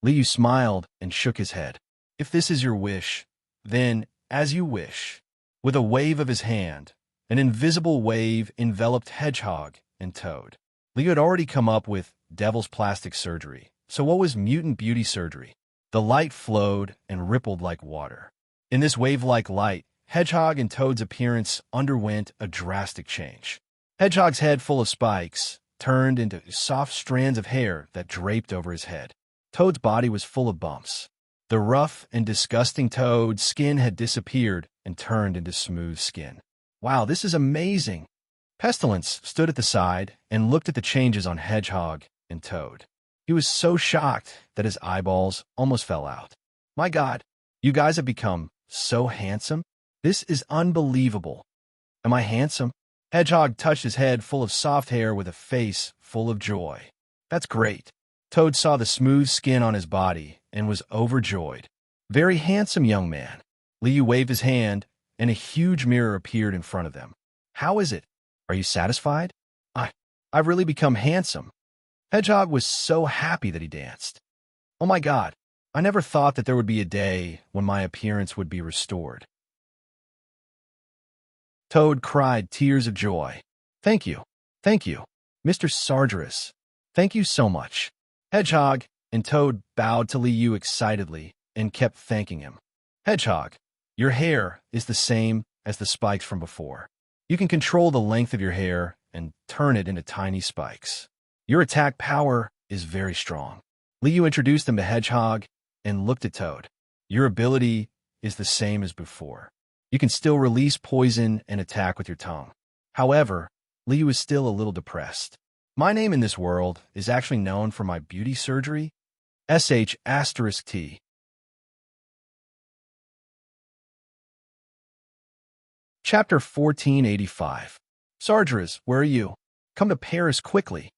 Liu smiled and shook his head. If this is your wish, then as you wish. With a wave of his hand, an invisible wave enveloped Hedgehog and Toad. Liu had already come up with Devil's Plastic Surgery. So what was Mutant Beauty Surgery? The light flowed and rippled like water. In this wave-like light, Hedgehog and Toad's appearance underwent a drastic change. Hedgehog's head, full of spikes, turned into soft strands of hair that draped over his head. Toad's body was full of bumps. The rough and disgusting Toad's skin had disappeared and turned into smooth skin. Wow, this is amazing! Pestilence stood at the side and looked at the changes on Hedgehog and Toad. He was so shocked that his eyeballs almost fell out. My God, you guys have become so handsome. This is unbelievable. Am I handsome? Hedgehog touched his head full of soft hair with a face full of joy. That's great. Toad saw the smooth skin on his body and was overjoyed. Very handsome young man. Liu waved his hand, and a huge mirror appeared in front of them. How is it? Are you satisfied? I've really become handsome. Hedgehog was so happy that he danced. Oh my God, I never thought that there would be a day when my appearance would be restored. Toad cried tears of joy. Thank you, Mr. Sargeras. Thank you so much. Hedgehog and Toad bowed to Liu excitedly and kept thanking him. Hedgehog, your hair is the same as the spikes from before. You can control the length of your hair and turn it into tiny spikes. Your attack power is very strong. Liu introduced them to Hedgehog and looked at Toad. Your ability is the same as before. You can still release poison and attack with your tongue. However, Liu is still a little depressed. My name in this world is actually known for my beauty surgery, *T. Chapter 1485. Sargeras, where are you? Come to Paris quickly.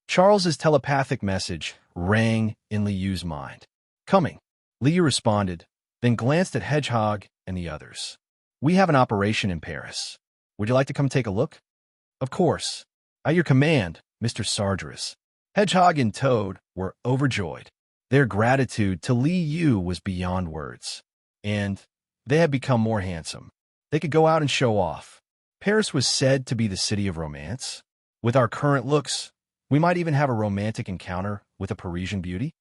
Charles's telepathic message rang in Liu's mind. Coming. Liu responded, then glanced at Hedgehog and the others. We have an operation in Paris. Would you like to come take a look? Of course. At your command, Mr. Sargeras. Hedgehog and Toad were overjoyed. Their gratitude to Liu was beyond words. And they had become more handsome. They could go out and show off. Paris was said to be the city of romance. With our current looks, we might even have a romantic encounter with a Parisian beauty.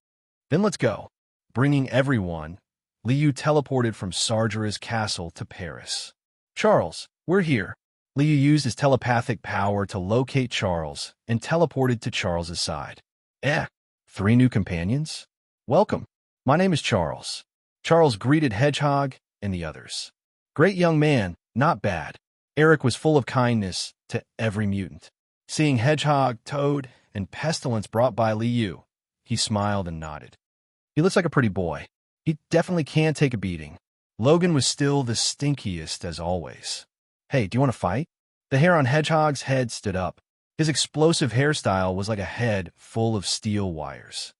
Then let's go. Bringing everyone, Liu teleported from Sargeras' castle to Paris. Charles, we're here. Liu used his telepathic power to locate Charles and teleported to Charles's side. 3 new companions? Welcome. My name is Charles. Charles greeted Hedgehog and the others. Great young man, not bad. Eric was full of kindness to every mutant. Seeing Hedgehog, Toad, and Pestilence brought by Liu, he smiled and nodded. He looks like a pretty boy. He definitely can take a beating. Logan was still the stinkiest as always. Hey, do you want to fight? The hair on Hedgehog's head stood up. His explosive hairstyle was like a head full of steel wires.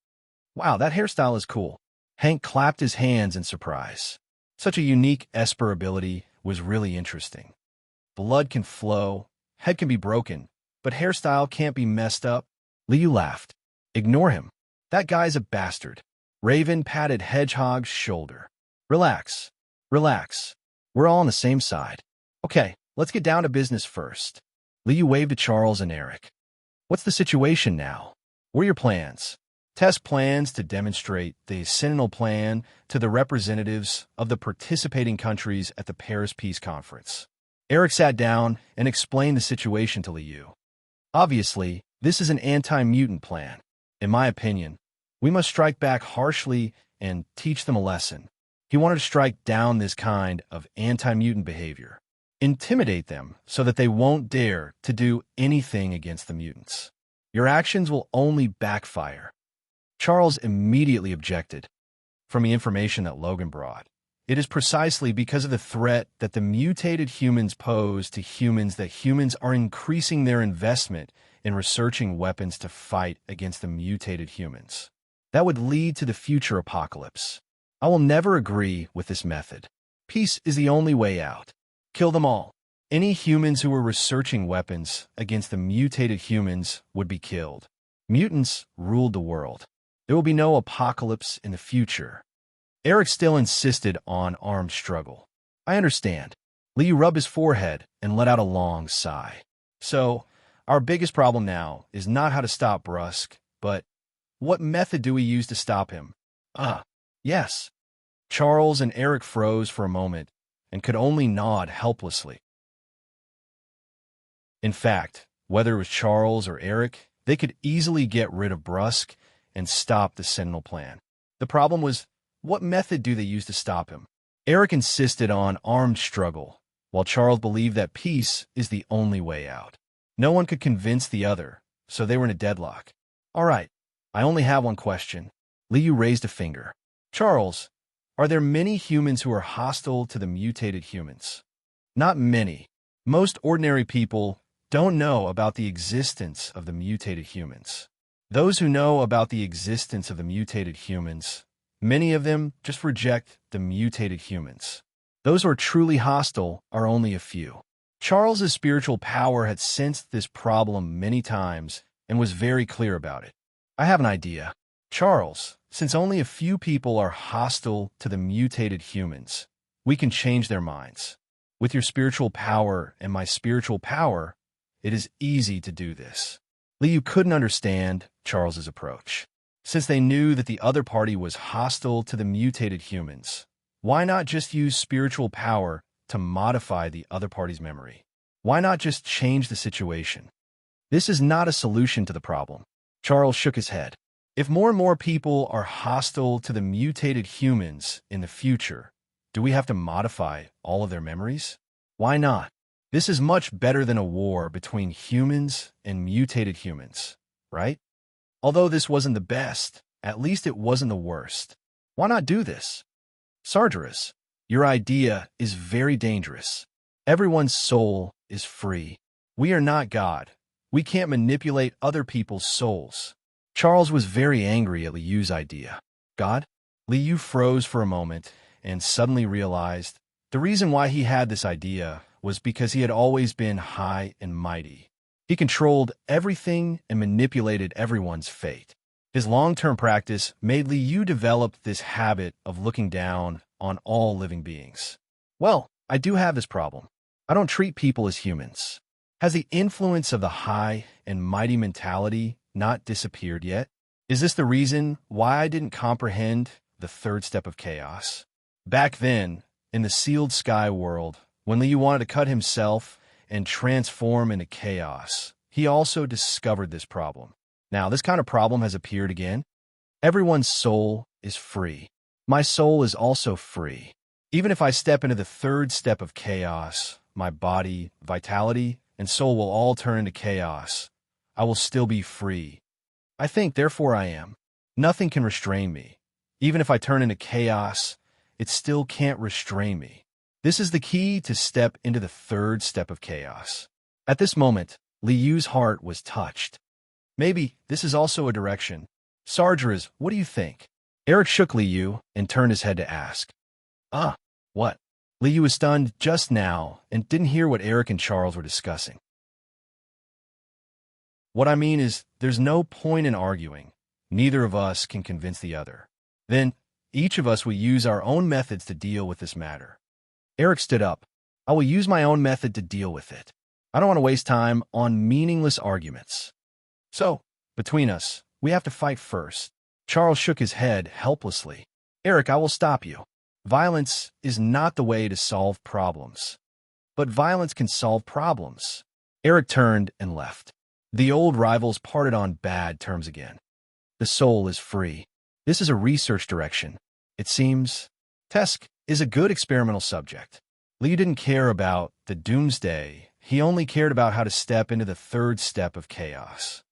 Wow, that hairstyle is cool. Hank clapped his hands in surprise. Such a unique Esper ability was really interesting. Blood can flow, head can be broken, but hairstyle can't be messed up. Liu laughed. Ignore him. That guy's a bastard. Raven patted Hedgehog's shoulder. Relax. We're all on the same side. Okay, let's get down to business first. Liu waved to Charles and Eric. What's the situation now? What are your plans? Test plans to demonstrate the Sentinel Plan to the representatives of the participating countries at the Paris Peace Conference. Eric sat down and explained the situation to Liu. Obviously, this is an anti-mutant plan. In my opinion, we must strike back harshly and teach them a lesson. He wanted to strike down this kind of anti-mutant behavior. Intimidate them so that they won't dare to do anything against the mutants. Your actions will only backfire. Charles immediately objected. From the information that Logan brought, it is precisely because of the threat that the mutated humans pose to humans that humans are increasing their investment in researching weapons to fight against the mutated humans. That would lead to the future apocalypse. I will never agree with this method. Peace is the only way out. Kill them all. Any humans who were researching weapons against the mutated humans would be killed. Mutants ruled the world. There will be no apocalypse in the future. Eric still insisted on armed struggle. I understand. Liu rubbed his forehead and let out a long sigh. So, our biggest problem now is not how to stop Brusque, but what method do we use to stop him? Yes. Charles and Eric froze for a moment and could only nod helplessly. In fact, whether it was Charles or Eric, they could easily get rid of Brusque and stop the Sentinel plan. The problem was, what method do they use to stop him? Eric insisted on armed struggle, while Charles believed that peace is the only way out. No one could convince the other, so they were in a deadlock. All right, I only have one question. Liu raised a finger. Charles, are there many humans who are hostile to the mutated humans? Not many. Most ordinary people don't know about the existence of the mutated humans. Those who know about the existence of the mutated humans, many of them just reject the mutated humans. Those who are truly hostile are only a few. Charles's spiritual power had sensed this problem many times and was very clear about it. I have an idea. Charles, since only a few people are hostile to the mutated humans, we can change their minds. With your spiritual power and my spiritual power, it is easy to do this. Liu couldn't understand Charles's approach. Since they knew that the other party was hostile to the mutated humans, why not just use spiritual power to modify the other party's memory? Why not just change the situation? This is not a solution to the problem. Charles shook his head. If more and more people are hostile to the mutated humans in the future, do we have to modify all of their memories? Why not? This is much better than a war between humans and mutated humans, right? Although this wasn't the best, at least it wasn't the worst. Why not do this? Sargeras, your idea is very dangerous. Everyone's soul is free. We are not God. We can't manipulate other people's souls. Charles was very angry at Liu's idea. God? Liu froze for a moment and suddenly realized the reason why he had this idea was because he had always been high and mighty. He controlled everything and manipulated everyone's fate. His long-term practice made Liu develop this habit of looking down on all living beings. Well, I do have this problem. I don't treat people as humans. Has the influence of the high and mighty mentality not disappeared yet? Is this the reason why I didn't comprehend the third step of chaos? Back then, in the sealed sky world, when Liu wanted to cut himself and transform into chaos, he also discovered this problem. Now, this kind of problem has appeared again. Everyone's soul is free. My soul is also free. Even if I step into the third step of chaos, my body, vitality, and soul will all turn into chaos. I will still be free. I think, therefore I am. Nothing can restrain me. Even if I turn into chaos, it still can't restrain me. This is the key to step into the third step of chaos. At this moment, Liu's heart was touched. Maybe this is also a direction. Sargeras, what do you think? Eric shook Liu and turned his head to ask. What? Liu was stunned just now and didn't hear what Eric and Charles were discussing. What I mean is, there's no point in arguing. Neither of us can convince the other. Then, each of us will use our own methods to deal with this matter. Eric stood up. I will use my own method to deal with it. I don't want to waste time on meaningless arguments. So, between us, we have to fight first. Charles shook his head helplessly. Eric, I will stop you. Violence is not the way to solve problems. But violence can solve problems. Eric turned and left. The old rivals parted on bad terms again. The soul is free. This is a research direction. It seems Tesk is a good experimental subject. Liu didn't care about the doomsday. He only cared about how to step into the third step of chaos.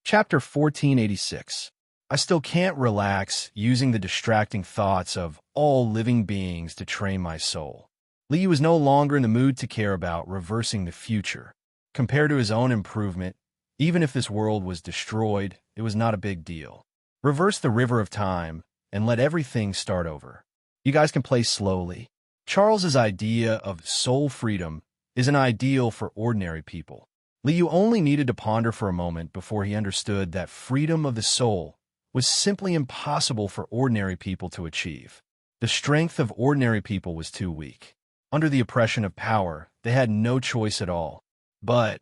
Chapter 1486. I still can't relax using the distracting thoughts of all living beings to train my soul. Liu was no longer in the mood to care about reversing the future. Compared to his own improvement, even if this world was destroyed, it was not a big deal. Reverse the river of time and let everything start over. You guys can play slowly. Charles's idea of soul freedom is an ideal for ordinary people. Liu only needed to ponder for a moment before he understood that freedom of the soul was simply impossible for ordinary people to achieve. The strength of ordinary people was too weak. Under the oppression of power, they had no choice at all. But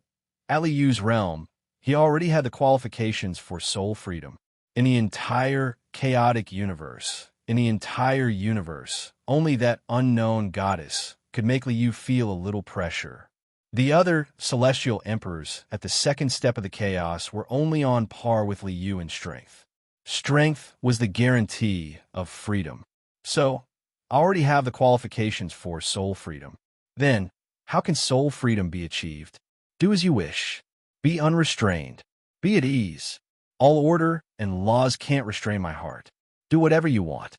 at Liu's realm, he already had the qualifications for soul freedom. In the entire chaotic universe, only that unknown goddess could make Liu feel a little pressure. The other celestial emperors at the second step of the chaos were only on par with Liu in strength. Strength was the guarantee of freedom. So, I already have the qualifications for soul freedom. Then, how can soul freedom be achieved? Do as you wish. Be unrestrained. Be at ease. All order and laws can't restrain my heart. Do whatever you want.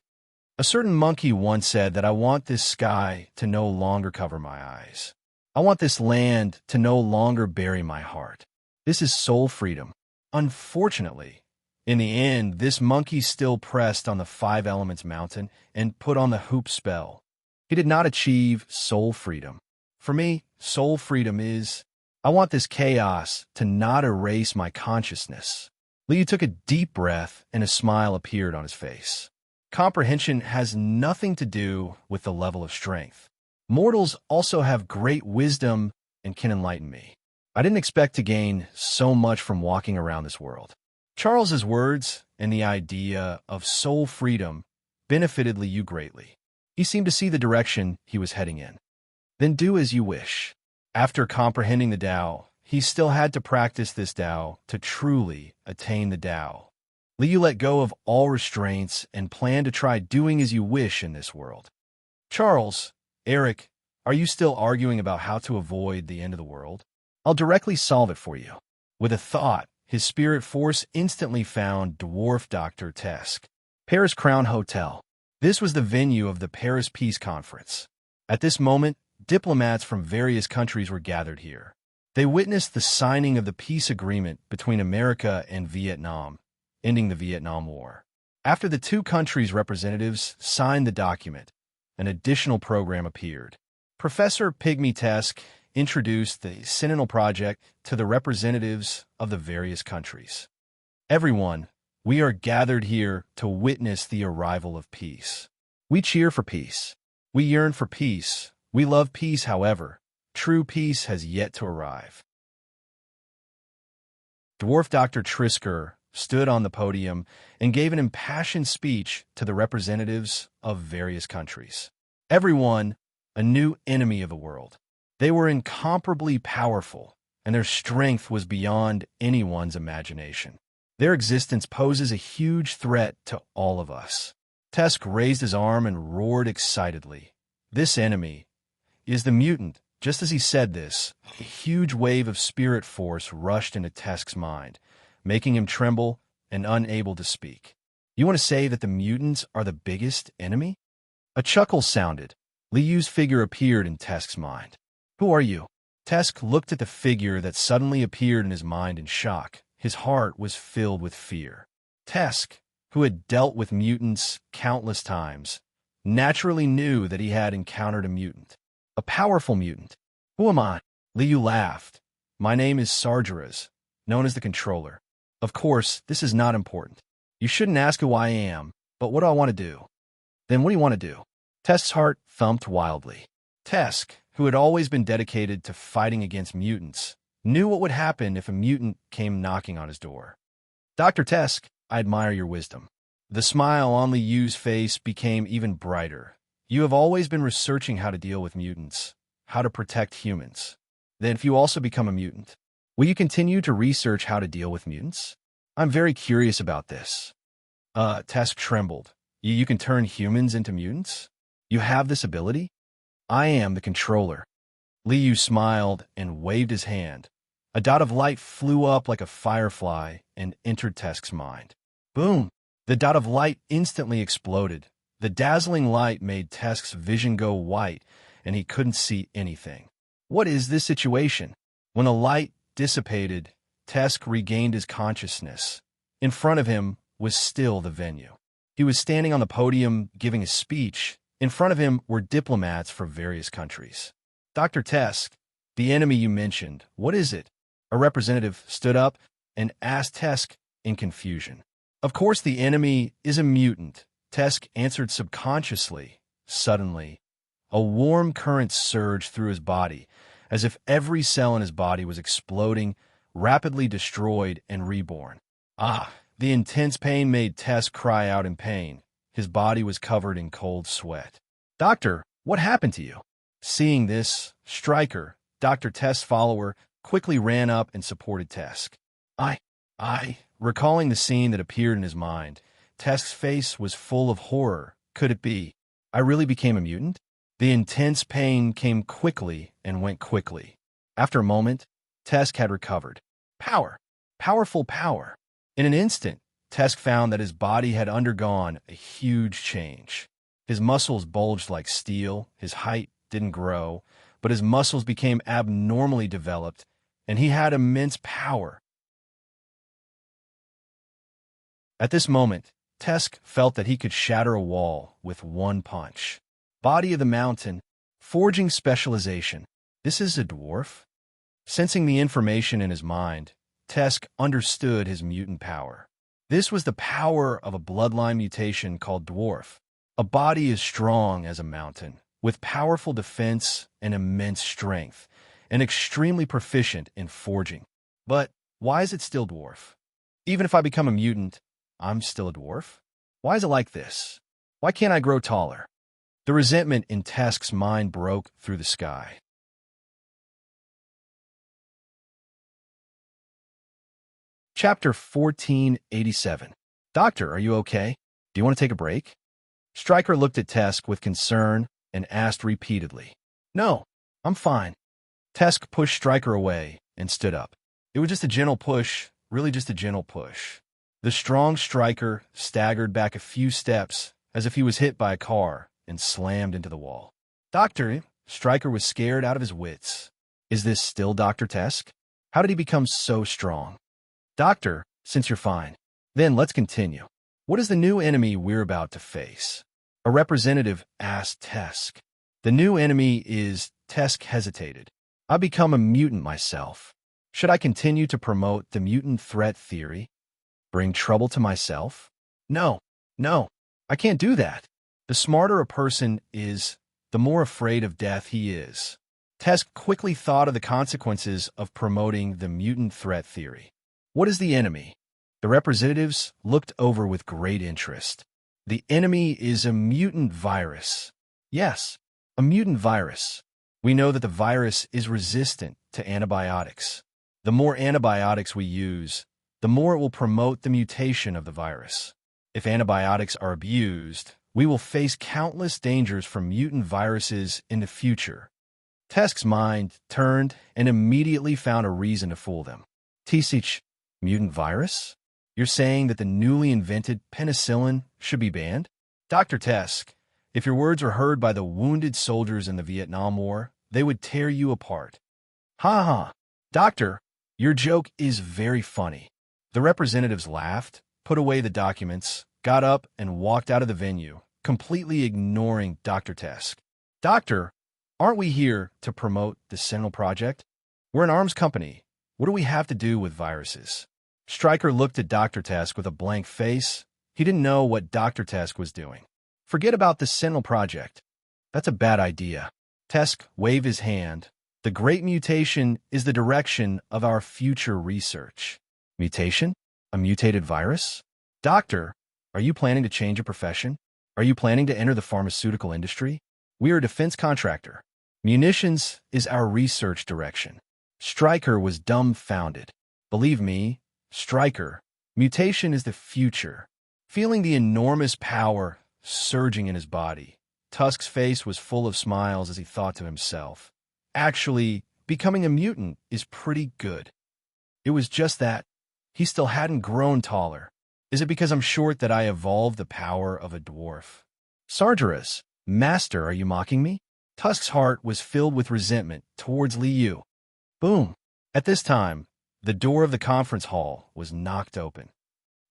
A certain monkey once said that I want this sky to no longer cover my eyes. I want this land to no longer bury my heart. This is soul freedom. Unfortunately, in the end, this monkey still pressed on the 5 elements mountain and put on the hoop spell. He did not achieve soul freedom. For me, soul freedom is, I want this chaos to not erase my consciousness. Liu took a deep breath and a smile appeared on his face. Comprehension has nothing to do with the level of strength. Mortals also have great wisdom and can enlighten me. I didn't expect to gain so much from walking around this world. Charles's words and the idea of soul freedom benefited Liu greatly. He seemed to see the direction he was heading in. Then do as you wish. After comprehending the Tao, he still had to practice this Tao to truly attain the Tao. Liu let go of all restraints and planned to try doing as you wish in this world. Charles, Eric, are you still arguing about how to avoid the end of the world? I'll directly solve it for you. With a thought, his spirit force instantly found Dwarf Dr. Tesk. Paris Crown Hotel. This was the venue of the Paris Peace Conference. At this moment, diplomats from various countries were gathered here. They witnessed the signing of the peace agreement between America and Vietnam, ending the Vietnam War. After the two countries' representatives signed the document, an additional program appeared. Professor Pygmy Tesk introduced the Sentinel Project to the representatives of the various countries. Everyone, we are gathered here to witness the arrival of peace. We cheer for peace. We yearn for peace. We love peace, however, true peace has yet to arrive. Dwarf Dr. Trisker stood on the podium and gave an impassioned speech to the representatives of various countries. Everyone, a new enemy of the world. They were incomparably powerful, and their strength was beyond anyone's imagination. Their existence poses a huge threat to all of us. Tesk raised his arm and roared excitedly. This enemy is the mutant. Just as he said this, a huge wave of spirit force rushed into Tesk's mind, making him tremble and unable to speak. You want to say that the mutants are the biggest enemy? A chuckle sounded. Liu's figure appeared in Tesk's mind. Who are you? Tesk looked at the figure that suddenly appeared in his mind in shock. His heart was filled with fear. Tesk, who had dealt with mutants countless times, naturally knew that he had encountered a mutant. A powerful mutant. Who am I? Liu laughed. My name is Sargeras, known as the Controller. Of course, this is not important. You shouldn't ask who I am, but what do I want to do? Then what do you want to do? Tesk's heart thumped wildly. Tesk, who had always been dedicated to fighting against mutants, knew what would happen if a mutant came knocking on his door. Dr. Tesk, I admire your wisdom. The smile on Liu's face became even brighter. You have always been researching how to deal with mutants, how to protect humans. Then if you also become a mutant, will you continue to research how to deal with mutants? I'm very curious about this. Tesk trembled. You can turn humans into mutants? You have this ability? I am the controller. Liu smiled and waved his hand. A dot of light flew up like a firefly and entered Tesk's mind. Boom! The dot of light instantly exploded. The dazzling light made Tesk's vision go white, and he couldn't see anything. What is this situation? When the light dissipated, Tesk regained his consciousness. In front of him was still the venue. He was standing on the podium giving a speech. In front of him were diplomats from various countries. Dr. Tesk, the enemy you mentioned, what is it? A representative stood up and asked Tesk in confusion. Of course the enemy is a mutant, Tesk answered subconsciously. Suddenly, a warm current surged through his body, as if every cell in his body was exploding, rapidly destroyed and reborn. The intense pain made Tesk cry out in pain. His body was covered in cold sweat. Doctor, what happened to you? Seeing this, Stryker, Dr. Tesk's follower, quickly ran up and supported Tesk. Recalling the scene that appeared in his mind, Tesk's face was full of horror. Could it be? I really became a mutant? The intense pain came quickly and went quickly. After a moment, Tesk had recovered. Power. Powerful power. In an instant, Tesk found that his body had undergone a huge change. His muscles bulged like steel, his height didn't grow, but his muscles became abnormally developed, and he had immense power. At this moment, Tesk felt that he could shatter a wall with one punch. Body of the mountain, forging specialization. This is a dwarf? Sensing the information in his mind, Tesk understood his mutant power. This was the power of a bloodline mutation called dwarf. A body as strong as a mountain, with powerful defense and immense strength, and extremely proficient in forging. But why is it still dwarf? Even if I become a mutant, I'm still a dwarf? Why is it like this? Why can't I grow taller? The resentment in Tesk's mind broke through the sky. Chapter 1487. Doctor, are you okay? Do you want to take a break? Stryker looked at Tesk with concern and asked repeatedly. No, I'm fine. Tesk pushed Stryker away and stood up. It was just a gentle push, really just a gentle push. The strong Stryker staggered back a few steps as if he was hit by a car and slammed into the wall. Doctor, Stryker was scared out of his wits. Is this still Dr. Tesk? How did he become so strong? Doctor, since you're fine, then let's continue. What is the new enemy we're about to face? A representative asked Tesk. The new enemy is... Tesk hesitated. I become a mutant myself. Should I continue to promote the mutant threat theory? Bring trouble to myself? No, I can't do that. The smarter a person is, the more afraid of death he is. Tesk quickly thought of the consequences of promoting the mutant threat theory. What is the enemy? The representatives looked over with great interest. The enemy is a mutant virus. Yes, a mutant virus. We know that the virus is resistant to antibiotics. The more antibiotics we use, the more it will promote the mutation of the virus. If antibiotics are abused, we will face countless dangers from mutant viruses in the future. Tesk's mind turned and immediately found a reason to fool them. Tisich, mutant virus? You're saying that the newly invented penicillin should be banned? Dr. Tesk, if your words were heard by the wounded soldiers in the Vietnam War, they would tear you apart. Ha ha. Doctor, your joke is very funny. The representatives laughed, put away the documents, got up, and walked out of the venue, completely ignoring Dr. Tesk. Doctor, aren't we here to promote the Sentinel Project? We're an arms company. What do we have to do with viruses? Stryker looked at Dr. Tesk with a blank face. He didn't know what Dr. Tesk was doing. Forget about the Sentinel Project. That's a bad idea. Tesk waved his hand. The Great Mutation is the direction of our future research. Mutation? A mutated virus? Doctor, are you planning to change your profession? Are you planning to enter the pharmaceutical industry? We are a defense contractor. Munitions is our research direction. Stryker was dumbfounded. Believe me, Stryker, mutation is the future. Feeling the enormous power, surging in his body. Tusk's face was full of smiles as he thought to himself, actually, becoming a mutant is pretty good. It was just that he still hadn't grown taller. Is it because I'm short that I evolved the power of a dwarf? Sargeras, Master, are you mocking me? Tusk's heart was filled with resentment towards Liu. Boom. At this time, the door of the conference hall was knocked open.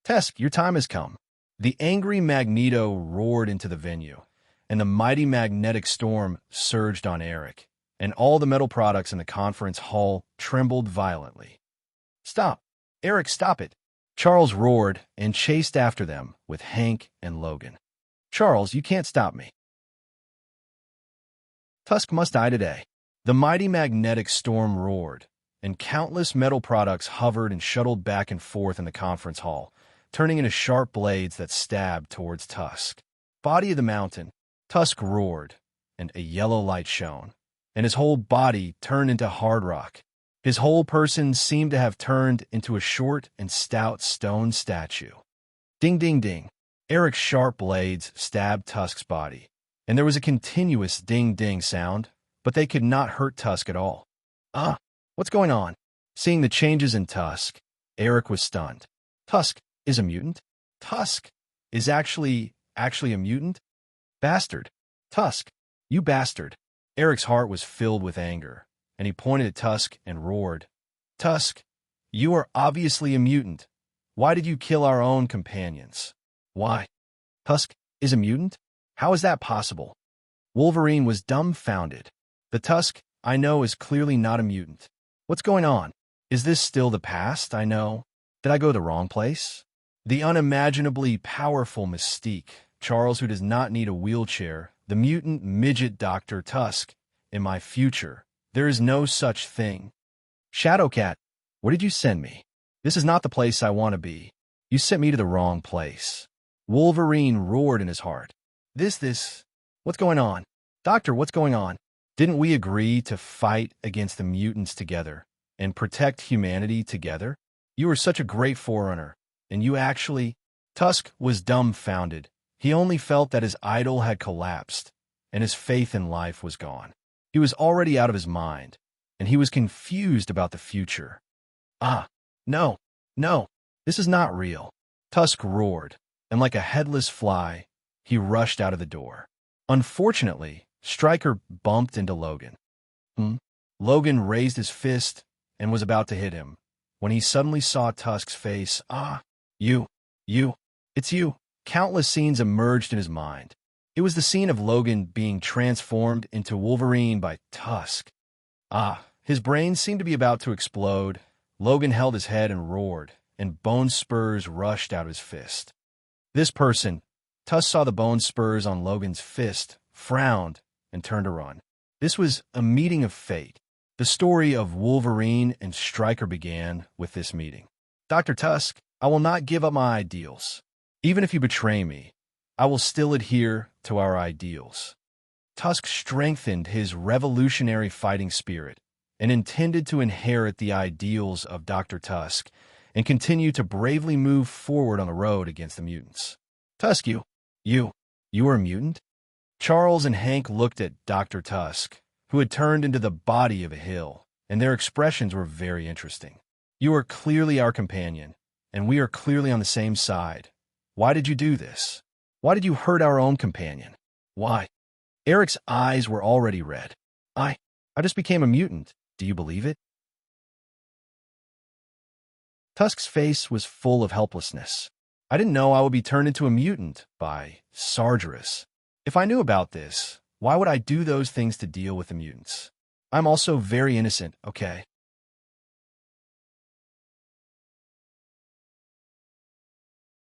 Tusk, your time has come. The angry Magneto roared into the venue, and the mighty magnetic storm surged on Eric, and all the metal products in the conference hall trembled violently. Stop! Eric, stop it! Charles roared and chased after them with Hank and Logan. Charles, you can't stop me. Tusk must die today. The mighty magnetic storm roared, and countless metal products hovered and shuttled back and forth in the conference hall, turning into sharp blades that stabbed towards Tusk. Body of the mountain, Tusk roared, and a yellow light shone, and his whole body turned into hard rock. His whole person seemed to have turned into a short and stout stone statue. Ding, ding, ding. Eric's sharp blades stabbed Tusk's body, and there was a continuous ding-ding sound, but they could not hurt Tusk at all. What's going on? Seeing the changes in Tusk, Eric was stunned. Tusk is a mutant? Tusk is actually a mutant? Bastard. Tusk, you bastard. Eric's heart was filled with anger, and he pointed at Tusk and roared, Tusk, you are obviously a mutant. Why did you kill our own companions? Why? Tusk is a mutant? How is that possible? Wolverine was dumbfounded. The Tusk I know is clearly not a mutant. What's going on? Is this still the past I know? Did I go the wrong place? The unimaginably powerful Mystique, Charles who does not need a wheelchair, the mutant midget Dr. Tusk, in my future. There is no such thing. Shadowcat, where did you send me? This is not the place I want to be. You sent me to the wrong place. Wolverine roared in his heart. What's going on? Doctor, what's going on? Didn't we agree to fight against the mutants together and protect humanity together? You were such a great forerunner, and you actually... Tusk was dumbfounded. He only felt that his idol had collapsed, and his faith in life was gone. He was already out of his mind, and he was confused about the future. No, this is not real. Tusk roared, and like a headless fly, he rushed out of the door. Unfortunately, Stryker bumped into Logan. Logan raised his fist and was about to hit him, when he suddenly saw Tusk's face. It's you. Countless scenes emerged in his mind. It was the scene of Logan being transformed into Wolverine by Tusk. His brain seemed to be about to explode. Logan held his head and roared, and bone spurs rushed out of his fist. This person, Tusk saw the bone spurs on Logan's fist, frowned, and turned to run. This was a meeting of fate. The story of Wolverine and Stryker began with this meeting. Dr. Tusk, I will not give up my ideals. Even if you betray me, I will still adhere to our ideals. Tusk strengthened his revolutionary fighting spirit and intended to inherit the ideals of Dr. Tusk and continue to bravely move forward on the road against the mutants. Tusk, you are a mutant? Charles and Hank looked at Dr. Tusk, who had turned into the body of a hill, and their expressions were very interesting. You are clearly our companion, and we are clearly on the same side. Why did you do this? Why did you hurt our own companion? Why? Eric's eyes were already red. I just became a mutant. Do you believe it? Tusk's face was full of helplessness. I didn't know I would be turned into a mutant by Sargeras. If I knew about this, why would I do those things to deal with the mutants? I'm also very innocent, okay?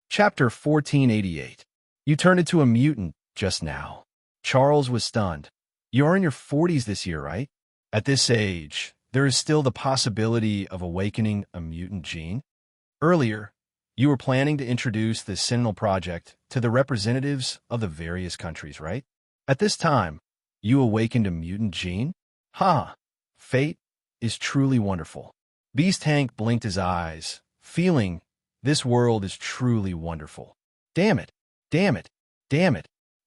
Chapter 1488. You turned into a mutant just now. Charles was stunned. You're in your 40s this year, right? At this age, there is still the possibility of awakening a mutant gene. Earlier, you were planning to introduce the Sentinel Project to the representatives of the various countries, right? At this time, you awakened a mutant gene? Fate is truly wonderful. Beast Hank blinked his eyes, feeling this world is truly wonderful. Damn it.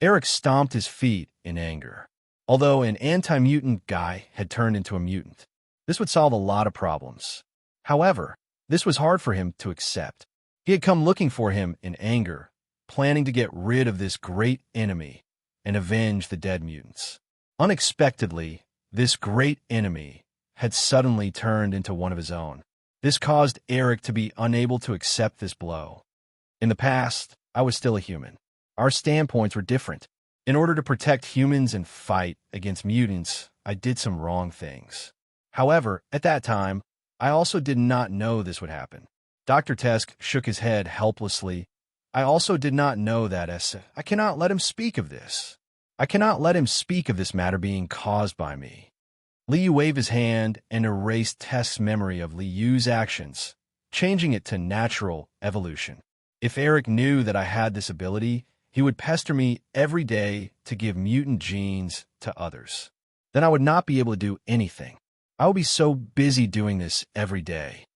Eric stomped his feet in anger. Although an anti-mutant guy had turned into a mutant, this would solve a lot of problems. However, this was hard for him to accept. He had come looking for him in anger, planning to get rid of this great enemy and avenge the dead mutants. Unexpectedly, this great enemy had suddenly turned into one of his own. This caused Eric to be unable to accept this blow. In the past, I was still a human. Our standpoints were different. In order to protect humans and fight against mutants, I did some wrong things. However, at that time, I also did not know this would happen. Dr. Tesk shook his head helplessly. I also did not know that I cannot let him speak of this. I cannot let him speak of this matter being caused by me. Liu waved his hand and erased Tesk's memory of Liu's actions, changing it to natural evolution. If Eric knew that I had this ability, he would pester me every day to give mutant genes to others. Then I would not be able to do anything. I would be so busy doing this every day.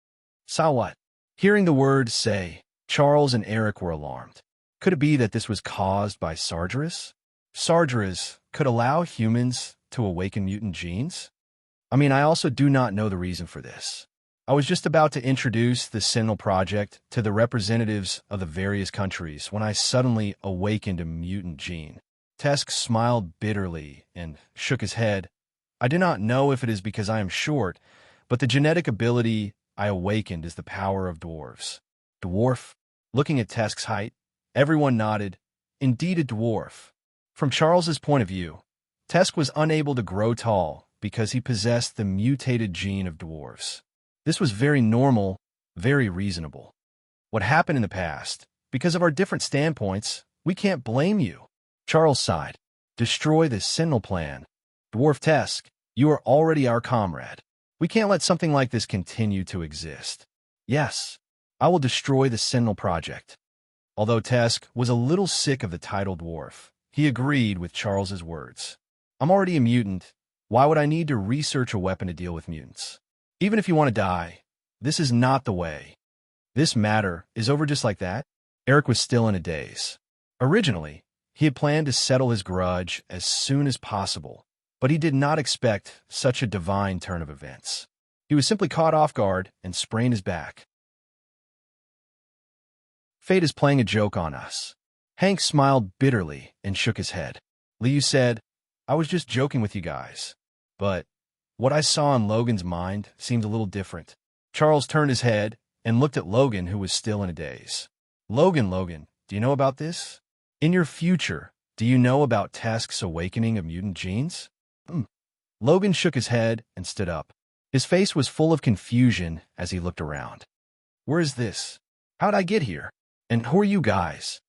So what? Hearing the word say, Charles and Eric were alarmed. Could it be that this was caused by Sargeras? Sargeras could allow humans to awaken mutant genes? I also do not know the reason for this. I was just about to introduce the Sentinel Project to the representatives of the various countries when I suddenly awakened a mutant gene. Tesk smiled bitterly and shook his head. I do not know if it is because I am short, but the genetic ability I awakened is the power of dwarves. Dwarf? Looking at Tesk's height, everyone nodded. Indeed a dwarf. From Charles's point of view, Tesk was unable to grow tall because he possessed the mutated gene of dwarves. This was very normal, very reasonable. What happened in the past, because of our different standpoints, we can't blame you. Charles sighed. Destroy the Sentinel plan. Dwarf Tesk, you are already our comrade. We can't let something like this continue to exist. Yes, I will destroy the Sentinel Project. Although Tesk was a little sick of the title dwarf, he agreed with Charles's words. I'm already a mutant. Why would I need to research a weapon to deal with mutants? Even if you want to die, this is not the way. This matter is over just like that. Eric was still in a daze. Originally, he had planned to settle his grudge as soon as possible, but he did not expect such a divine turn of events. He was simply caught off guard and sprained his back. Fate is playing a joke on us. Hank smiled bitterly and shook his head. Liu said, I was just joking with you guys. But what I saw in Logan's mind seemed a little different. Charles turned his head and looked at Logan, who was still in a daze. Logan, do you know about this? In your future, do you know about Tesk's awakening of mutant genes? Logan shook his head and stood up. His face was full of confusion as he looked around. Where is this? How'd I get here? And who are you guys?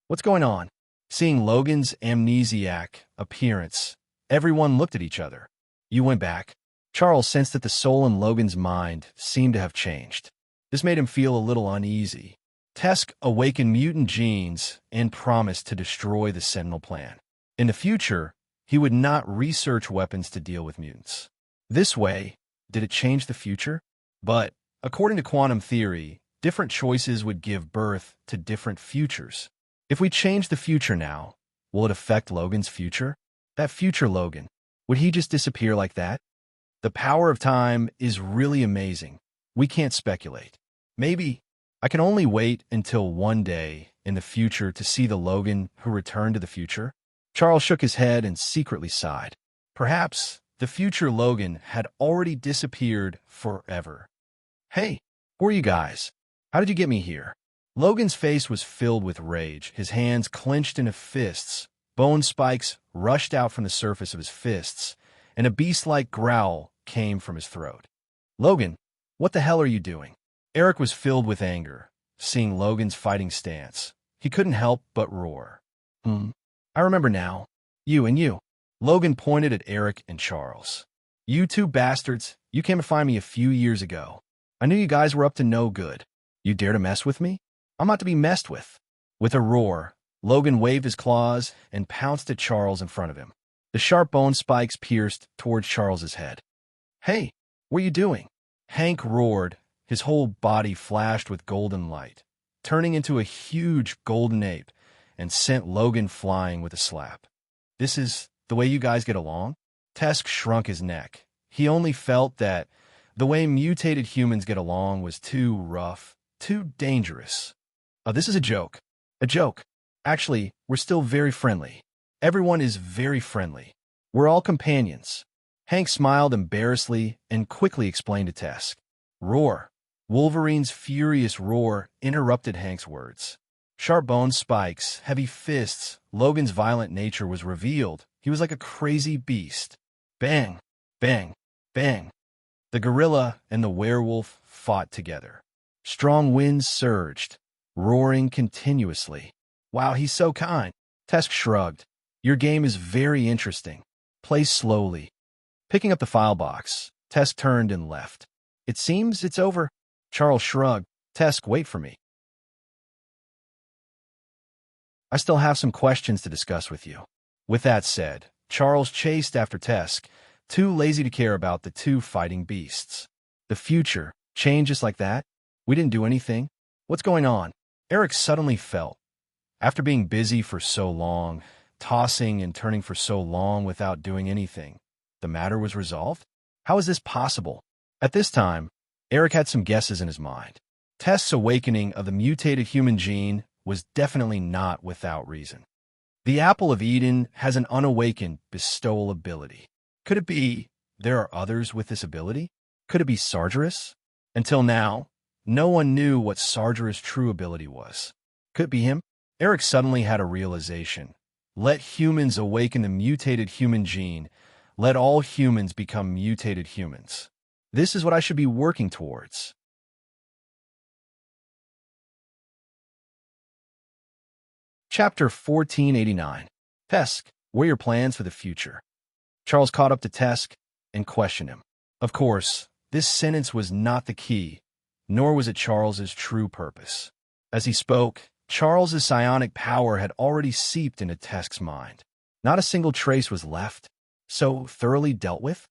What's going on? Seeing Logan's amnesiac appearance, everyone looked at each other. You went back. Charles sensed that the soul in Logan's mind seemed to have changed. This made him feel a little uneasy. Tesk awakened mutant genes and promised to destroy the Sentinel plan. In the future, he would not research weapons to deal with mutants. This way, did it change the future? But, according to quantum theory, different choices would give birth to different futures. If we change the future now, will it affect Logan's future? That future Logan, would he just disappear like that? The power of time is really amazing. We can't speculate. Maybe I can only wait until one day in the future to see the Logan who returned to the future. Charles shook his head and secretly sighed. Perhaps the future Logan had already disappeared forever. Hey, who are you guys? How did you get me here? Logan's face was filled with rage, his hands clenched into fists. Bone spikes rushed out from the surface of his fists, and a beast-like growl came from his throat. Logan, what the hell are you doing? Eric was filled with anger, seeing Logan's fighting stance. He couldn't help but roar. I remember now. You and you. Logan pointed at Eric and Charles. You two bastards, you came to find me a few years ago. I knew you guys were up to no good. You dare to mess with me? I'm not to be messed with. With a roar, Logan waved his claws and pounced at Charles in front of him. The sharp bone spikes pierced towards Charles's head. Hey, what are you doing? Hank roared. His whole body flashed with golden light, turning into a huge golden ape, and sent Logan flying with a slap. "This is the way you guys get along?" Tesk shrunk his neck. He only felt that the way mutated humans get along was too rough, too dangerous. This is a joke. A joke. Actually, we're still very friendly. Everyone is very friendly. We're all companions." Hank smiled embarrassedly and quickly explained to Tesk. Roar. Wolverine's furious roar interrupted Hank's words. Sharp bone spikes, heavy fists, Logan's violent nature was revealed. He was like a crazy beast. Bang, bang, bang. The gorilla and the werewolf fought together. Strong winds surged, roaring continuously. "Wow, he's so kind." Tesk shrugged. "Your game is very interesting. Play slowly." Picking up the file box, Tesk turned and left. "It seems it's over." Charles shrugged. "Tesk, wait for me. I still have some questions to discuss with you." With that said, Charles chased after Tesk, too lazy to care about the two fighting beasts. "The future changed just like that? We didn't do anything? What's going on?" Eric suddenly felt. After being busy for so long, tossing and turning for so long without doing anything, the matter was resolved? How is this possible? At this time, Eric had some guesses in his mind. Tesk's awakening of the mutated human gene was definitely not without reason. The Apple of Eden has an unawakened bestowal ability. Could it be there are others with this ability? Could it be Sargeras? Until now, no one knew what Sargeras' true ability was. Could it be him? Eric suddenly had a realization. Let humans awaken the mutated human gene. Let all humans become mutated humans. This is what I should be working towards. Chapter 1489. Tesk, what are your plans for the future? Charles caught up to Tesk and questioned him. Of course, this sentence was not the key, nor was it Charles's true purpose. As he spoke, Charles's psionic power had already seeped into Tesk's mind. Not a single trace was left, so thoroughly dealt with.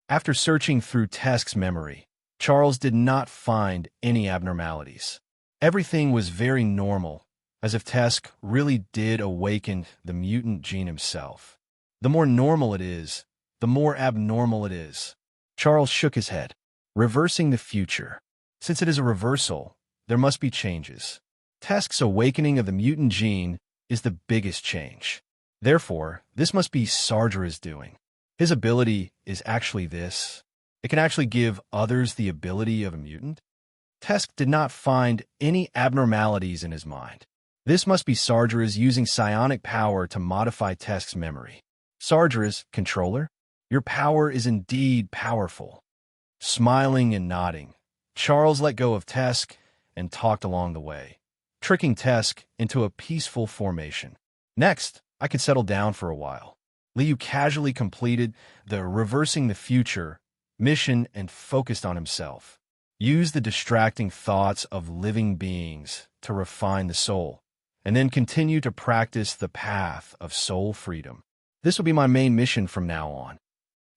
After searching through Tesk's memory, Charles did not find any abnormalities. Everything was very normal, as if Tesk really did awaken the mutant gene himself. The more normal it is, the more abnormal it is. Charles shook his head. Reversing the future. Since it is a reversal, there must be changes. Tesk's awakening of the mutant gene is the biggest change. Therefore, this must be Sargeras' doing. His ability is actually this. It can actually give others the ability of a mutant. Tesk did not find any abnormalities in his mind. This must be Sargeras using psionic power to modify Tesk's memory. Sargeras, controller, your power is indeed powerful. Smiling and nodding, Charles let go of Tesk and talked along the way, tricking Tesk into a peaceful formation. Next, I could settle down for a while. Liu casually completed the reversing the future mission and focused on himself. Use the distracting thoughts of living beings to refine the soul, and then continue to practice the path of soul freedom. This will be my main mission from now on.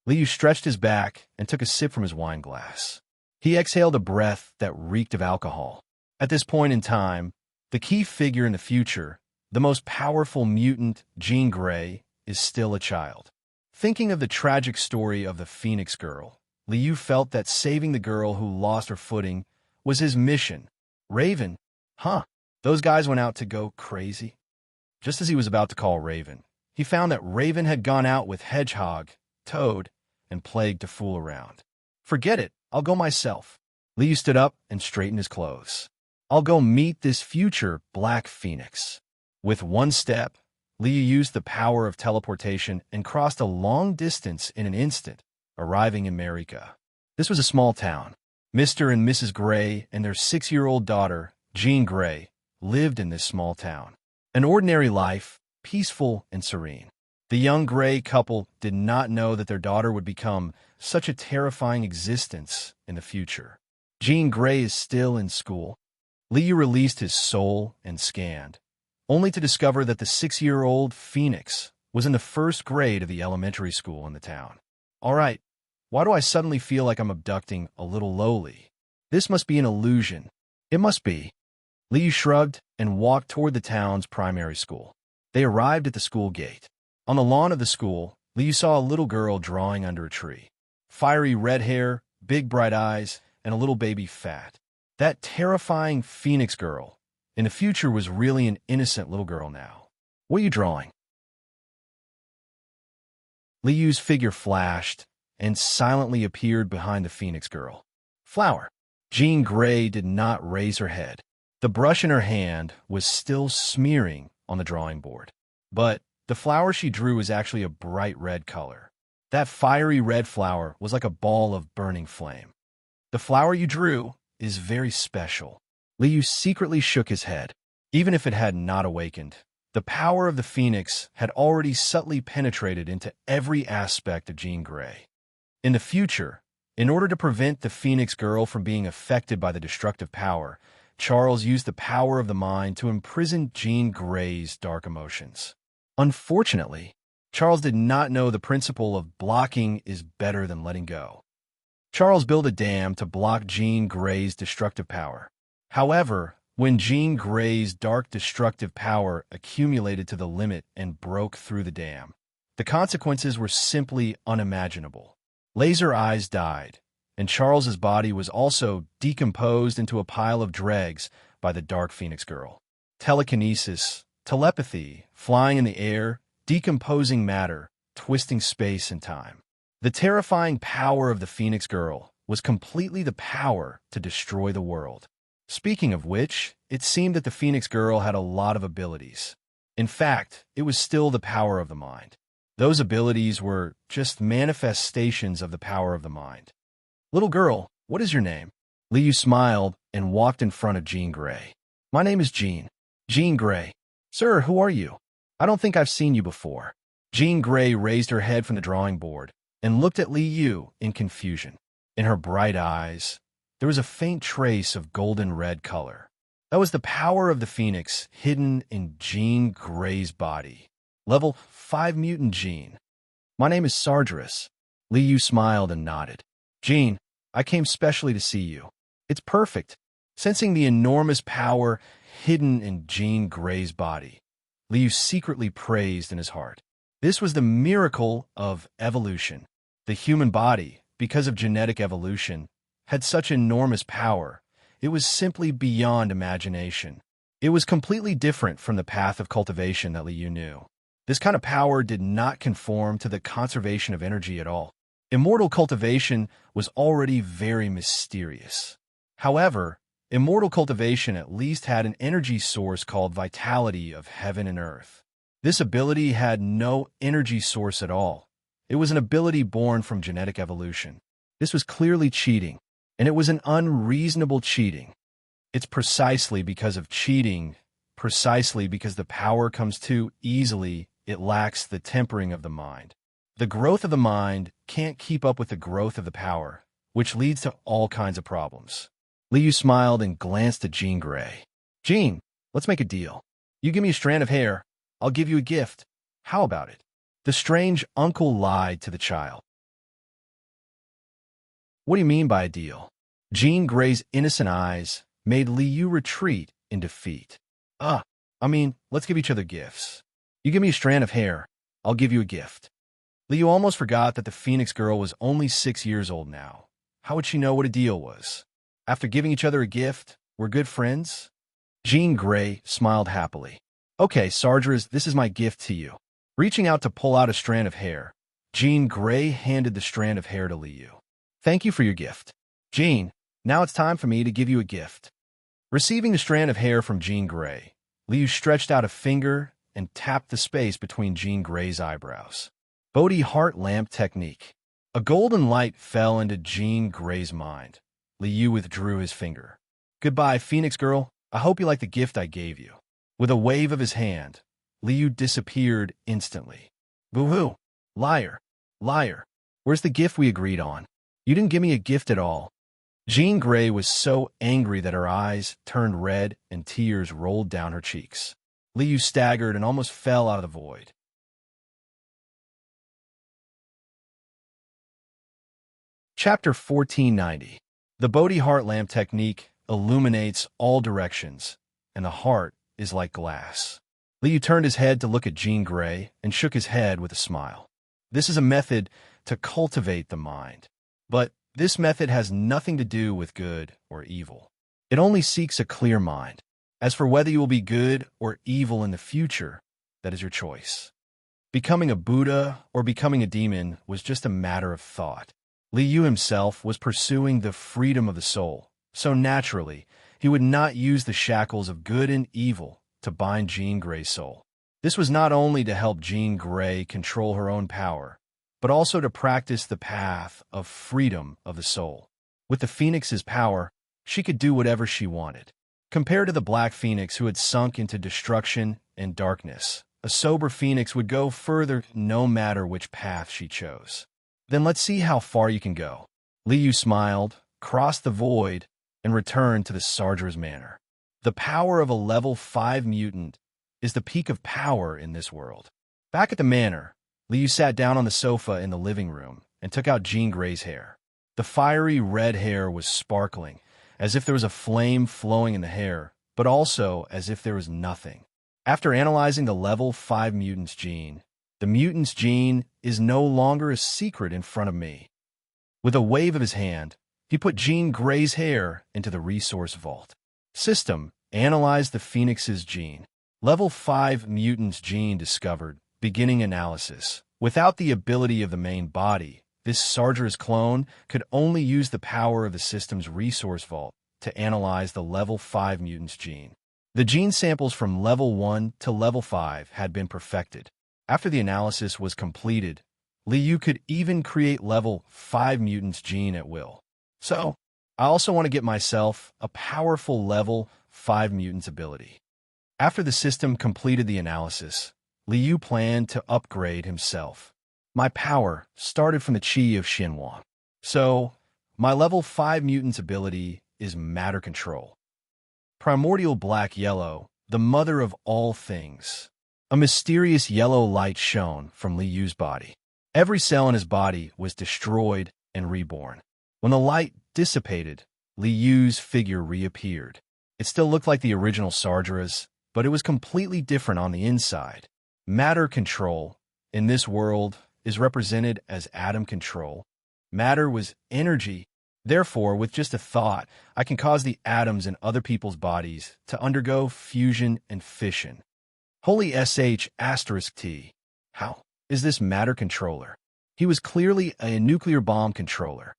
Liu stretched his back and took a sip from his wine glass. He exhaled a breath that reeked of alcohol. At this point in time, the key figure in the future, the most powerful mutant, Jean Grey, is still a child. Thinking of the tragic story of the Phoenix Girl, Liu felt that saving the girl who lost her footing was his mission. Raven? Huh. Those guys went out to go crazy. Just as he was about to call Raven, he found that Raven had gone out with Hedgehog, Toad, and Plague to fool around. Forget it. I'll go myself. Liu stood up and straightened his clothes. I'll go meet this future Black Phoenix. With one step, Liu used the power of teleportation and crossed a long distance in an instant, arriving in Marika. This was a small town. Mr. and Mrs. Grey and their 6-year-old daughter, Jean Grey, lived in this small town. An ordinary life, peaceful and serene. The young Grey couple did not know that their daughter would become such a terrifying existence in the future. Jean Grey is still in school. Liu released his soul and scanned, only to discover that the 6-year-old Phoenix was in the first grade of the elementary school in the town. All right, why do I suddenly feel like I'm abducting a little lowly? This must be an illusion. It must be. Liu shrugged and walked toward the town's primary school. They arrived at the school gate. On the lawn of the school, Liu saw a little girl drawing under a tree. Fiery red hair, big bright eyes, and a little baby fat. That terrifying phoenix girl in the future was really an innocent little girl now. What are you drawing? Liu's figure flashed and silently appeared behind the phoenix girl. Flower. Jean Grey did not raise her head. The brush in her hand was still smearing on the drawing board. But the flower she drew was actually a bright red color. That fiery red flower was like a ball of burning flame. The flower you drew is very special. Liu secretly shook his head. Even if it had not awakened, the power of the phoenix had already subtly penetrated into every aspect of Jean Grey. In the future, in order to prevent the phoenix girl from being affected by the destructive power, Charles used the power of the mind to imprison Jean Grey's dark emotions. Unfortunately, Charles did not know the principle of blocking is better than letting go. Charles built a dam to block Jean Grey's destructive power. However, when Jean Grey's dark destructive power accumulated to the limit and broke through the dam, the consequences were simply unimaginable. Laser eyes died, and Charles's body was also decomposed into a pile of dregs by the Dark Phoenix Girl. Telekinesis, telepathy, flying in the air, decomposing matter, twisting space and time. The terrifying power of the Phoenix Girl was completely the power to destroy the world. Speaking of which, it seemed that the Phoenix Girl had a lot of abilities. In fact, it was still the power of the mind. Those abilities were just manifestations of the power of the mind. Little girl, what is your name? Liu smiled and walked in front of Jean Grey. My name is Jean. Jean Grey. Sir, who are you? I don't think I've seen you before. Jean Grey raised her head from the drawing board and looked at Liu in confusion. In her bright eyes, there was a faint trace of golden red color. That was the power of the phoenix hidden in Jean Grey's body. Level 5 Mutant Jean. My name is Sargeras. Liu smiled and nodded. Jean, I came specially to see you. It's perfect. Sensing the enormous power hidden in Jean Grey's body, Liu secretly praised in his heart. This was the miracle of evolution. The human body, because of genetic evolution, had such enormous power. It was simply beyond imagination. It was completely different from the path of cultivation that Liu knew. This kind of power did not conform to the conservation of energy at all. Immortal cultivation was already very mysterious. However, immortal cultivation at least had an energy source called vitality of heaven and earth. This ability had no energy source at all. It was an ability born from genetic evolution. This was clearly cheating, and it was an unreasonable cheating. It's precisely because of cheating, precisely because the power comes too easily, it lacks the tempering of the mind. The growth of the mind can't keep up with the growth of the power, which leads to all kinds of problems. Liu smiled and glanced at Jean Grey. Jean, let's make a deal. You give me a strand of hair, I'll give you a gift. How about it? The strange uncle lied to the child. What do you mean by a deal? Jean Grey's innocent eyes made Liu retreat in defeat. Let's give each other gifts. You give me a strand of hair, I'll give you a gift. Liu almost forgot that the Phoenix Girl was only 6 years old now. How would she know what a deal was? After giving each other a gift, we're good friends? Jean Grey smiled happily. Okay, Sargeras, this is my gift to you. Reaching out to pull out a strand of hair, Jean Grey handed the strand of hair to Liu. Thank you for your gift. Jean, now it's time for me to give you a gift. Receiving the strand of hair from Jean Grey, Liu stretched out a finger and tapped the space between Jean Grey's eyebrows. Bodhi heart lamp technique. A golden light fell into Jean Grey's mind. Liu withdrew his finger. Goodbye, Phoenix Girl. I hope you like the gift I gave you. With a wave of his hand, Liu disappeared instantly. Boo-hoo! Liar! Liar! Where's the gift we agreed on? You didn't give me a gift at all. Jean Grey was so angry that her eyes turned red and tears rolled down her cheeks. Liu staggered and almost fell out of the void. Chapter 1490. The Bodhi heart lamp technique illuminates all directions, and the heart is like glass. Liu turned his head to look at Jean Grey and shook his head with a smile. This is a method to cultivate the mind. But this method has nothing to do with good or evil. It only seeks a clear mind. As for whether you will be good or evil in the future, that is your choice. Becoming a Buddha or becoming a demon was just a matter of thought. Liu himself was pursuing the freedom of the soul, so naturally, he would not use the shackles of good and evil to bind Jean Grey's soul. This was not only to help Jean Grey control her own power, but also to practice the path of freedom of the soul. With the Phoenix's power, she could do whatever she wanted. Compared to the Black Phoenix who had sunk into destruction and darkness, a sober Phoenix would go further no matter which path she chose. Then let's see how far you can go. Liu smiled, crossed the void, and returned to the Sardra's manor. The power of a level 5 mutant is the peak of power in this world. Back at the manor, Liu sat down on the sofa in the living room and took out Jean Grey's hair. The fiery red hair was sparkling, as if there was a flame flowing in the hair, but also as if there was nothing. After analyzing the level 5 mutant's gene, the mutant's gene is no longer a secret in front of me. With a wave of his hand, he put Jean Grey's hair into the resource vault. System analyzed the Phoenix's gene. Level 5 mutant's gene discovered. Beginning analysis. Without the ability of the main body, this Sardra's clone could only use the power of the system's resource vault to analyze the level 5 mutant's gene. The gene samples from level 1 to level 5 had been perfected. After the analysis was completed, Liu could even create level 5 mutant's gene at will. So, I also want to get myself a powerful level 5 mutant's ability. After the system completed the analysis, Liu planned to upgrade himself. My power started from the Qi of Xinhuang. So, my level 5 mutant's ability is matter control. Primordial black-yellow, the mother of all things. A mysterious yellow light shone from Liu's body. Every cell in his body was destroyed and reborn. When the light dissipated, Liu's figure reappeared. It still looked like the original Sardra's, but it was completely different on the inside. Matter control, in this world, is represented as atom control. Matter was energy. Therefore, with just a thought, I can cause the atoms in other people's bodies to undergo fusion and fission. Holy *T. How is this matter controller? He was clearly a nuclear bomb controller.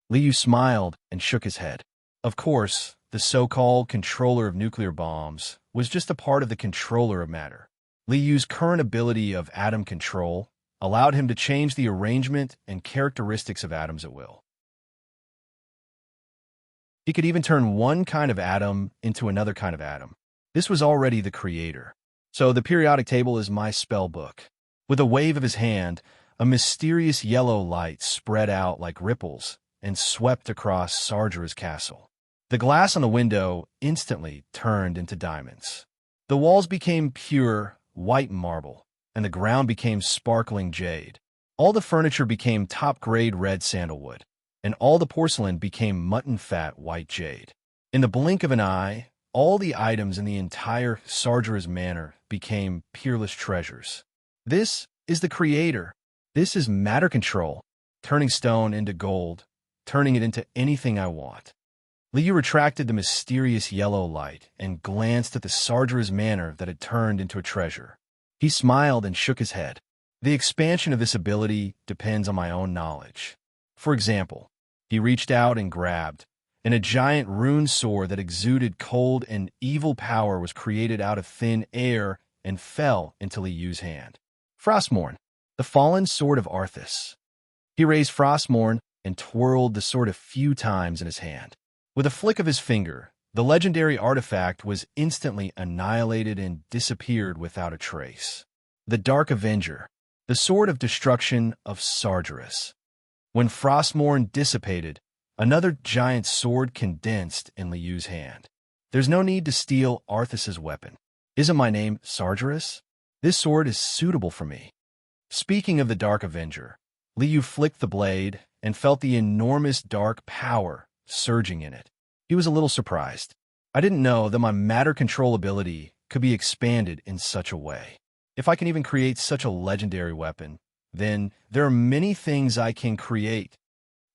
Liu smiled and shook his head. Of course, the so-called controller of nuclear bombs was just a part of the controller of matter. Liu's current ability of atom control allowed him to change the arrangement and characteristics of atoms at will. He could even turn one kind of atom into another kind of atom. This was already the creator. So the periodic table is my spell book. With a wave of his hand, a mysterious yellow light spread out like ripples and swept across Sardra's castle. The glass on the window instantly turned into diamonds. The walls became pure white marble, and the ground became sparkling jade. All the furniture became top-grade red sandalwood, and all the porcelain became mutton fat white jade. In the blink of an eye, all the items in the entire Sardra's manor became peerless treasures. This is the creator. This is matter control, turning stone into gold, turning it into anything I want. Liu retracted the mysterious yellow light and glanced at the Sardra's manor that had turned into a treasure. He smiled and shook his head. The expansion of this ability depends on my own knowledge. For example, he reached out and grabbed, and a giant rune sword that exuded cold and evil power was created out of thin air and fell into Liu's hand. Frostmourne, the fallen sword of Arthas. He raised Frostmourne and twirled the sword a few times in his hand. With a flick of his finger, the legendary artifact was instantly annihilated and disappeared without a trace. The Dark Avenger, the sword of destruction of Sargeras. When Frostmourne dissipated, another giant sword condensed in Liu's hand. There's no need to steal Arthas's weapon. Isn't my name Sargeras? This sword is suitable for me. Speaking of the Dark Avenger, Liu flicked the blade and felt the enormous dark power surging in it. He was a little surprised. I didn't know that my matter control ability could be expanded in such a way. If I can even create such a legendary weapon, then there are many things I can create.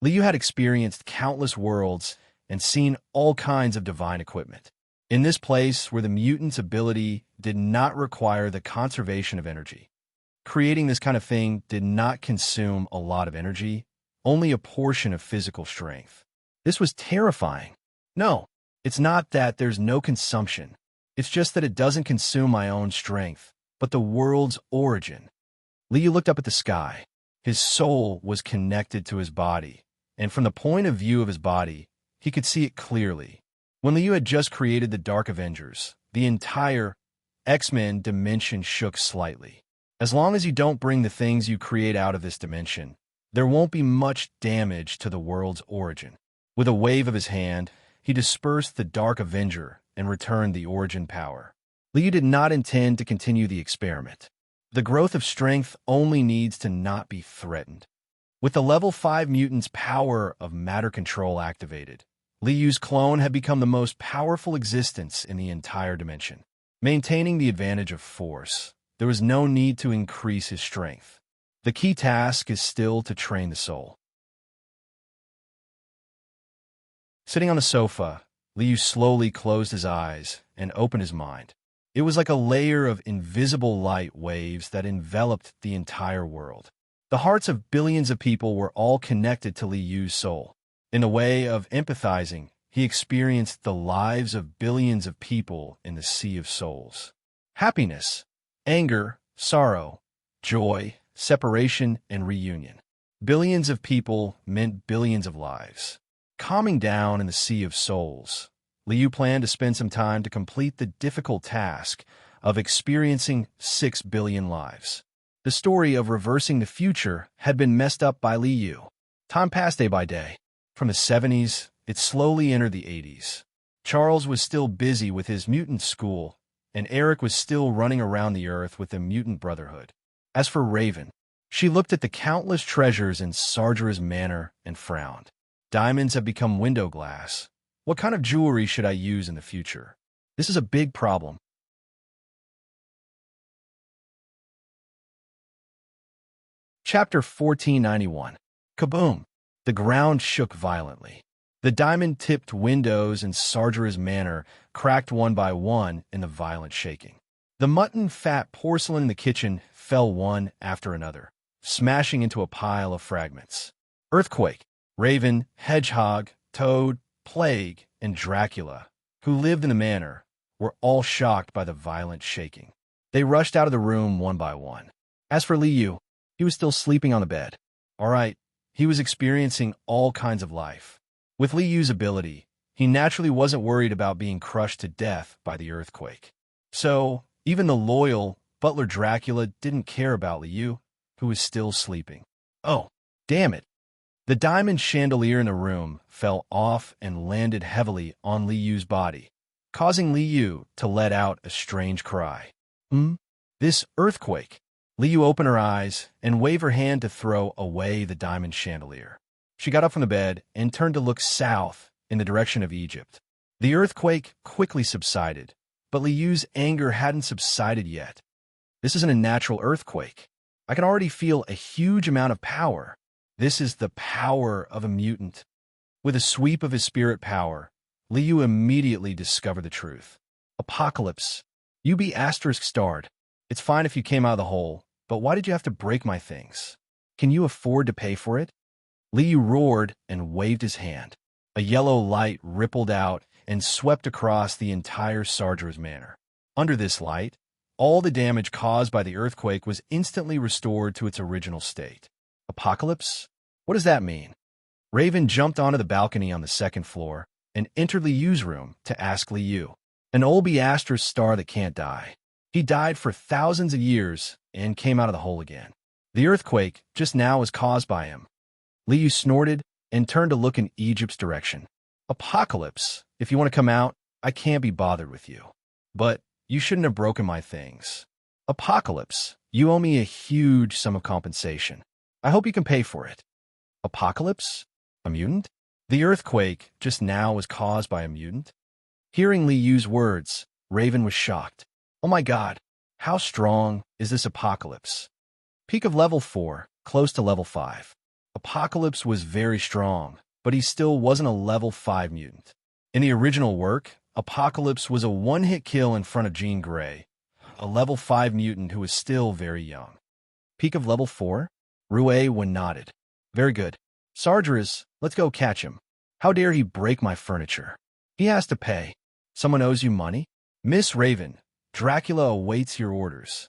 Liu had experienced countless worlds and seen all kinds of divine equipment. In this place where the mutant's ability did not require the conservation of energy. Creating this kind of thing did not consume a lot of energy, only a portion of physical strength. This was terrifying. No, it's not that there's no consumption. It's just that it doesn't consume my own strength, but the world's origin. Liu looked up at the sky. His soul was connected to his body, and from the point of view of his body, he could see it clearly. When Liu had just created the Dark Avengers, the entire X-Men dimension shook slightly. As long as you don't bring the things you create out of this dimension, there won't be much damage to the world's origin. With a wave of his hand, he dispersed the Dark Avenger and returned the origin power. Liu did not intend to continue the experiment. The growth of strength only needs to not be threatened. With the level 5 mutant's power of matter control activated, Liu's clone had become the most powerful existence in the entire dimension. Maintaining the advantage of force, there was no need to increase his strength. The key task is still to train the soul. Sitting on the sofa, Liu slowly closed his eyes and opened his mind. It was like a layer of invisible light waves that enveloped the entire world. The hearts of billions of people were all connected to Liu's soul. In a way of empathizing, he experienced the lives of billions of people in the sea of souls. Happiness, anger, sorrow, joy, separation, and reunion. Billions of people meant billions of lives. Calming down in the sea of souls, Liu planned to spend some time to complete the difficult task of experiencing 6 billion lives. The story of reversing the future had been messed up by Liu. Time passed day by day. From the 70s, it slowly entered the 80s. Charles was still busy with his mutant school, and Eric was still running around the Earth with the Mutant Brotherhood. As for Raven, she looked at the countless treasures in Sargera's manor and frowned. Diamonds have become window glass. What kind of jewelry should I use in the future? This is a big problem. Chapter 1491. Kaboom! The ground shook violently. The diamond-tipped windows in Sargera's manor cracked one by one in the violent shaking. The mutton-fat porcelain in the kitchen fell one after another, smashing into a pile of fragments. Earthquake, Raven, Hedgehog, Toad, Plague, and Dracula, who lived in the manor, were all shocked by the violent shaking. They rushed out of the room one by one. As for Liu, he was still sleeping on the bed. All right, he was experiencing all kinds of life. With Liu's ability, he naturally wasn't worried about being crushed to death by the earthquake. So, even the loyal butler Dracula didn't care about Liu, who was still sleeping. Oh, damn it! The diamond chandelier in the room fell off and landed heavily on Liu's body, causing Liu to let out a strange cry. This earthquake! Liu opened her eyes and waved her hand to throw away the diamond chandelier. She got up from the bed and turned to look south in the direction of Egypt. The earthquake quickly subsided, but Liu's anger hadn't subsided yet. This isn't a natural earthquake. I can already feel a huge amount of power. This is the power of a mutant. With a sweep of his spirit power, Liu immediately discovered the truth. Apocalypse. You be *starred. It's fine if you came out of the hole, but why did you have to break my things? Can you afford to pay for it? Liu roared and waved his hand. A yellow light rippled out and swept across the entire Sargera's manor. Under this light, all the damage caused by the earthquake was instantly restored to its original state. Apocalypse? What does that mean? Raven jumped onto the balcony on the second floor and entered Liu's room to ask Liu. An old Beaster's star that can't die. He died for thousands of years and came out of the hole again. The earthquake just now was caused by him. Liu snorted and turned to look in Egypt's direction. Apocalypse, if you want to come out, I can't be bothered with you. But you shouldn't have broken my things. Apocalypse, you owe me a huge sum of compensation. I hope you can pay for it. Apocalypse? A mutant? The earthquake just now was caused by a mutant? Hearing Liu's words, Raven was shocked. Oh my god, how strong is this Apocalypse? Peak of level 4, close to level 5. Apocalypse was very strong, but he still wasn't a level 5 mutant. In the original work, Apocalypse was a one-hit kill in front of Jean Grey, a level 5 mutant who was still very young. Peak of level 4? Rue nodded. Very good. Sargeras, let's go catch him. How dare he break my furniture? He has to pay. Someone owes you money? Miss Raven, Dracula awaits your orders.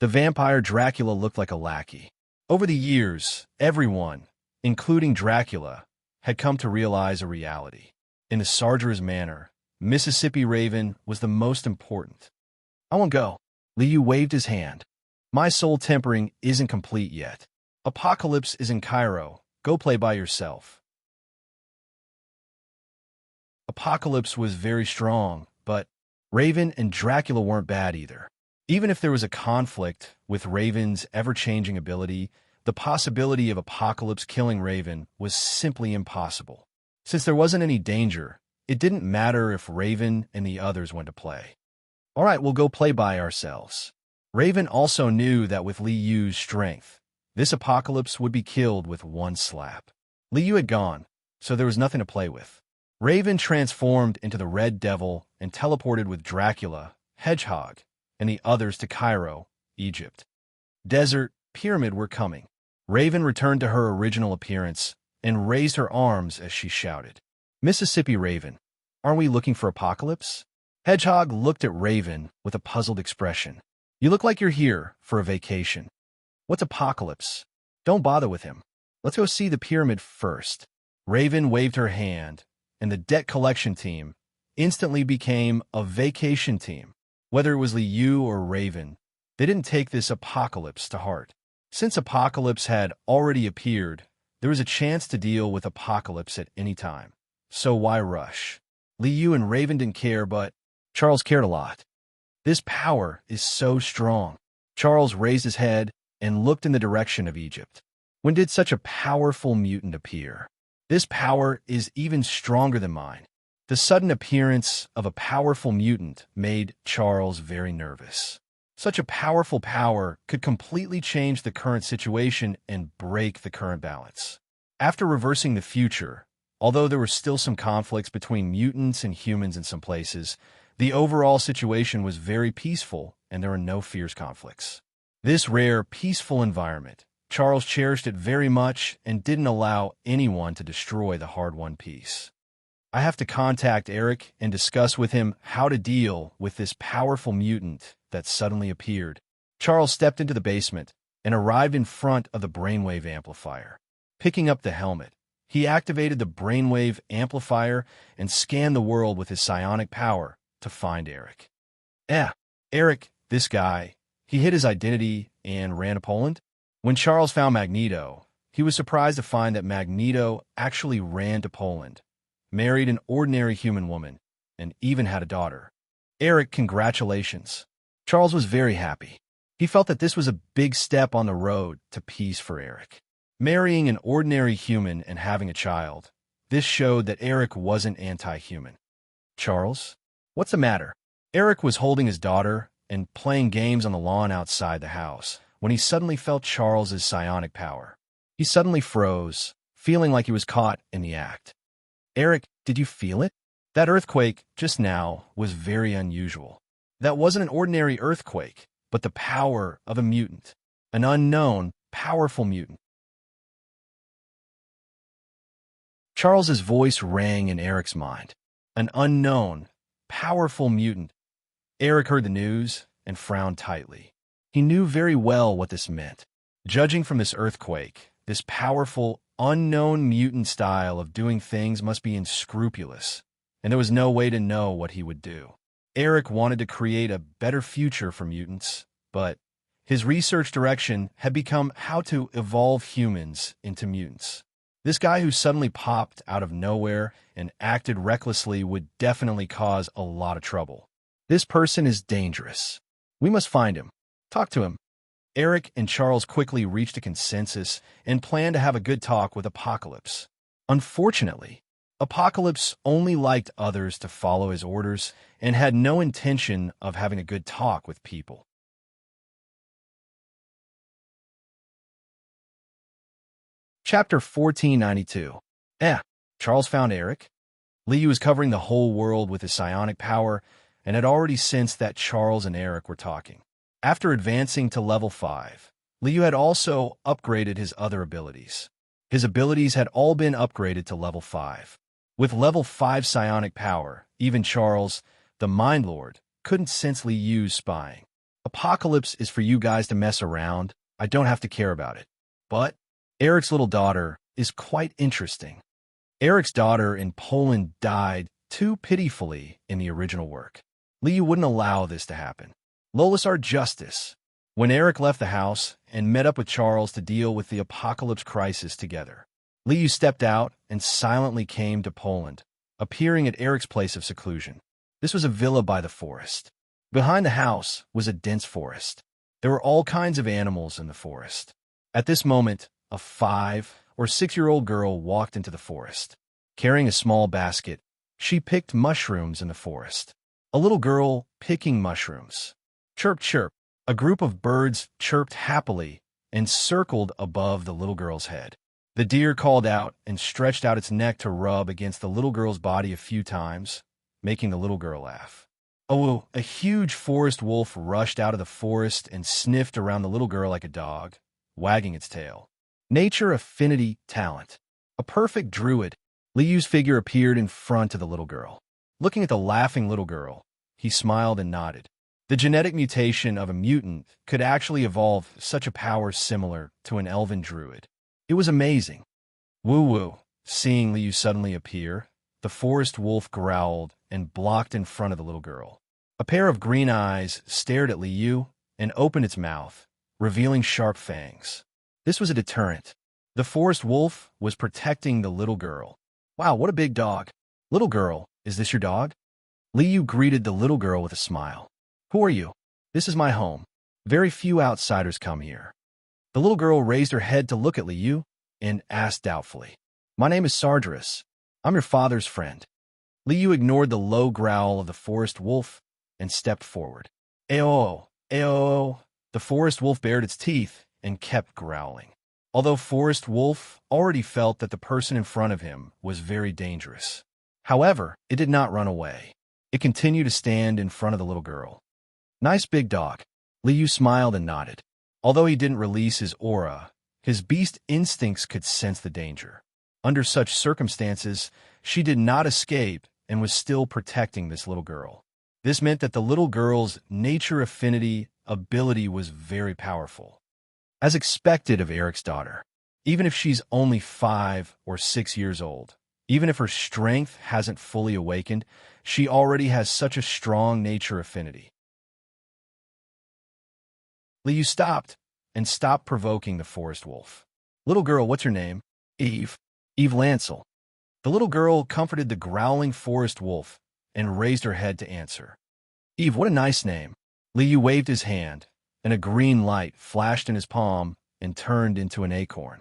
The vampire Dracula looked like a lackey. Over the years, everyone, including Dracula, had come to realize a reality. In the Sargeras manner, Mississippi Raven was the most important. I won't go. Liu waved his hand. My soul tempering isn't complete yet. Apocalypse is in Cairo. Go play by yourself. Apocalypse was very strong, but Raven and Dracula weren't bad either. Even if there was a conflict with Raven's ever-changing ability, the possibility of Apocalypse killing Raven was simply impossible. Since there wasn't any danger, it didn't matter if Raven and the others went to play. All right, we'll go play by ourselves. Raven also knew that with Liu's strength, this Apocalypse would be killed with one slap. Liu had gone, so there was nothing to play with. Raven transformed into the Red Devil and teleported with Dracula, Hedgehog, and the others to Cairo, Egypt. Desert, Pyramid were coming. Raven returned to her original appearance and raised her arms as she shouted, Mississippi Raven, aren't we looking for Apocalypse? Hedgehog looked at Raven with a puzzled expression. You look like you're here for a vacation. What's Apocalypse? Don't bother with him. Let's go see the pyramid first. Raven waved her hand, and the debt collection team instantly became a vacation team. Whether it was Liu or Raven, they didn't take this Apocalypse to heart. Since Apocalypse had already appeared, there was a chance to deal with Apocalypse at any time. So why rush? Liu and Raven didn't care, but Charles cared a lot. This power is so strong. Charles raised his head and looked in the direction of Egypt. When did such a powerful mutant appear? This power is even stronger than mine. The sudden appearance of a powerful mutant made Charles very nervous. Such a powerful power could completely change the current situation and break the current balance. After reversing the future, although there were still some conflicts between mutants and humans in some places, the overall situation was very peaceful and there were no fierce conflicts. This rare, peaceful environment, Charles cherished it very much and didn't allow anyone to destroy the hard-won peace. I have to contact Eric and discuss with him how to deal with this powerful mutant that suddenly appeared. Charles stepped into the basement and arrived in front of the brainwave amplifier. Picking up the helmet, he activated the brainwave amplifier and scanned the world with his psionic power to find Eric. Eric, this guy, he hid his identity and ran to Poland? When Charles found Magneto, he was surprised to find that Magneto actually ran to Poland, married an ordinary human woman, and even had a daughter. Eric, congratulations. Charles was very happy. He felt that this was a big step on the road to peace for Eric. Marrying an ordinary human and having a child, this showed that Eric wasn't anti-human. Charles? What's the matter? Eric was holding his daughter and playing games on the lawn outside the house when he suddenly felt Charles's psionic power. He suddenly froze, feeling like he was caught in the act. Eric, did you feel it? That earthquake just now was very unusual. That wasn't an ordinary earthquake, but the power of a mutant, an unknown, powerful mutant. Charles's voice rang in Eric's mind. An unknown, powerful mutant. Eric heard the news and frowned tightly. He knew very well what this meant. Judging from this earthquake, this powerful, unknown mutant style of doing things must be unscrupulous, and there was no way to know what he would do. Eric wanted to create a better future for mutants, but his research direction had become how to evolve humans into mutants. This guy who suddenly popped out of nowhere and acted recklessly would definitely cause a lot of trouble. This person is dangerous. We must find him. Talk to him. Eric and Charles quickly reached a consensus and planned to have a good talk with Apocalypse. Unfortunately, Apocalypse only liked others to follow his orders and had no intention of having a good talk with people. Chapter 1492. Charles found Eric. Liu was covering the whole world with his psionic power and had already sensed that Charles and Eric were talking. After advancing to level 5, Liu had also upgraded his other abilities. His abilities had all been upgraded to level 5. With level 5 psionic power, even Charles, the Mind Lord, couldn't sense Liu's spying. Apocalypse is for you guys to mess around. I don't have to care about it. But Eric's little daughter is quite interesting. Eric's daughter in Poland died too pitifully in the original work. Liu wouldn't allow this to happen. Lolis our justice. When Eric left the house and met up with Charles to deal with the apocalypse crisis together, Liu stepped out and silently came to Poland, appearing at Eric's place of seclusion. This was a villa by the forest. Behind the house was a dense forest. There were all kinds of animals in the forest. At this moment, a 5 or 6-year-old girl walked into the forest. Carrying a small basket, she picked mushrooms in the forest. A little girl picking mushrooms. Chirp, chirp. A group of birds chirped happily and circled above the little girl's head. The deer called out and stretched out its neck to rub against the little girl's body a few times, making the little girl laugh. Oh, a huge forest wolf rushed out of the forest and sniffed around the little girl like a dog, wagging its tail. Nature affinity talent. A perfect druid. Liu's figure appeared in front of the little girl. Looking at the laughing little girl, he smiled and nodded. The genetic mutation of a mutant could actually evolve such a power similar to an elven druid. It was amazing. Woo-woo. Seeing Liu suddenly appear, the forest wolf growled and blocked in front of the little girl. A pair of green eyes stared at Liu and opened its mouth, revealing sharp fangs. This was a deterrent. The forest wolf was protecting the little girl. Wow, what a big dog. Little girl, is this your dog? Liu greeted the little girl with a smile. Who are you? This is my home. Very few outsiders come here. The little girl raised her head to look at Liu and asked doubtfully. My name is Sargeras. I'm your father's friend. Liu ignored the low growl of the forest wolf and stepped forward. Ayo, ayo. The forest wolf bared its teeth and kept growling. Although Forest Wolf already felt that the person in front of him was very dangerous. However, it did not run away. It continued to stand in front of the little girl. Nice big dog. Liu smiled and nodded. Although he didn't release his aura, his beast instincts could sense the danger. Under such circumstances, she did not escape and was still protecting this little girl. This meant that the little girl's nature affinity ability was very powerful. As expected of Eric's daughter, even if she's only 5 or 6 years old, even if her strength hasn't fully awakened, she already has such a strong nature affinity. Liu stopped and stopped provoking the forest wolf. Little girl, what's your name? Eve. Eve Lancel. The little girl comforted the growling forest wolf and raised her head to answer. Eve, what a nice name. Liu waved his hand, and a green light flashed in his palm and turned into an acorn.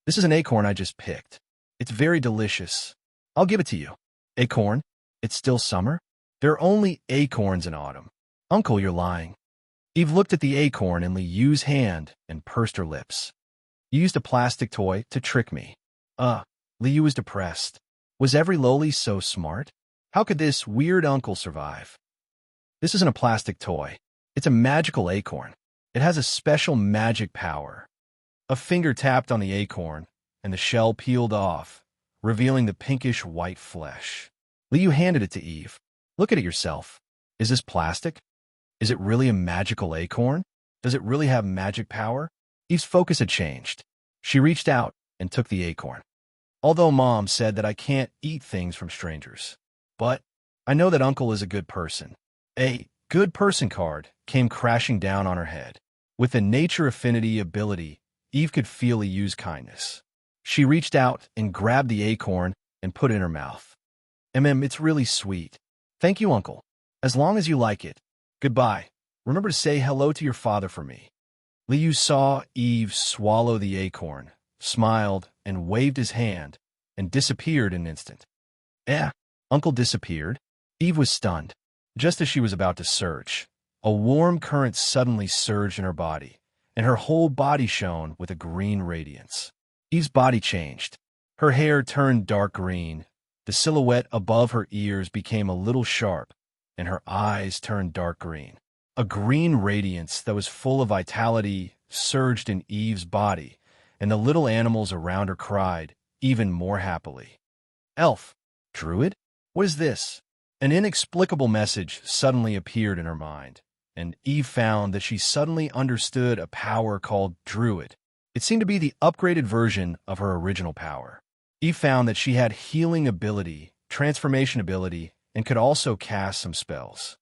This is an acorn I just picked. It's very delicious. I'll give it to you. Acorn? It's still summer? There are only acorns in autumn. Uncle, you're lying. Eve looked at the acorn in Liu's hand and pursed her lips. You used a plastic toy to trick me. Liu was depressed. Was every loli so smart? How could this weird uncle survive? This isn't a plastic toy. It's a magical acorn. It has a special magic power. A finger tapped on the acorn, and the shell peeled off, revealing the pinkish-white flesh. Liu handed it to Eve. Look at it yourself. Is this plastic? Is it really a magical acorn? Does it really have magic power? Eve's focus had changed. She reached out and took the acorn. Although Mom said that I can't eat things from strangers. But I know that Uncle is a good person. A good person card came crashing down on her head. With a nature affinity ability, Eve could feel Liu's kindness. She reached out and grabbed the acorn and put it in her mouth. It's really sweet. Thank you, Uncle. As long as you like it. Goodbye. Remember to say hello to your father for me. Liu saw Eve swallow the acorn, smiled, and waved his hand, and disappeared in an instant. Eh, Uncle disappeared. Eve was stunned. Just as she was about to search, a warm current suddenly surged in her body, and her whole body shone with a green radiance. Eve's body changed. Her hair turned dark green, the silhouette above her ears became a little sharp, and her eyes turned dark green. A green radiance that was full of vitality surged in Eve's body, and the little animals around her cried even more happily. Elf, druid, what is this? An inexplicable message suddenly appeared in her mind, and Eve found that she suddenly understood a power called druid. It seemed to be the upgraded version of her original power. Eve found that she had healing ability, transformation ability, and could also cast some spells.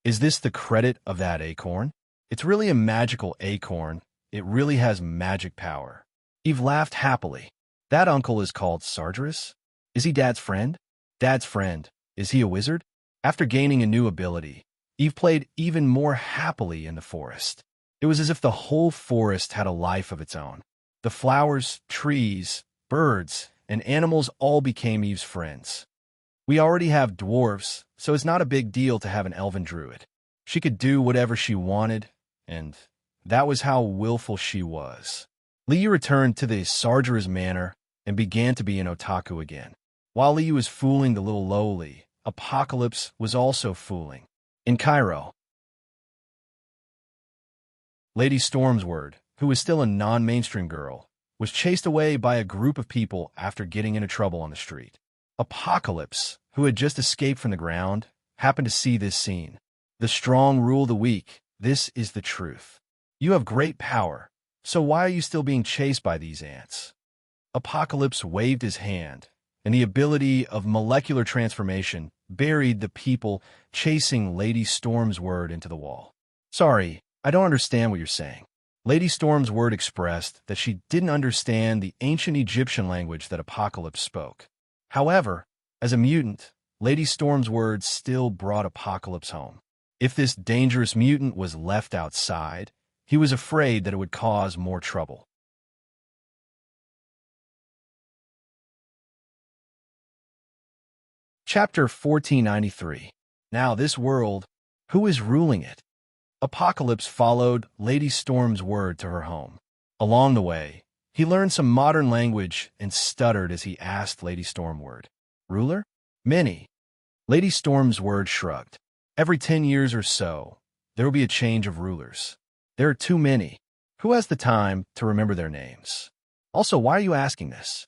Is this the credit of that acorn? It's really a magical acorn. It really has magic power. Eve laughed happily. That uncle is called Sargeras? Is he Dad's friend? Dad's friend. Is he a wizard? After gaining a new ability, Eve played even more happily in the forest. It was as if the whole forest had a life of its own. The flowers, trees, birds, and animals all became Eve's friends. We already have dwarves, so it's not a big deal to have an elven druid. She could do whatever she wanted, and that was how willful she was. Liu returned to the Sargeras manor and began to be an otaku again. While Liu was fooling the little lowly, Apocalypse was also fooling. In Cairo, Lady Stormsword, who was still a non-mainstream girl, was chased away by a group of people after getting into trouble on the street. Apocalypse, who had just escaped from the ground, happened to see this scene. The strong rule the weak. This is the truth. You have great power, so why are you still being chased by these ants? Apocalypse waved his hand, and the ability of molecular transformation buried the people chasing Lady Stormsword into the wall. Sorry, I don't understand what you're saying. Lady Stormsword expressed that she didn't understand the ancient Egyptian language that Apocalypse spoke. However, as a mutant, Lady Stormsword still brought Apocalypse home. If this dangerous mutant was left outside, he was afraid that it would cause more trouble. Chapter 1493. Now this world, who is ruling it? Apocalypse followed Lady Stormsword to her home. Along the way, he learned some modern language and stuttered as he asked Lady Stormword, "Ruler? Many." Lady Stormsword shrugged. Every 10 years or so, there will be a change of rulers. There are too many. Who has the time to remember their names? Also, why are you asking this?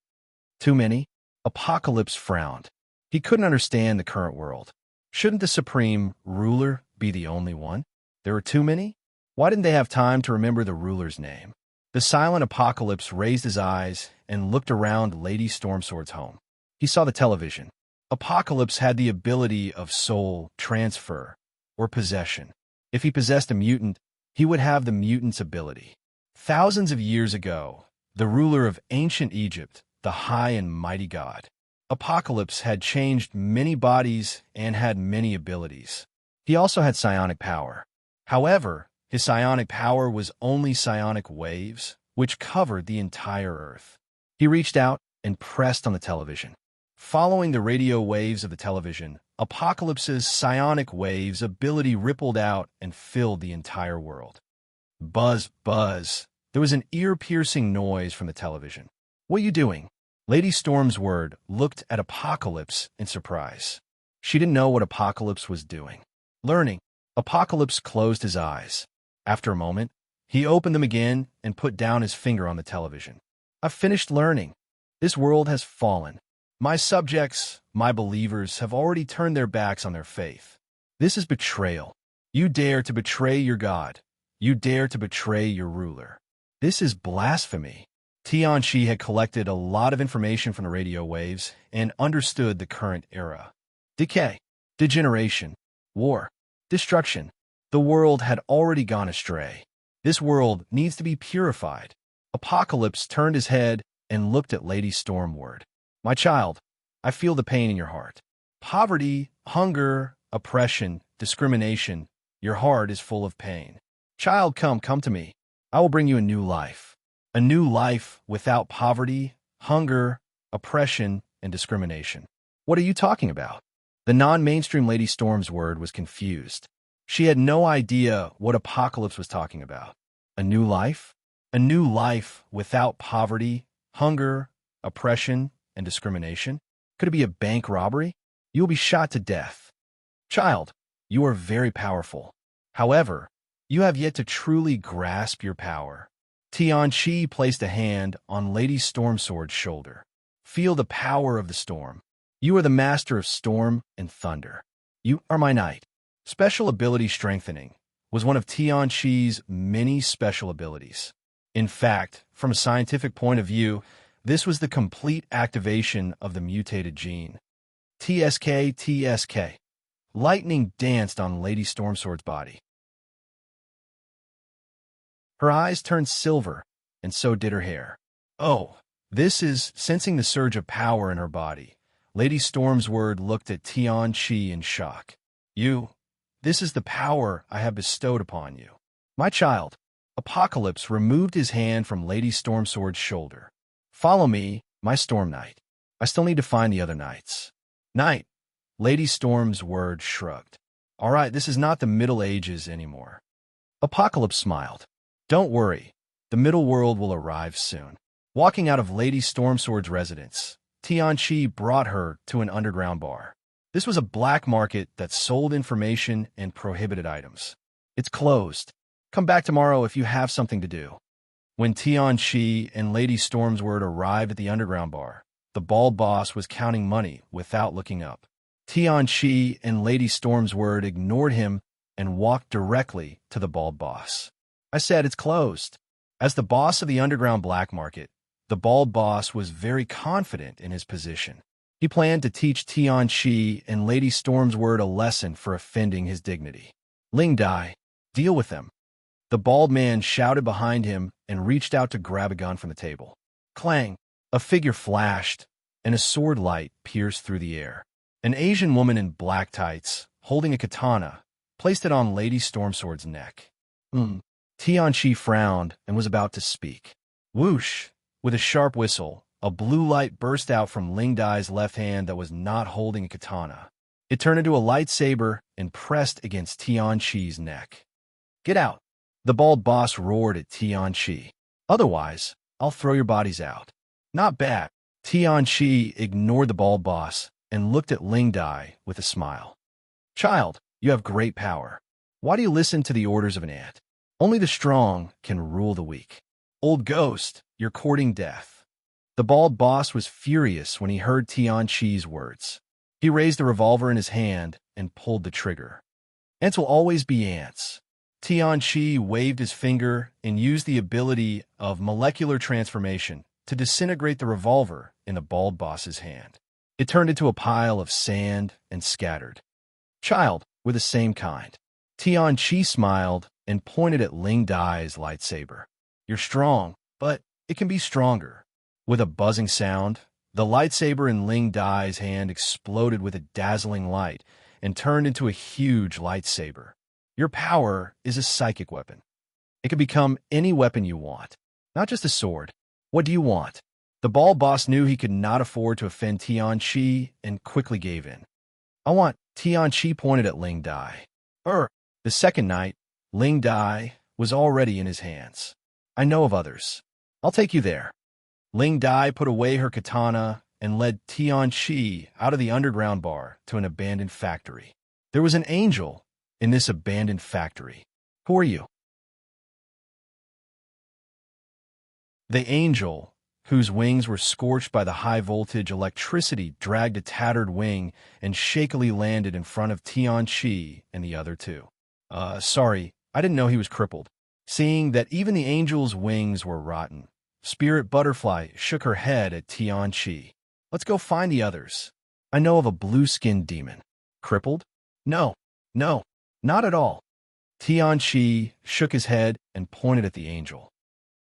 Too many? Apocalypse frowned. He couldn't understand the current world. Shouldn't the supreme ruler be the only one? There were too many? Why didn't they have time to remember the ruler's name? The silent Apocalypse raised his eyes and looked around Lady Stormsword's home. He saw the television. Apocalypse had the ability of soul transfer or possession. If he possessed a mutant, he would have the mutant's ability. Thousands of years ago, the ruler of ancient Egypt, the high and mighty god, Apocalypse had changed many bodies and had many abilities. He also had psionic power. However, his psionic power was only psionic waves, which covered the entire Earth. He reached out and pressed on the television. Following the radio waves of the television, Apocalypse's psionic waves ability rippled out and filled the entire world. Buzz, buzz. There was an ear-piercing noise from the television. What are you doing? Lady Stormsword looked at Apocalypse in surprise. She didn't know what Apocalypse was doing. Learning. Apocalypse closed his eyes. After a moment, he opened them again and put down his finger on the television. I've finished learning. This world has fallen. My subjects, my believers, have already turned their backs on their faith. This is betrayal. You dare to betray your God. You dare to betray your ruler. This is blasphemy. Tianchi had collected a lot of information from the radio waves and understood the current era. Decay, degeneration, war, destruction. The world had already gone astray. This world needs to be purified. Apocalypse turned his head and looked at Lady Stormword. My child, I feel the pain in your heart. Poverty, hunger, oppression, discrimination. Your heart is full of pain. Child, come to me. I will bring you a new life. A new life without poverty, hunger, oppression, and discrimination. What are you talking about? The non-mainstream Lady Storm's word was confused. She had no idea what Apocalypse was talking about. A new life? A new life without poverty, hunger, oppression, and discrimination? Could it be a bank robbery? You will be shot to death. Child, you are very powerful. However, you have yet to truly grasp your power. Tianqi placed a hand on Lady Stormsword's shoulder. Feel the power of the storm. You are the master of storm and thunder. You are my knight. Special ability strengthening was one of Tianqi's many special abilities. In fact, from a scientific point of view, this was the complete activation of the mutated gene. TSK. Lightning danced on Lady Stormsword's body. Her eyes turned silver, and so did her hair. Oh, this is sensing the surge of power in her body. Lady Stormsword looked at Tianqi in shock. This is the power I have bestowed upon you. My child. Apocalypse removed his hand from Lady Stormsword's shoulder. Follow me, my Storm Knight. I still need to find the other knights. Knight. Lady Stormsword shrugged. All right, this is not the Middle Ages anymore. Apocalypse smiled. Don't worry, the middle world will arrive soon. Walking out of Lady Stormsword's residence, Tianqi brought her to an underground bar. This was a black market that sold information and prohibited items. It's closed. Come back tomorrow if you have something to do. When Tianqi and Lady Stormsword arrived at the underground bar, the bald boss was counting money without looking up. Tianqi and Lady Stormsword ignored him and walked directly to the bald boss. I said it's closed. As the boss of the underground black market, the bald boss was very confident in his position. He planned to teach Tianqi and Lady Stormsword a lesson for offending his dignity. Ling Dai, deal with them. The bald man shouted behind him and reached out to grab a gun from the table. Clang! A figure flashed, and a sword light pierced through the air. An Asian woman in black tights, holding a katana, placed it on Lady Stormsword's neck. Tianqi frowned and was about to speak. Whoosh! With a sharp whistle, a blue light burst out from Ling Dai's left hand that was not holding a katana. It turned into a lightsaber and pressed against Tianqi's neck. Get out! The bald boss roared at Tianqi. Otherwise, I'll throw your bodies out. Not bad. Tianqi ignored the bald boss and looked at Ling Dai with a smile. Child, you have great power. Why do you listen to the orders of an ant? Only the strong can rule the weak. Old ghost, you're courting death. The bald boss was furious when he heard Tianqi's words. He raised the revolver in his hand and pulled the trigger. Ants will always be ants. Tianqi waved his finger and used the ability of molecular transformation to disintegrate the revolver in the bald boss's hand. It turned into a pile of sand and scattered. Child, we're the same kind. Tianqi smiled and pointed at Ling Dai's lightsaber. You're strong, but it can be stronger. With a buzzing sound, the lightsaber in Ling Dai's hand exploded with a dazzling light and turned into a huge lightsaber. Your power is a psychic weapon. It can become any weapon you want, not just a sword. What do you want? The bald boss knew he could not afford to offend Tianqi and quickly gave in. I want. Tianqi pointed at Ling Dai. The second night, Ling Dai was already in his hands. I know of others. I'll take you there. Ling Dai put away her katana and led Tianqi out of the underground bar to an abandoned factory. There was an angel in this abandoned factory. Who are you? The angel, whose wings were scorched by the high-voltage electricity, dragged a tattered wing and shakily landed in front of Tianqi and the other two. Sorry, I didn't know he was crippled. Seeing that even the angel's wings were rotten, Spirit Butterfly shook her head at Tianqi. Let's go find the others. I know of a blue-skinned demon. Crippled? No, not at all. Tianqi shook his head and pointed at the angel.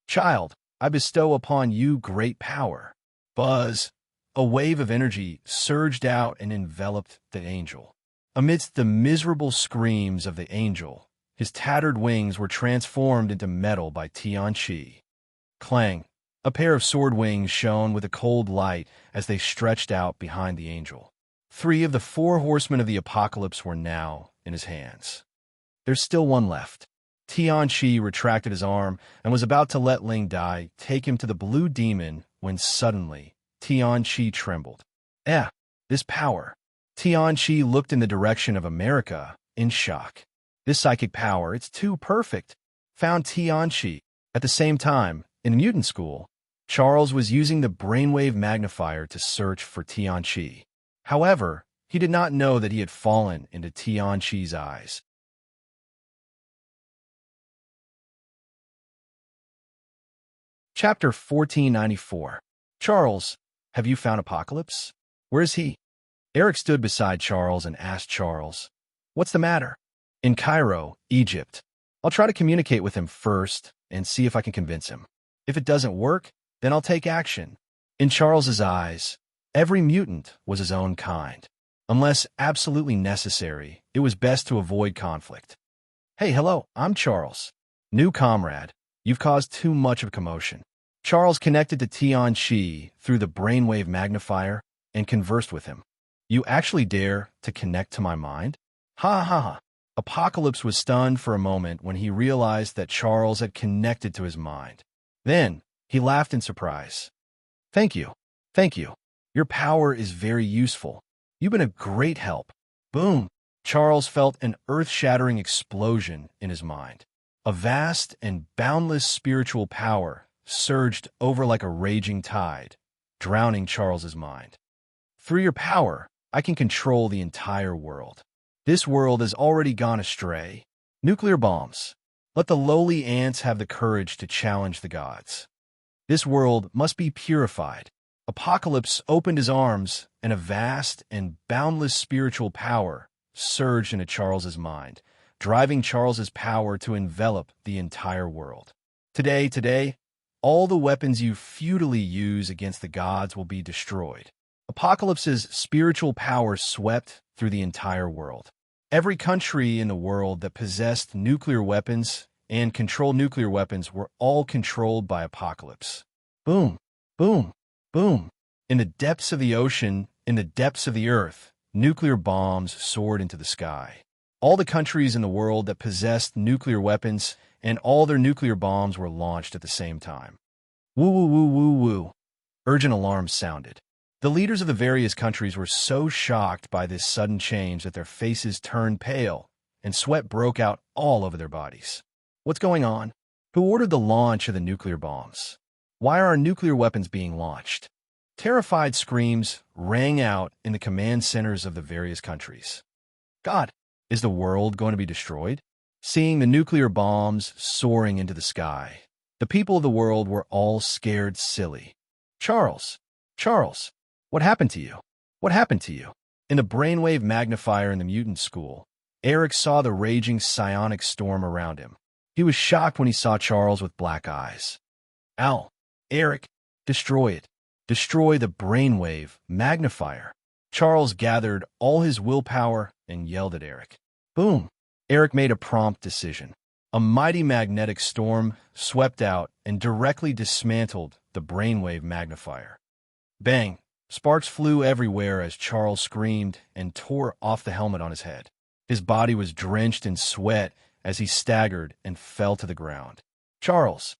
Child, I bestow upon you great power. Buzz! A wave of energy surged out and enveloped the angel. Amidst the miserable screams of the angel, his tattered wings were transformed into metal by Tianqi. Clang! A pair of sword wings shone with a cold light as they stretched out behind the angel. 3 of the 4 horsemen of the apocalypse were now in his hands. There's still one left. Tianqi retracted his arm and was about to let Ling Dai take him to the blue demon when suddenly Tianqi trembled. This power. Tianqi looked in the direction of America in shock. This psychic power, it's too perfect. Found Tianqi. At the same time, in the mutant school, Charles was using the brainwave magnifier to search for Tianqi. However, he did not know that he had fallen into Tianqi's eyes. Chapter 1494. Charles, have you found Apocalypse? Where is he? Eric stood beside Charles and asked Charles, "What's the matter?" "In Cairo, Egypt. I'll try to communicate with him first and see if I can convince him. If it doesn't work, then I'll take action." In Charles's eyes, every mutant was his own kind. Unless absolutely necessary, it was best to avoid conflict. "Hey, hello, I'm Charles. New comrade. You've caused too much of a commotion." Charles connected to Tianqi through the brainwave magnifier and conversed with him. "You actually dare to connect to my mind?" Ha ha ha. Apocalypse was stunned for a moment when he realized that Charles had connected to his mind. Then, he laughed in surprise. Thank you. Your power is very useful. You've been a great help." Boom! Charles felt an earth-shattering explosion in his mind. A vast and boundless spiritual power surged over like a raging tide, drowning Charles's mind. "Through your power, I can control the entire world. This world has already gone astray. Nuclear bombs. Let the lowly ants have the courage to challenge the gods. This world must be purified." Apocalypse opened his arms, and a vast and boundless spiritual power surged into Charles's mind, driving Charles's power to envelop the entire world. Today, all the weapons you futilely use against the gods will be destroyed." Apocalypse's spiritual power swept through the entire world. Every country in the world that possessed nuclear weapons and controlled nuclear weapons were all controlled by Apocalypse. Boom, boom, boom. In the depths of the ocean, in the depths of the earth, nuclear bombs soared into the sky. All the countries in the world that possessed nuclear weapons and all their nuclear bombs were launched at the same time. Woo, woo, woo, woo, woo. Urgent alarms sounded. The leaders of the various countries were so shocked by this sudden change that their faces turned pale and sweat broke out all over their bodies. What's going on? Who ordered the launch of the nuclear bombs? Why are our nuclear weapons being launched? Terrified screams rang out in the command centers of the various countries. God, is the world going to be destroyed? Seeing the nuclear bombs soaring into the sky, the people of the world were all scared silly. Charles, what happened to you? What happened to you? In the brainwave magnifier in the mutant school, Eric saw the raging psionic storm around him. He was shocked when he saw Charles with black eyes. Ow, Eric, destroy it. Destroy the brainwave magnifier. Charles gathered all his willpower and yelled at Eric. Boom! Eric made a prompt decision. A mighty magnetic storm swept out and directly dismantled the brainwave magnifier. Bang! Sparks flew everywhere as Charles screamed and tore off the helmet on his head. His body was drenched in sweat as he staggered and fell to the ground. Charles!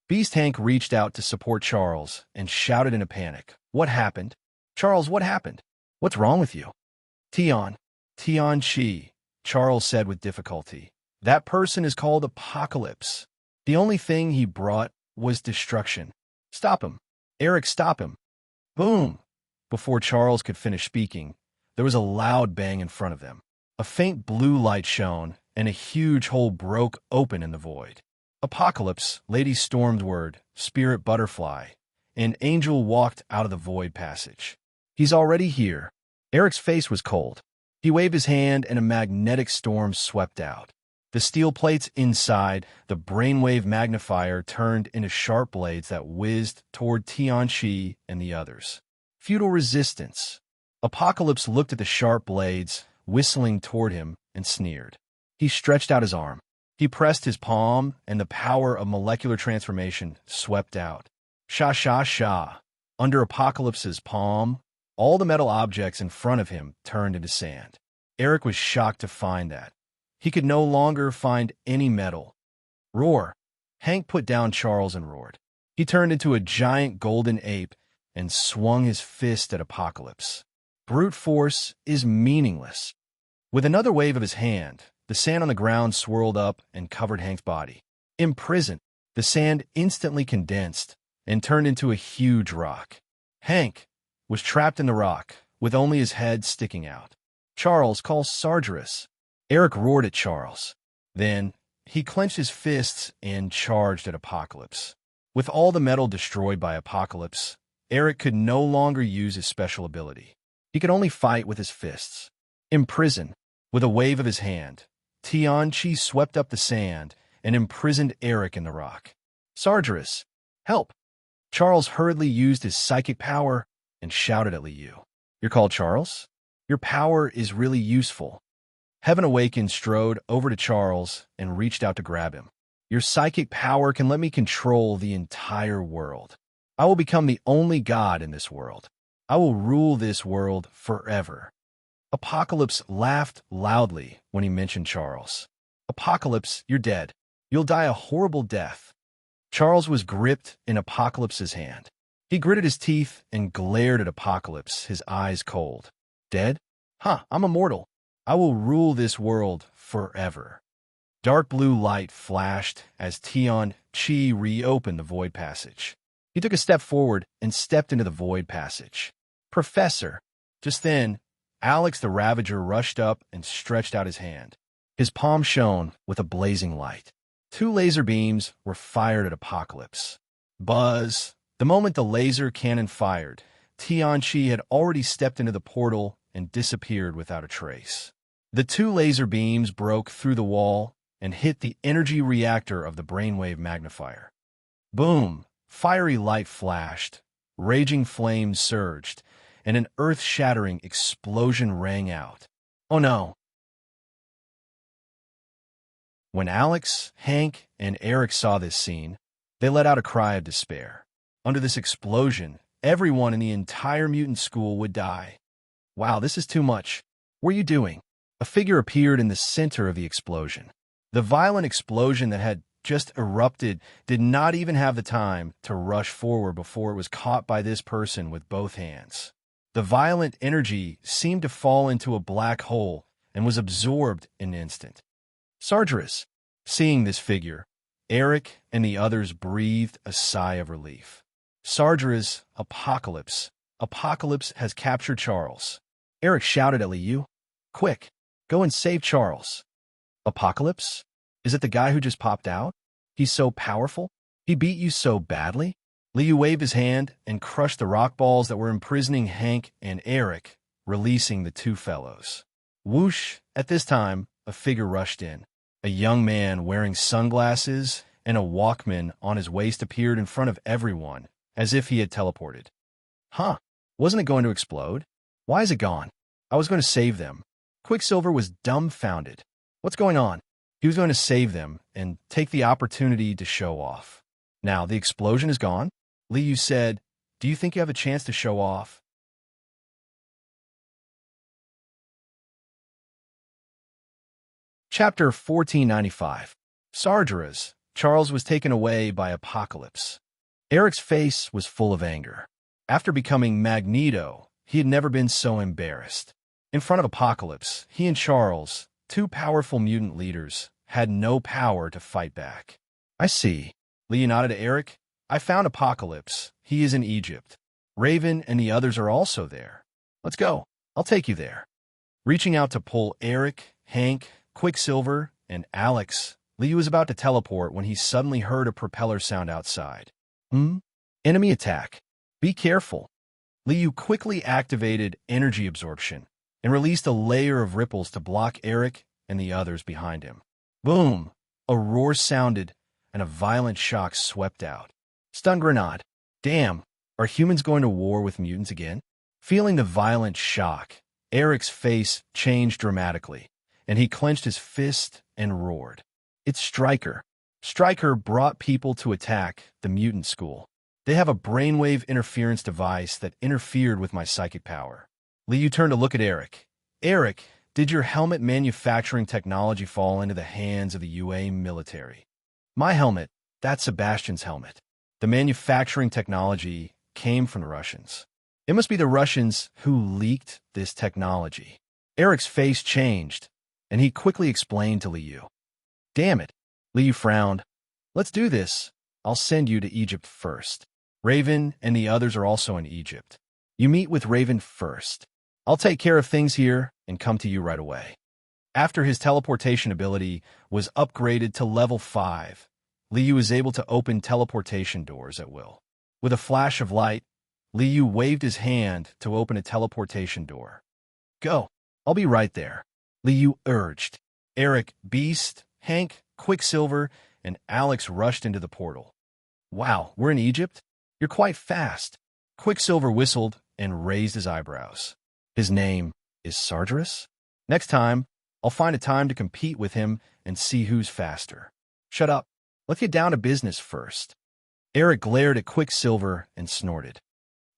Beast Hank reached out to support Charles and shouted in a panic. What happened? Charles, what happened? What's wrong with you? Tianqi, Charles said with difficulty. That person is called Apocalypse. The only thing he brought was destruction. Stop him. Eric, stop him. Boom! Before Charles could finish speaking, there was a loud bang in front of them. A faint blue light shone, and a huge hole broke open in the void. Apocalypse, Lady Stormward, Spirit Butterfly, and Angel walked out of the void passage. He's already here. Eric's face was cold. He waved his hand, and a magnetic storm swept out. The steel plates inside the brainwave magnifier turned into sharp blades that whizzed toward Tianqi and the others. Futile resistance. Apocalypse looked at the sharp blades, whistling toward him, and sneered. He stretched out his arm. He pressed his palm, and the power of molecular transformation swept out. Sha, sha, sha. Under Apocalypse's palm, all the metal objects in front of him turned into sand. Eric was shocked to find that he could no longer find any metal. Roar! Hank put down Charles and roared. He turned into a giant golden ape and swung his fist at Apocalypse. Brute force is meaningless. With another wave of his hand, the sand on the ground swirled up and covered Hank's body. Imprisoned, the sand instantly condensed and turned into a huge rock. Hank was trapped in the rock, with only his head sticking out. Charles called Sargeras. Eric roared at Charles. Then, he clenched his fists and charged at Apocalypse. With all the metal destroyed by Apocalypse, Eric could no longer use his special ability. He could only fight with his fists. Imprisoned, with a wave of his hand, Tianchi swept up the sand and imprisoned Eric in the rock. Sargeras, help! Charles hurriedly used his psychic power and shouted at Liu. You're called Charles? Your power is really useful. Heaven Awakened strode over to Charles and reached out to grab him. Your psychic power can let me control the entire world. I will become the only god in this world. I will rule this world forever. Apocalypse laughed loudly when he mentioned Charles. Apocalypse, you're dead. You'll die a horrible death. Charles was gripped in Apocalypse's hand. He gritted his teeth and glared at Apocalypse, his eyes cold. Dead? Huh, I'm immortal. I will rule this world forever. Dark blue light flashed as Tianchi reopened the void passage. He took a step forward and stepped into the void passage. Professor! Just then, Alex the Ravager rushed up and stretched out his hand. His palm shone with a blazing light. 2 laser beams were fired at Apocalypse. Buzz! The moment the laser cannon fired, Tianchi had already stepped into the portal and disappeared without a trace. The 2 laser beams broke through the wall and hit the energy reactor of the brainwave magnifier. Boom! Fiery light flashed, raging flames surged, and an earth-shattering explosion rang out. Oh no! When Alex, Hank, and Eric saw this scene, they let out a cry of despair. Under this explosion, everyone in the entire mutant school would die. Wow, this is too much. What are you doing? A figure appeared in the center of the explosion. The violent explosion that had just erupted did not even have the time to rush forward before it was caught by this person with both hands. The violent energy seemed to fall into a black hole and was absorbed in an instant. Sargeras, seeing this figure, Eric and the others breathed a sigh of relief. Sargeras, Apocalypse. Apocalypse has captured Charles. Eric shouted at Liu. Quick, go and save Charles. Apocalypse? Is it the guy who just popped out? He's so powerful? He beat you so badly? Liu waved his hand and crushed the rock balls that were imprisoning Hank and Eric, releasing the 2 fellows. Whoosh! At this time, a figure rushed in. A young man wearing sunglasses and a Walkman on his waist appeared in front of everyone, as if he had teleported. Huh, wasn't it going to explode? Why is it gone? I was going to save them. Quicksilver was dumbfounded. What's going on? He was going to save them and take the opportunity to show off. Now the explosion is gone. Liu said, do you think you have a chance to show off? Chapter 1495. Sargeras. Charles was taken away by Apocalypse. Eric's face was full of anger. After becoming Magneto, he had never been so embarrassed. In front of Apocalypse, he and Charles, 2 powerful mutant leaders, had no power to fight back. I see. Liu nodded to Eric. I found Apocalypse. He is in Egypt. Raven and the others are also there. Let's go. I'll take you there. Reaching out to pull Eric, Hank, Quicksilver, and Alex, Liu was about to teleport when he suddenly heard a propeller sound outside. Enemy attack. Be careful. Liu quickly activated energy absorption and released a layer of ripples to block Eric and the others behind him. Boom! A roar sounded, and a violent shock swept out. Stun grenade. Damn, are humans going to war with mutants again? Feeling the violent shock, Eric's face changed dramatically, and he clenched his fist and roared. It's Stryker. Stryker brought people to attack the mutant school. They have a brainwave interference device that interfered with my psychic power. Liu turned to look at Eric. Eric, did your helmet manufacturing technology fall into the hands of the UA military? My helmet, that's Sebastian's helmet. The manufacturing technology came from the Russians. It must be the Russians who leaked this technology. Eric's face changed, and he quickly explained to Liu. Damn it, Liu frowned. Let's do this. I'll send you to Egypt first. Raven and the others are also in Egypt. You meet with Raven first. I'll take care of things here and come to you right away. After his teleportation ability was upgraded to level 5, Liu was able to open teleportation doors at will. With a flash of light, Liu waved his hand to open a teleportation door. Go, I'll be right there, Liu urged. Eric, Beast, Hank, Quicksilver, and Alex rushed into the portal. Wow, we're in Egypt? You're quite fast. Quicksilver whistled and raised his eyebrows. His name is Sargeras? Next time, I'll find a time to compete with him and see who's faster. Shut up. Let's get down to business first. Eric glared at Quicksilver and snorted.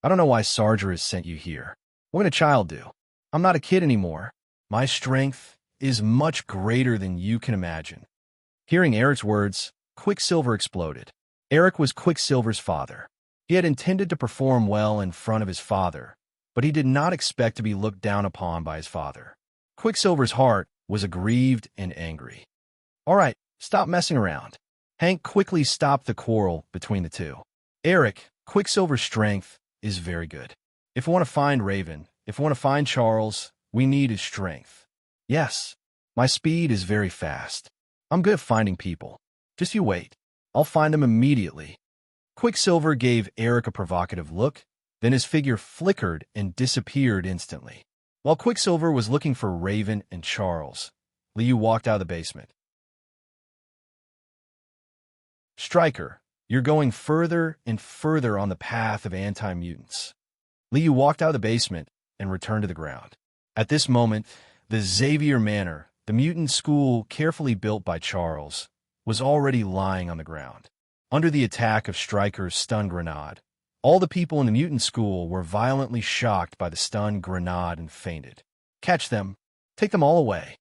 I don't know why Sargeras sent you here. What can a child do? I'm not a kid anymore. My strength is much greater than you can imagine. Hearing Eric's words, Quicksilver exploded. Eric was Quicksilver's father. He had intended to perform well in front of his father, but he did not expect to be looked down upon by his father. Quicksilver's heart was aggrieved and angry. All right, stop messing around. Hank quickly stopped the quarrel between the two. Eric, Quicksilver's strength is very good. If we want to find Raven, if we want to find Charles, we need his strength. Yes, my speed is very fast. I'm good at finding people. Just you wait. I'll find them immediately. Quicksilver gave Eric a provocative look, then his figure flickered and disappeared instantly. While Quicksilver was looking for Raven and Charles, Liu walked out of the basement. Stryker, you're going further and further on the path of anti-mutants. Liu walked out of the basement and returned to the ground. At this moment, the Xavier Manor, the mutant school carefully built by Charles, was already lying on the ground. Under the attack of Stryker's stun grenade, all the people in the mutant school were violently shocked by the stun grenade and fainted. Catch them. Take them all away.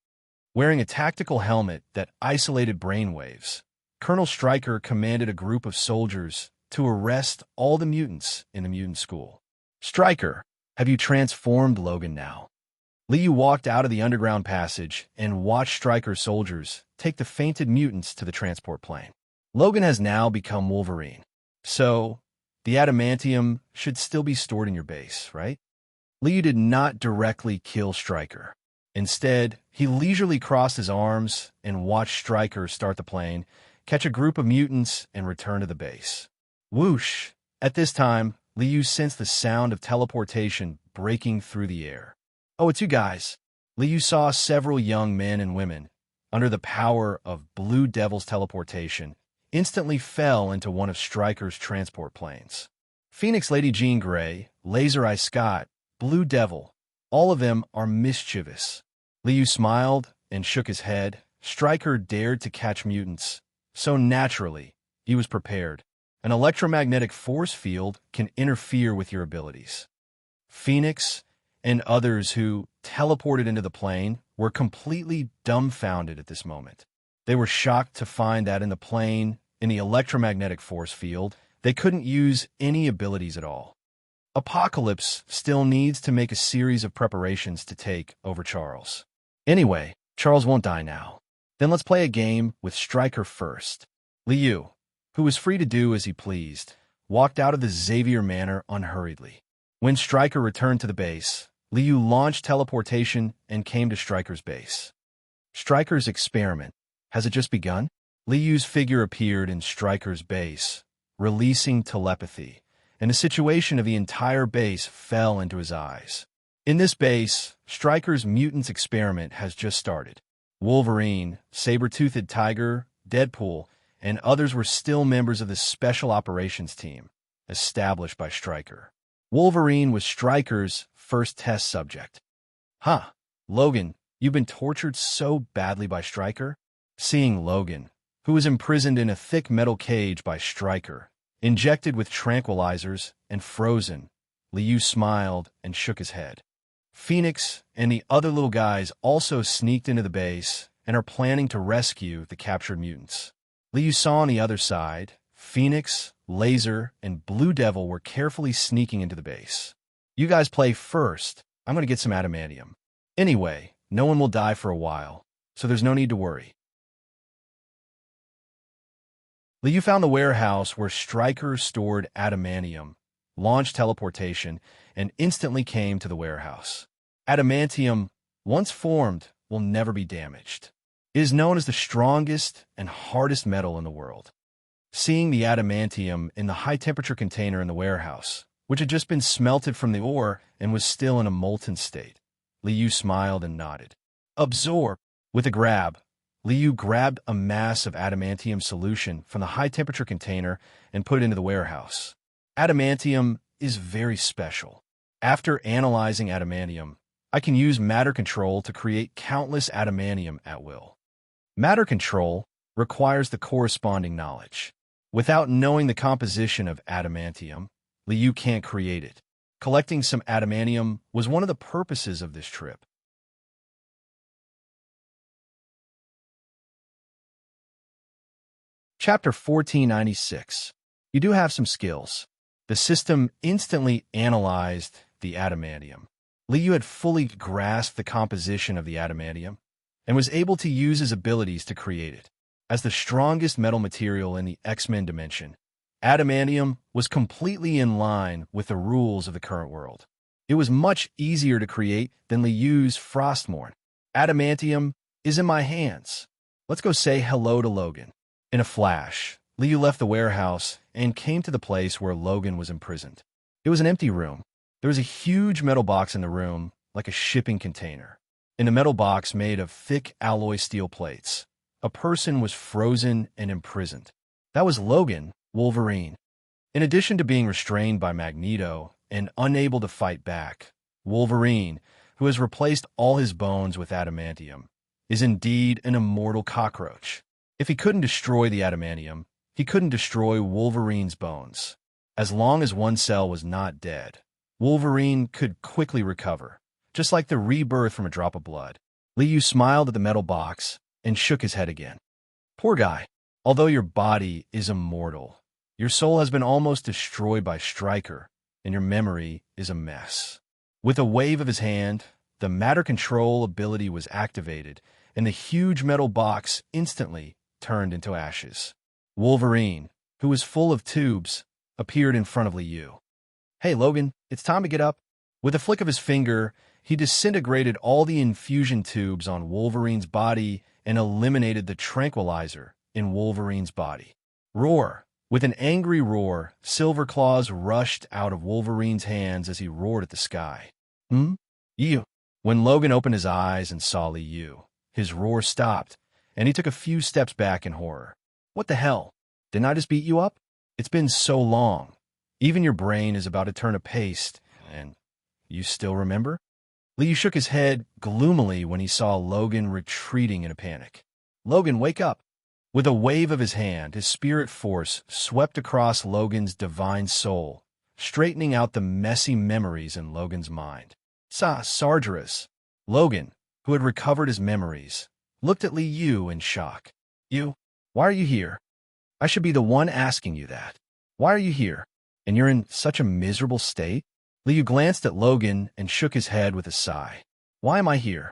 Wearing a tactical helmet that isolated brainwaves, Colonel Stryker commanded a group of soldiers to arrest all the mutants in the mutant school. Stryker, have you transformed Logan now? Liu walked out of the underground passage and watched Stryker's soldiers take the fainted mutants to the transport plane. Logan has now become Wolverine. So, the adamantium should still be stored in your base, right? Liu did not directly kill Stryker. Instead, he leisurely crossed his arms and watched Stryker start the plane, catch a group of mutants, and return to the base. Whoosh! At this time, Liu sensed the sound of teleportation breaking through the air. Oh, it's you guys. Liu saw several young men and women, under the power of Blue Devil's teleportation, instantly fell into one of Stryker's transport planes. Phoenix Lady Jean Grey, Laser Eye Scott, Blue Devil, all of them are mischievous. Liu smiled and shook his head. Stryker dared to catch mutants, so naturally, he was prepared. An electromagnetic force field can interfere with your abilities. Phoenix and others who teleported into the plane were completely dumbfounded at this moment. They were shocked to find that in the plane, in the electromagnetic force field, they couldn't use any abilities at all. Apocalypse still needs to make a series of preparations to take over Charles. Anyway, Charles won't die now. Then let's play a game with Stryker first. Liu, who was free to do as he pleased, walked out of the Xavier Manor unhurriedly. When Stryker returned to the base, Liu launched teleportation and came to Stryker's base. Stryker's experiment. Has it just begun? Liu's figure appeared in Stryker's base, releasing telepathy, and the situation of the entire base fell into his eyes. In this base, Stryker's mutants experiment has just started. Wolverine, Saber-Toothed Tiger, Deadpool, and others were still members of the Special Operations Team, established by Stryker. Wolverine was Stryker's first test subject. Huh, Logan, you've been tortured so badly by Stryker? Seeing Logan, who was imprisoned in a thick metal cage by Stryker, Injected with tranquilizers and frozen, Liu smiled and shook his head. Phoenix and the other little guys also sneaked into the base and are planning to rescue the captured mutants. Liu saw on the other side, Phoenix, Laser, and Blue Devil were carefully sneaking into the base. You guys play first. I'm going to get some adamantium. Anyway, no one will die for a while, so there's no need to worry. Liu found the warehouse where Stryker stored adamantium, launched teleportation, and instantly came to the warehouse. Adamantium, once formed, will never be damaged. It is known as the strongest and hardest metal in the world. Seeing the adamantium in the high-temperature container in the warehouse, which had just been smelted from the ore and was still in a molten state, Liu smiled and nodded. Absorb. With a grab, Liu grabbed a mass of adamantium solution from the high-temperature container and put it into the warehouse. Adamantium is very special. After analyzing adamantium, I can use matter control to create countless adamantium at will. Matter control requires the corresponding knowledge. Without knowing the composition of adamantium, Liu can't create it. Collecting some adamantium was one of the purposes of this trip. Chapter 1496. You do have some skills. The system instantly analyzed the adamantium. Liu had fully grasped the composition of the adamantium and was able to use his abilities to create it. As the strongest metal material in the X-Men dimension, adamantium was completely in line with the rules of the current world. It was much easier to create than Liu's Frostmourne. Adamantium is in my hands. Let's go say hello to Logan. In a flash, Liu left the warehouse and came to the place where Logan was imprisoned. It was an empty room. There was a huge metal box in the room, like a shipping container. In a metal box made of thick alloy steel plates, a person was frozen and imprisoned. That was Logan, Wolverine. In addition to being restrained by Magneto and unable to fight back, Wolverine, who has replaced all his bones with adamantium, is indeed an immortal cockroach. If he couldn't destroy the adamantium, he couldn't destroy Wolverine's bones. As long as one cell was not dead, Wolverine could quickly recover, just like the rebirth from a drop of blood. Liu smiled at the metal box and shook his head again. Poor guy. Although your body is immortal, your soul has been almost destroyed by Stryker, and your memory is a mess. With a wave of his hand, the matter control ability was activated, and the huge metal box instantly turned into ashes. Wolverine, who was full of tubes, appeared in front of Liu. Hey, Logan, it's time to get up. With a flick of his finger, he disintegrated all the infusion tubes on Wolverine's body and eliminated the tranquilizer in Wolverine's body. Roar! With an angry roar, silver claws rushed out of Wolverine's hands as he roared at the sky. You. When Logan opened his eyes and saw Liu, his roar stopped, and he took a few steps back in horror. What the hell? Didn't I just beat you up? It's been so long. Even your brain is about to turn to paste, and you still remember? Liu shook his head gloomily when he saw Logan retreating in a panic. Logan, wake up! With a wave of his hand, his spirit force swept across Logan's divine soul, straightening out the messy memories in Logan's mind. Sargeras. Logan, who had recovered his memories, looked at Liu in shock. You? Why are you here? I should be the one asking you that. Why are you here? And you're in such a miserable state? Liu glanced at Logan and shook his head with a sigh. Why am I here?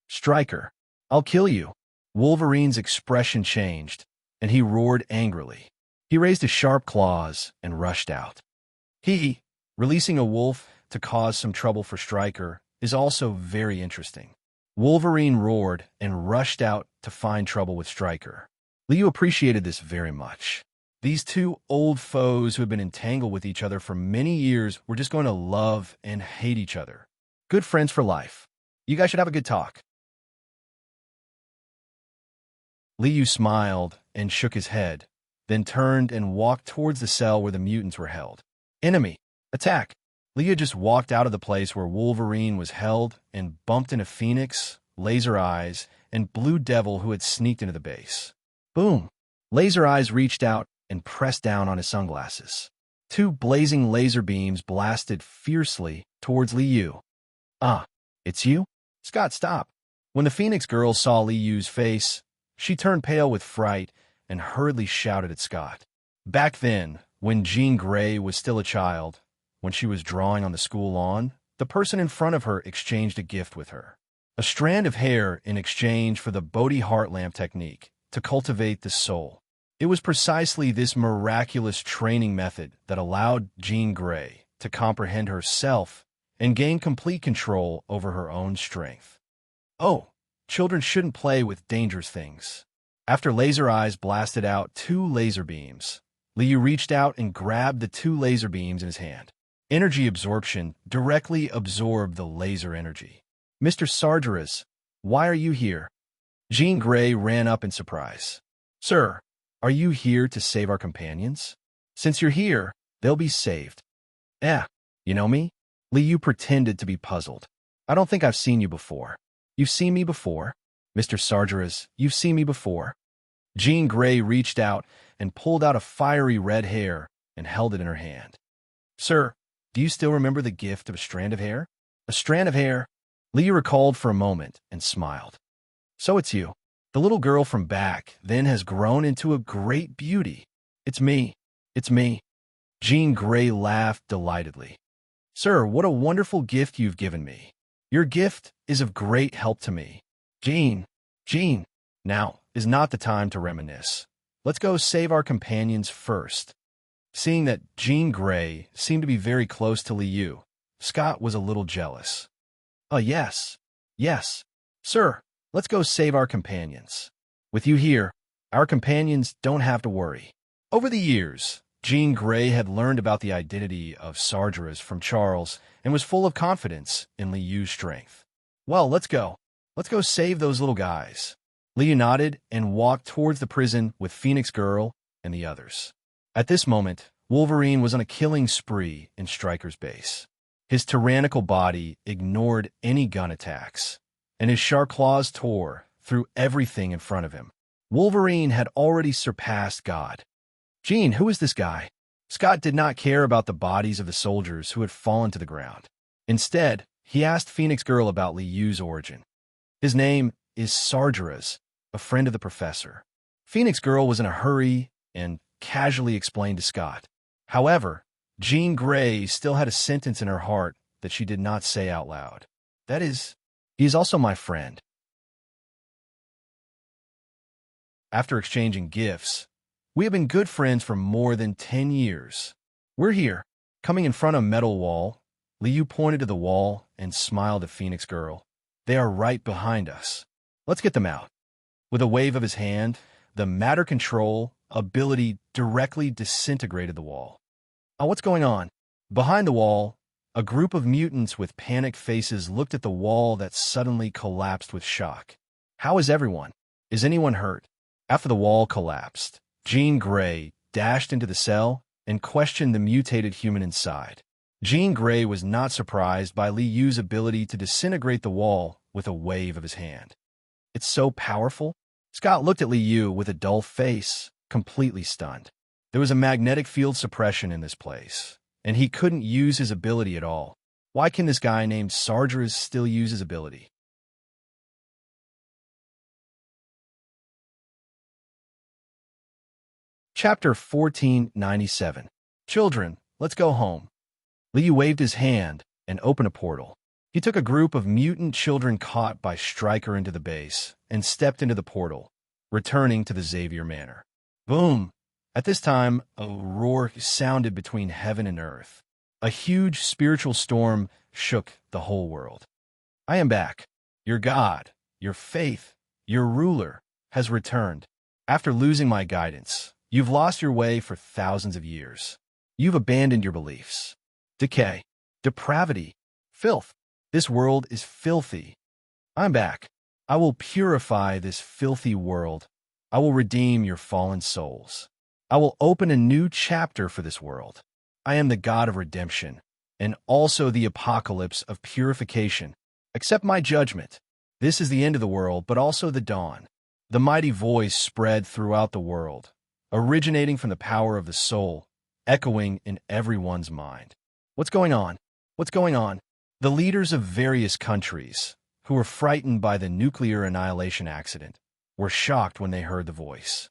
Stryker. I'll kill you. Wolverine's expression changed, and he roared angrily. He raised his sharp claws and rushed out. Releasing a wolf to cause some trouble for Stryker is also very interesting. Wolverine roared and rushed out to find trouble with Stryker. Liu appreciated this very much. These two old foes who had been entangled with each other for many years were just going to love and hate each other. Good friends for life. You guys should have a good talk. Liu smiled and shook his head, then turned and walked towards the cell where the mutants were held. Enemy! Attack! Liu just walked out of the place where Wolverine was held and bumped into Phoenix, Laser Eyes, and Blue Devil who had sneaked into the base. Boom! Laser Eyes reached out and pressed down on his sunglasses. Two blazing laser beams blasted fiercely towards Li Yu. "Ah, it's you?" Scott stopped. When the Phoenix girl saw Li Yu's face, she turned pale with fright and hurriedly shouted at Scott. Back then, when Jean Grey was still a child, when she was drawing on the school lawn, the person in front of her exchanged a gift with her. A strand of hair in exchange for the Bodhi heart lamp technique to cultivate the soul. It was precisely this miraculous training method that allowed Jean Grey to comprehend herself and gain complete control over her own strength. Oh, children shouldn't play with dangerous things. After Laser Eyes blasted out 2 laser beams, Liu reached out and grabbed the 2 laser beams in his hand. Energy absorption directly absorbed the laser energy. "Mr. Sargeras, why are you here?" Jean Grey ran up in surprise. "Sir, are you here to save our companions? Since you're here, they'll be saved." You know me?" Liu pretended to be puzzled. "I don't think I've seen you before." "You've seen me before? Mr. Sargeras, you've seen me before." Jean Grey reached out and pulled out a fiery red hair and held it in her hand. "Sir, do you still remember the gift of a strand of hair?" "A strand of hair?" Liu recalled for a moment and smiled. "So it's you. The little girl from back then has grown into a great beauty. It's me. It's me." Jean Grey laughed delightedly. "Sir, what a wonderful gift you've given me. Your gift is of great help to me." Jean, now is not the time to reminisce. Let's go save our companions first." Seeing that Jean Grey seemed to be very close to Liu, Scott was a little jealous. Yes. Sir, let's go save our companions. With you here, our companions don't have to worry." Over the years, Jean Grey had learned about the identity of Sargeras from Charles and was full of confidence in Liu's strength. "Well, let's go. Let's go save those little guys." Liu nodded and walked towards the prison with Phoenix Girl and the others. At this moment, Wolverine was on a killing spree in Stryker's base. His tyrannical body ignored any gun attacks, and his sharp claws tore through everything in front of him. Wolverine had already surpassed God. "Jean, who is this guy?" Scott did not care about the bodies of the soldiers who had fallen to the ground. Instead, he asked Phoenix Girl about Liu's origin. "His name is Sargeras, a friend of the professor." Phoenix Girl was in a hurry and casually explained to Scott. However, Jean Grey still had a sentence in her heart that she did not say out loud. "That is, he is also my friend." After exchanging gifts, "We have been good friends for more than 10 years. We're here." Coming in front of a metal wall, Liu pointed to the wall and smiled at Phoenix Girl. "They are right behind us. Let's get them out." With a wave of his hand, the matter control ability directly disintegrated the wall. "Oh, what's going on?" Behind the wall, a group of mutants with panicked faces looked at the wall that suddenly collapsed with shock. "How is everyone? Is anyone hurt?" After the wall collapsed, Jean Grey dashed into the cell and questioned the mutated human inside. Jean Grey was not surprised by Liu's ability to disintegrate the wall with a wave of his hand. "It's so powerful?" Scott looked at Liu with a dull face, completely stunned. There was a magnetic field suppression in this place, and he couldn't use his ability at all. Why can this guy named Sargeras still use his ability? Chapter 1497. "Children, let's go home." Liu waved his hand and opened a portal. He took a group of mutant children caught by Stryker into the base and stepped into the portal, returning to the Xavier Manor. Boom! At this time, a roar sounded between heaven and earth. A huge spiritual storm shook the whole world. "I am back. Your God, your faith, your ruler, has returned. After losing my guidance, you've lost your way for thousands of years. You've abandoned your beliefs. Decay, depravity, filth. This world is filthy. I'm back. I will purify this filthy world. I will redeem your fallen souls. I will open a new chapter for this world. I am the God of redemption, and also the apocalypse of purification. Accept my judgment. This is the end of the world, but also the dawn." The mighty voice spread throughout the world, originating from the power of the soul, echoing in everyone's mind. What's going on? What's going on? The leaders of various countries, who were frightened by the nuclear annihilation accident, were shocked when they heard the voice.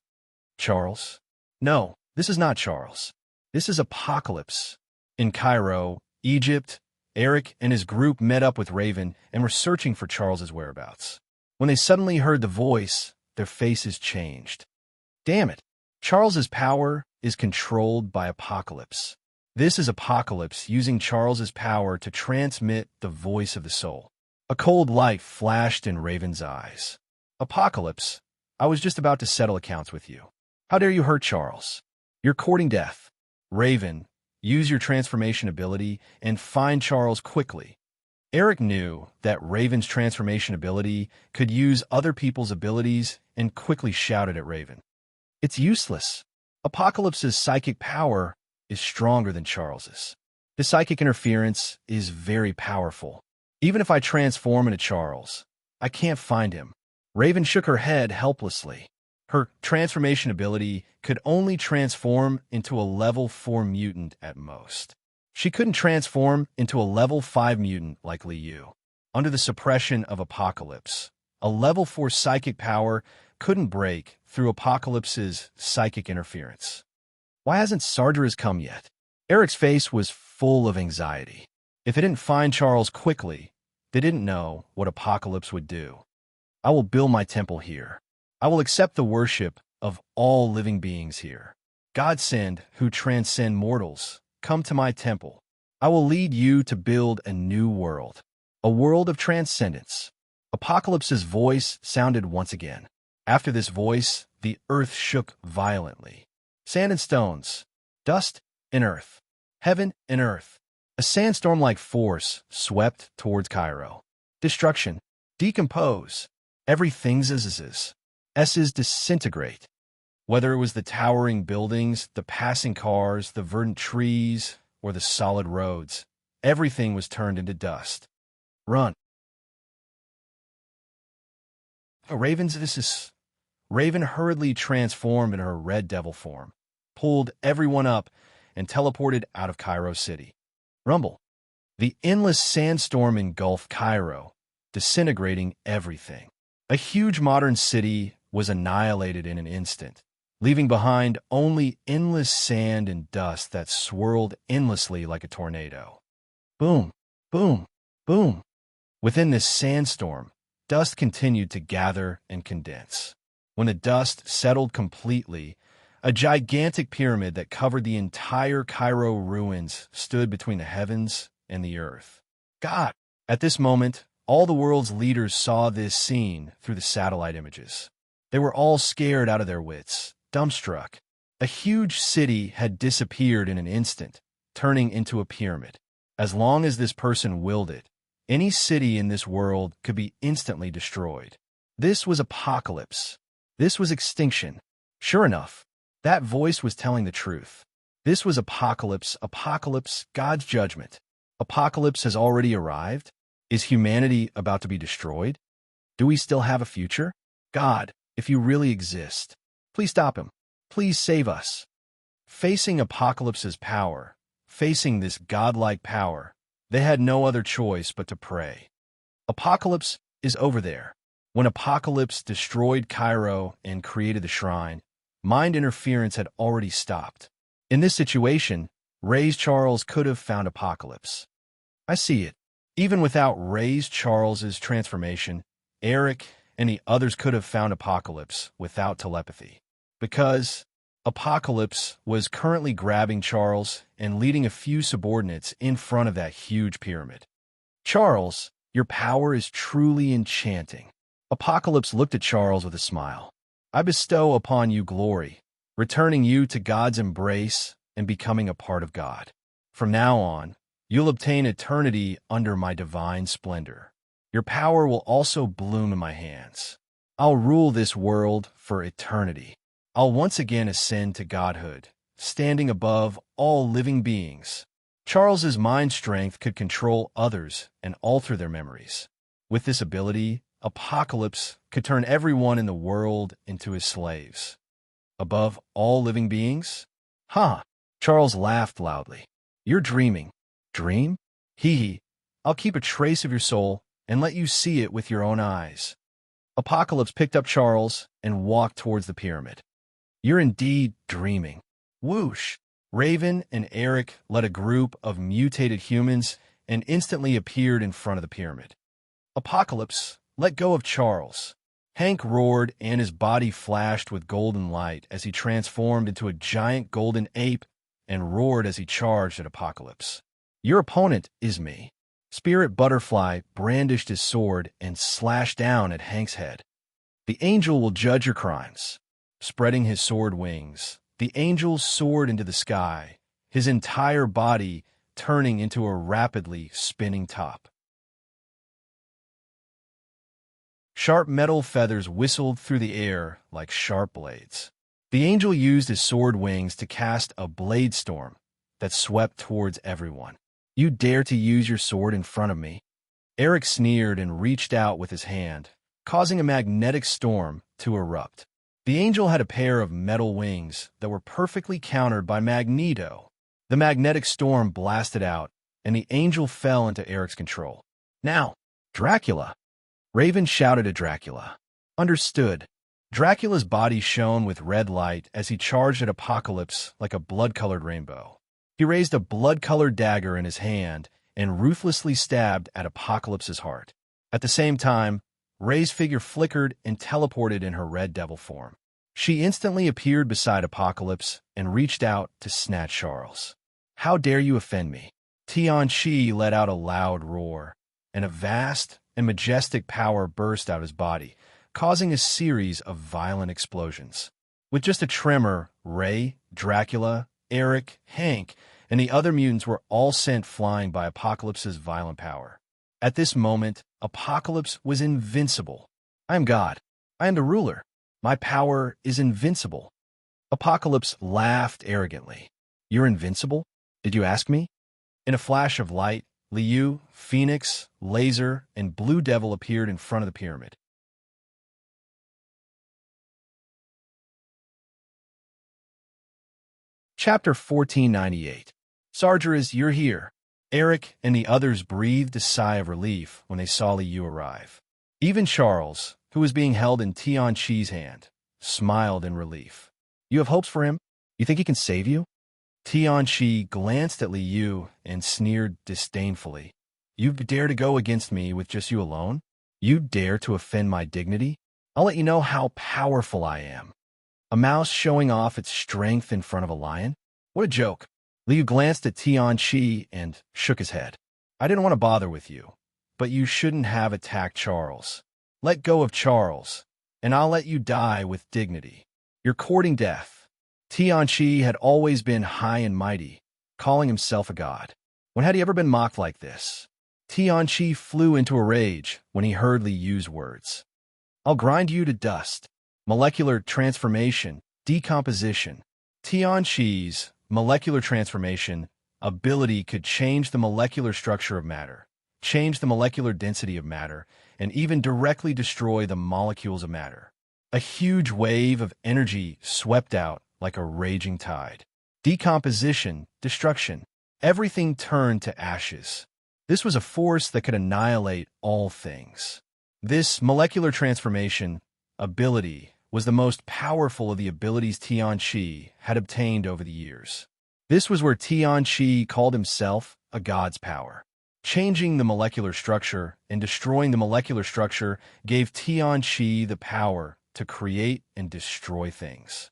Charles? No, this is not Charles. This is Apocalypse. In Cairo, Egypt, Eric and his group met up with Raven and were searching for Charles's whereabouts. When they suddenly heard the voice, their faces changed. Damn it! Charles's power is controlled by Apocalypse. This is Apocalypse using Charles's power to transmit the voice of the soul. A cold light flashed in Raven's eyes. Apocalypse, I was just about to settle accounts with you. How dare you hurt Charles? You're courting death. Raven, use your transformation ability and find Charles quickly. Eric knew that Raven's transformation ability could use other people's abilities and quickly shouted at Raven. It's useless. Apocalypse's psychic power is stronger than Charles's. His psychic interference is very powerful. Even if I transform into Charles, I can't find him. Raven shook her head helplessly. Her transformation ability could only transform into a level 4 mutant at most. She couldn't transform into a level 5 mutant like Liu. Under the suppression of Apocalypse, a level 4 psychic power couldn't break through Apocalypse's psychic interference. Why hasn't Sargeras come yet? Eric's face was full of anxiety. If they didn't find Charles quickly, they didn't know what Apocalypse would do. I will build my temple here. I will accept the worship of all living beings here. Godsend, who transcend mortals, come to my temple. I will lead you to build a new world, a world of transcendence. Apocalypse's voice sounded once again. After this voice, the earth shook violently. Sand and stones, dust and earth, heaven and earth. A sandstorm-like force swept towards Cairo. Destruction, decompose. Everything's S's disintegrate. Whether it was the towering buildings, the passing cars, the verdant trees, or the solid roads, everything was turned into dust. Run. Raven hurriedly transformed in her red devil form, pulled everyone up, and teleported out of Cairo City. Rumble. The endless sandstorm engulfed Cairo, disintegrating everything. A huge modern city was annihilated in an instant, leaving behind only endless sand and dust that swirled endlessly like a tornado. Boom, boom, boom. Within this sandstorm, dust continued to gather and condense. When the dust settled completely, a gigantic pyramid that covered the entire Cairo ruins stood between the heavens and the earth. God! At this moment, all the world's leaders saw this scene through the satellite images. They were all scared out of their wits, dumbstruck. A huge city had disappeared in an instant, turning into a pyramid. As long as this person willed it, any city in this world could be instantly destroyed. This was Apocalypse. This was extinction. Sure enough, that voice was telling the truth. This was Apocalypse, God's judgment. Apocalypse has already arrived? Is humanity about to be destroyed? Do we still have a future? God, if you really exist, please stop him. Please save us. Facing Apocalypse's power, facing this godlike power, they had no other choice but to pray. Apocalypse is over there. When Apocalypse destroyed Cairo and created the shrine, mind interference had already stopped. In this situation, Ray's Charles could have found Apocalypse. I see it. Even without Ray's Charles's transformation, Eric and the others could have found Apocalypse without telepathy. Because Apocalypse was currently grabbing Charles and leading a few subordinates in front of that huge pyramid. Charles, your power is truly enchanting. Apocalypse looked at Charles with a smile. I bestow upon you glory, returning you to God's embrace and becoming a part of God. From now on, you'll obtain eternity under my divine splendor. Your power will also bloom in my hands. I'll rule this world for eternity. I'll once again ascend to godhood, standing above all living beings. Charles's mind strength could control others and alter their memories. With this ability, Apocalypse could turn everyone in the world into his slaves. above all living beings? Huh. Charles laughed loudly. You're dreaming. Dream? Hee hee. I'll keep a trace of your soul and let you see it with your own eyes. Apocalypse picked up Charles and walked towards the pyramid. You're indeed dreaming. Whoosh! Raven and Eric led a group of mutated humans and instantly appeared in front of the pyramid. Apocalypse let go of Charles. Hank roared and his body flashed with golden light as he transformed into a giant golden ape and roared as he charged at Apocalypse. Your opponent is me. Spirit Butterfly brandished his sword and slashed down at Hank's head. The angel will judge your crimes. Spreading his sword wings, the angel soared into the sky, his entire body turning into a rapidly spinning top. Sharp metal feathers whistled through the air like sharp blades. The angel used his sword wings to cast a blade storm that swept towards everyone. You dare to use your sword in front of me? Eric sneered and reached out with his hand, causing a magnetic storm to erupt. The angel had a pair of metal wings that were perfectly countered by Magneto. The magnetic storm blasted out, and the angel fell into Eric's control. Now, Dracula! Raven shouted at Dracula. Understood. Dracula's body shone with red light as he charged at Apocalypse like a blood-colored rainbow. He raised a blood-colored dagger in his hand and ruthlessly stabbed at Apocalypse's heart. At the same time, Ray's figure flickered and teleported in her red devil form. She instantly appeared beside Apocalypse and reached out to snatch Charles. How dare you offend me? Tianchi let out a loud roar, and a vast and majestic power burst out of his body, causing a series of violent explosions. With just a tremor, Ray, Dracula, Eric, Hank, and the other mutants were all sent flying by Apocalypse's violent power. At this moment, Apocalypse was invincible. I am God. I am the ruler. My power is invincible. Apocalypse laughed arrogantly. You're invincible? Did you ask me? In a flash of light, Liu, Phoenix, Laser, and Blue Devil appeared in front of the pyramid. Chapter 1498. Sargeras, you're here. Eric and the others breathed a sigh of relief when they saw Liu arrive. Even Charles, who was being held in Tianchi's hand, smiled in relief. You have hopes for him? You think he can save you? Tianchi glanced at Liu and sneered disdainfully. You dare to go against me with just you alone? You dare to offend my dignity? I'll let you know how powerful I am. A mouse showing off its strength in front of a lion? What a joke. Liu glanced at Tianchi and shook his head. I didn't want to bother with you, but you shouldn't have attacked Charles. Let go of Charles, and I'll let you die with dignity. You're courting death. Tianchi had always been high and mighty, calling himself a god. When had he ever been mocked like this? Tianchi flew into a rage when he heard Liu's words. I'll grind you to dust. Molecular transformation, decomposition. Tianchi's molecular transformation ability could change the molecular structure of matter, change the molecular density of matter, and even directly destroy the molecules of matter. A huge wave of energy swept out like a raging tide. Decomposition, destruction. Everything turned to ashes. This was a force that could annihilate all things. This molecular transformation ability was the most powerful of the abilities Tianchi had obtained over the years. This was where Tianchi called himself a god's power. Changing the molecular structure and destroying the molecular structure gave Tianchi the power to create and destroy things.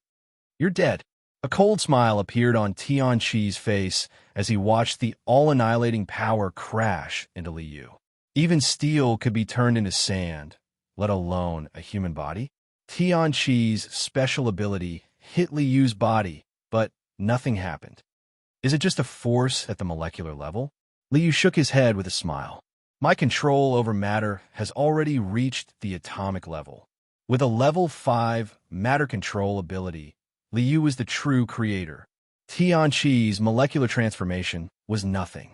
You're dead. A cold smile appeared on Tianchi's face as he watched the all-annihilating power crash into Liu. Even steel could be turned into sand, let alone a human body. Tianchi's special ability hit Liu's body, but nothing happened. Is it just a force at the molecular level? Liu shook his head with a smile. My control over matter has already reached the atomic level. With a level 5 matter control ability, Liu was the true creator. Tianchi's molecular transformation was nothing.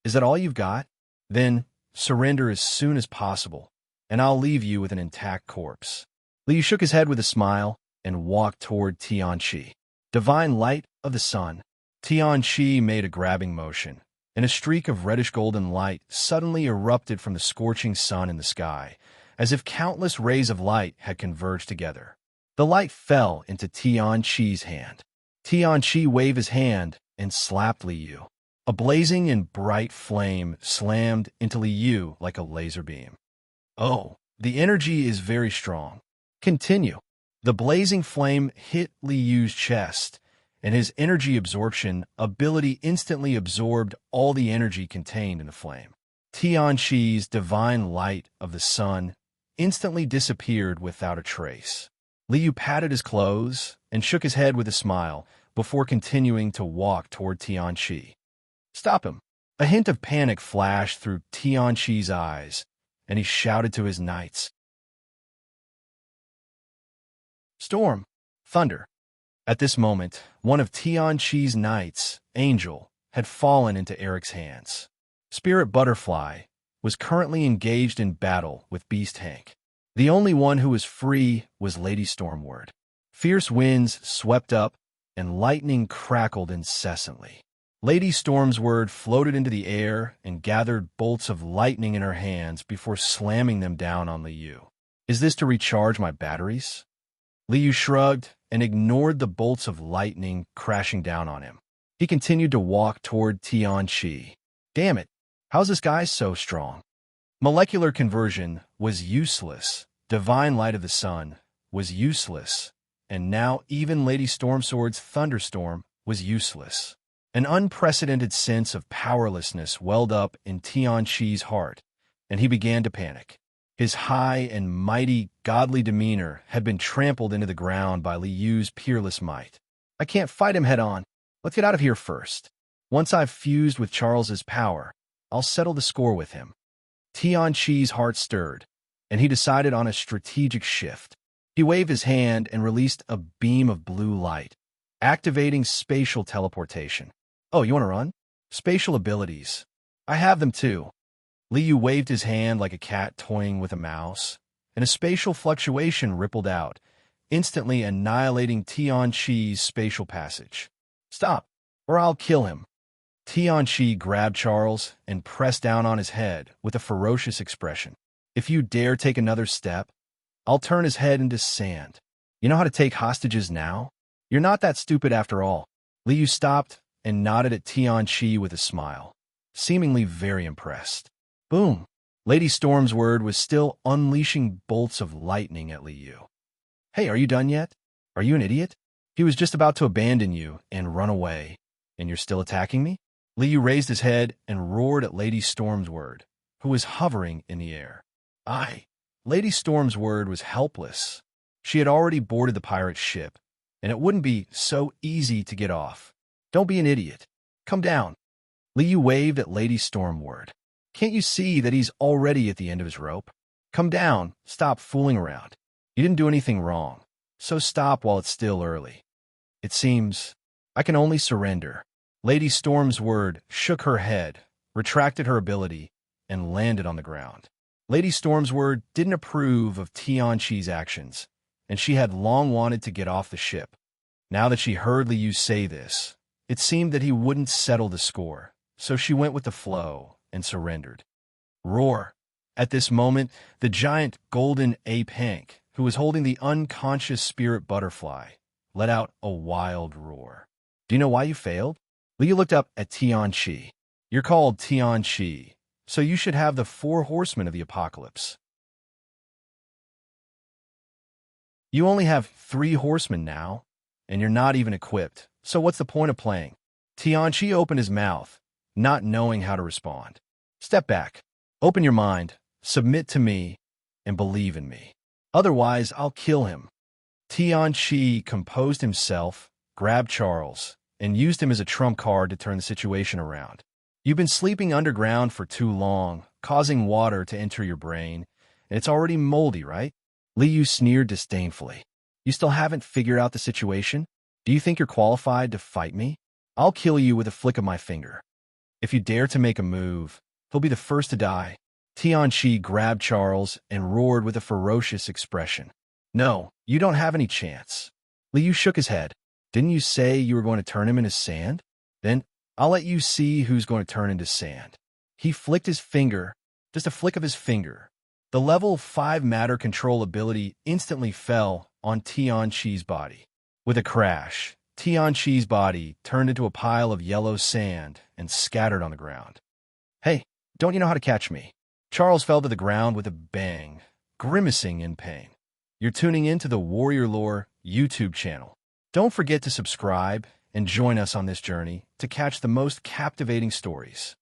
Is that all you've got? Then surrender as soon as possible, and I'll leave you with an intact corpse. Liu shook his head with a smile and walked toward Tianqi. Divine light of the sun. Tianqi made a grabbing motion, and a streak of reddish-golden light suddenly erupted from the scorching sun in the sky, as if countless rays of light had converged together. The light fell into Tianqi's hand. Tianqi waved his hand and slapped Liu. A blazing and bright flame slammed into Liu like a laser beam. Oh, the energy is very strong. Continue. The blazing flame hit Liu's chest, and his energy absorption ability instantly absorbed all the energy contained in the flame. Tianqi's divine light of the sun instantly disappeared without a trace. Liu patted his clothes and shook his head with a smile before continuing to walk toward Tianqi. Stop him. A hint of panic flashed through Tianqi's eyes, and he shouted to his knights. Storm. Thunder. At this moment, one of Tianqi's knights, Angel, had fallen into Eric's hands. Spirit Butterfly was currently engaged in battle with Beast Hank. The only one who was free was Lady Stormward. Fierce winds swept up, and lightning crackled incessantly. Lady Stormward floated into the air and gathered bolts of lightning in her hands before slamming them down on Liu. Is this to recharge my batteries? Liu shrugged and ignored the bolts of lightning crashing down on him. He continued to walk toward Tianqi. Damn it, how's this guy so strong? Molecular conversion was useless. Divine light of the sun was useless. And now even Lady Stormsword's thunderstorm was useless. An unprecedented sense of powerlessness welled up in Tianqi's heart, and he began to panic. His high and mighty, godly demeanor had been trampled into the ground by Liu's peerless might. I can't fight him head-on. Let's get out of here first. Once I've fused with Charles's power, I'll settle the score with him. Tianqi's heart stirred, and he decided on a strategic shift. He waved his hand and released a beam of blue light, activating spatial teleportation. Oh, you want to run? Spatial abilities. I have them too. Liu waved his hand like a cat toying with a mouse, and a spatial fluctuation rippled out, instantly annihilating Tianqi's spatial passage. Stop, or I'll kill him. Tianqi grabbed Charles and pressed down on his head with a ferocious expression. If you dare take another step, I'll turn his head into sand. You know how to take hostages now? You're not that stupid after all. Liu stopped and nodded at Tianqi with a smile, seemingly very impressed. Boom! Lady Stormsword was still unleashing bolts of lightning at Liu. Hey, are you done yet? Are you an idiot? He was just about to abandon you and run away, and you're still attacking me? Liu raised his head and roared at Lady Stormsword, who was hovering in the air. Lady Stormsword was helpless. She had already boarded the pirate ship, and it wouldn't be so easy to get off. Don't be an idiot. Come down. Liu waved at Lady Stormward. Can't you see that he's already at the end of his rope? Come down. Stop fooling around. You didn't do anything wrong, so stop while it's still early. It seems I can only surrender. Lady Stormsword shook her head, retracted her ability, and landed on the ground. Lady Stormsword didn't approve of Tianqi's actions, and she had long wanted to get off the ship. Now that she heard Liu say this, it seemed that he wouldn't settle the score, so she went with the flow and surrendered. Roar! At this moment, the giant golden ape Hank, who was holding the unconscious spirit butterfly, let out a wild roar. Do you know why you failed? Liu looked up at Tianqi. You're called Tianqi, so you should have the 4 horsemen of the apocalypse. You only have 3 horsemen now, and you're not even equipped, so what's the point of playing? Tianqi opened his mouth, not knowing how to respond. Step back. Open your mind, submit to me, and believe in me. Otherwise, I'll kill him. Tianqi composed himself, grabbed Charles, and used him as a trump card to turn the situation around. You've been sleeping underground for too long, causing water to enter your brain, and it's already moldy, right? Liu sneered disdainfully. You still haven't figured out the situation? Do you think you're qualified to fight me? I'll kill you with a flick of my finger. If you dare to make a move, he'll be the first to die. Tianqi grabbed Charles and roared with a ferocious expression. No, you don't have any chance. Liu shook his head. Didn't you say you were going to turn him into sand? Then I'll let you see who's going to turn into sand. He flicked his finger, just a flick of his finger. The level 5 matter control ability instantly fell on Tianqi's body. With a crash, Tianqi's body turned into a pile of yellow sand and scattered on the ground. Hey, don't you know how to catch me? Charles fell to the ground with a bang, grimacing in pain. You're tuning in to the Warrior Lore YouTube channel. Don't forget to subscribe and join us on this journey to catch the most captivating stories.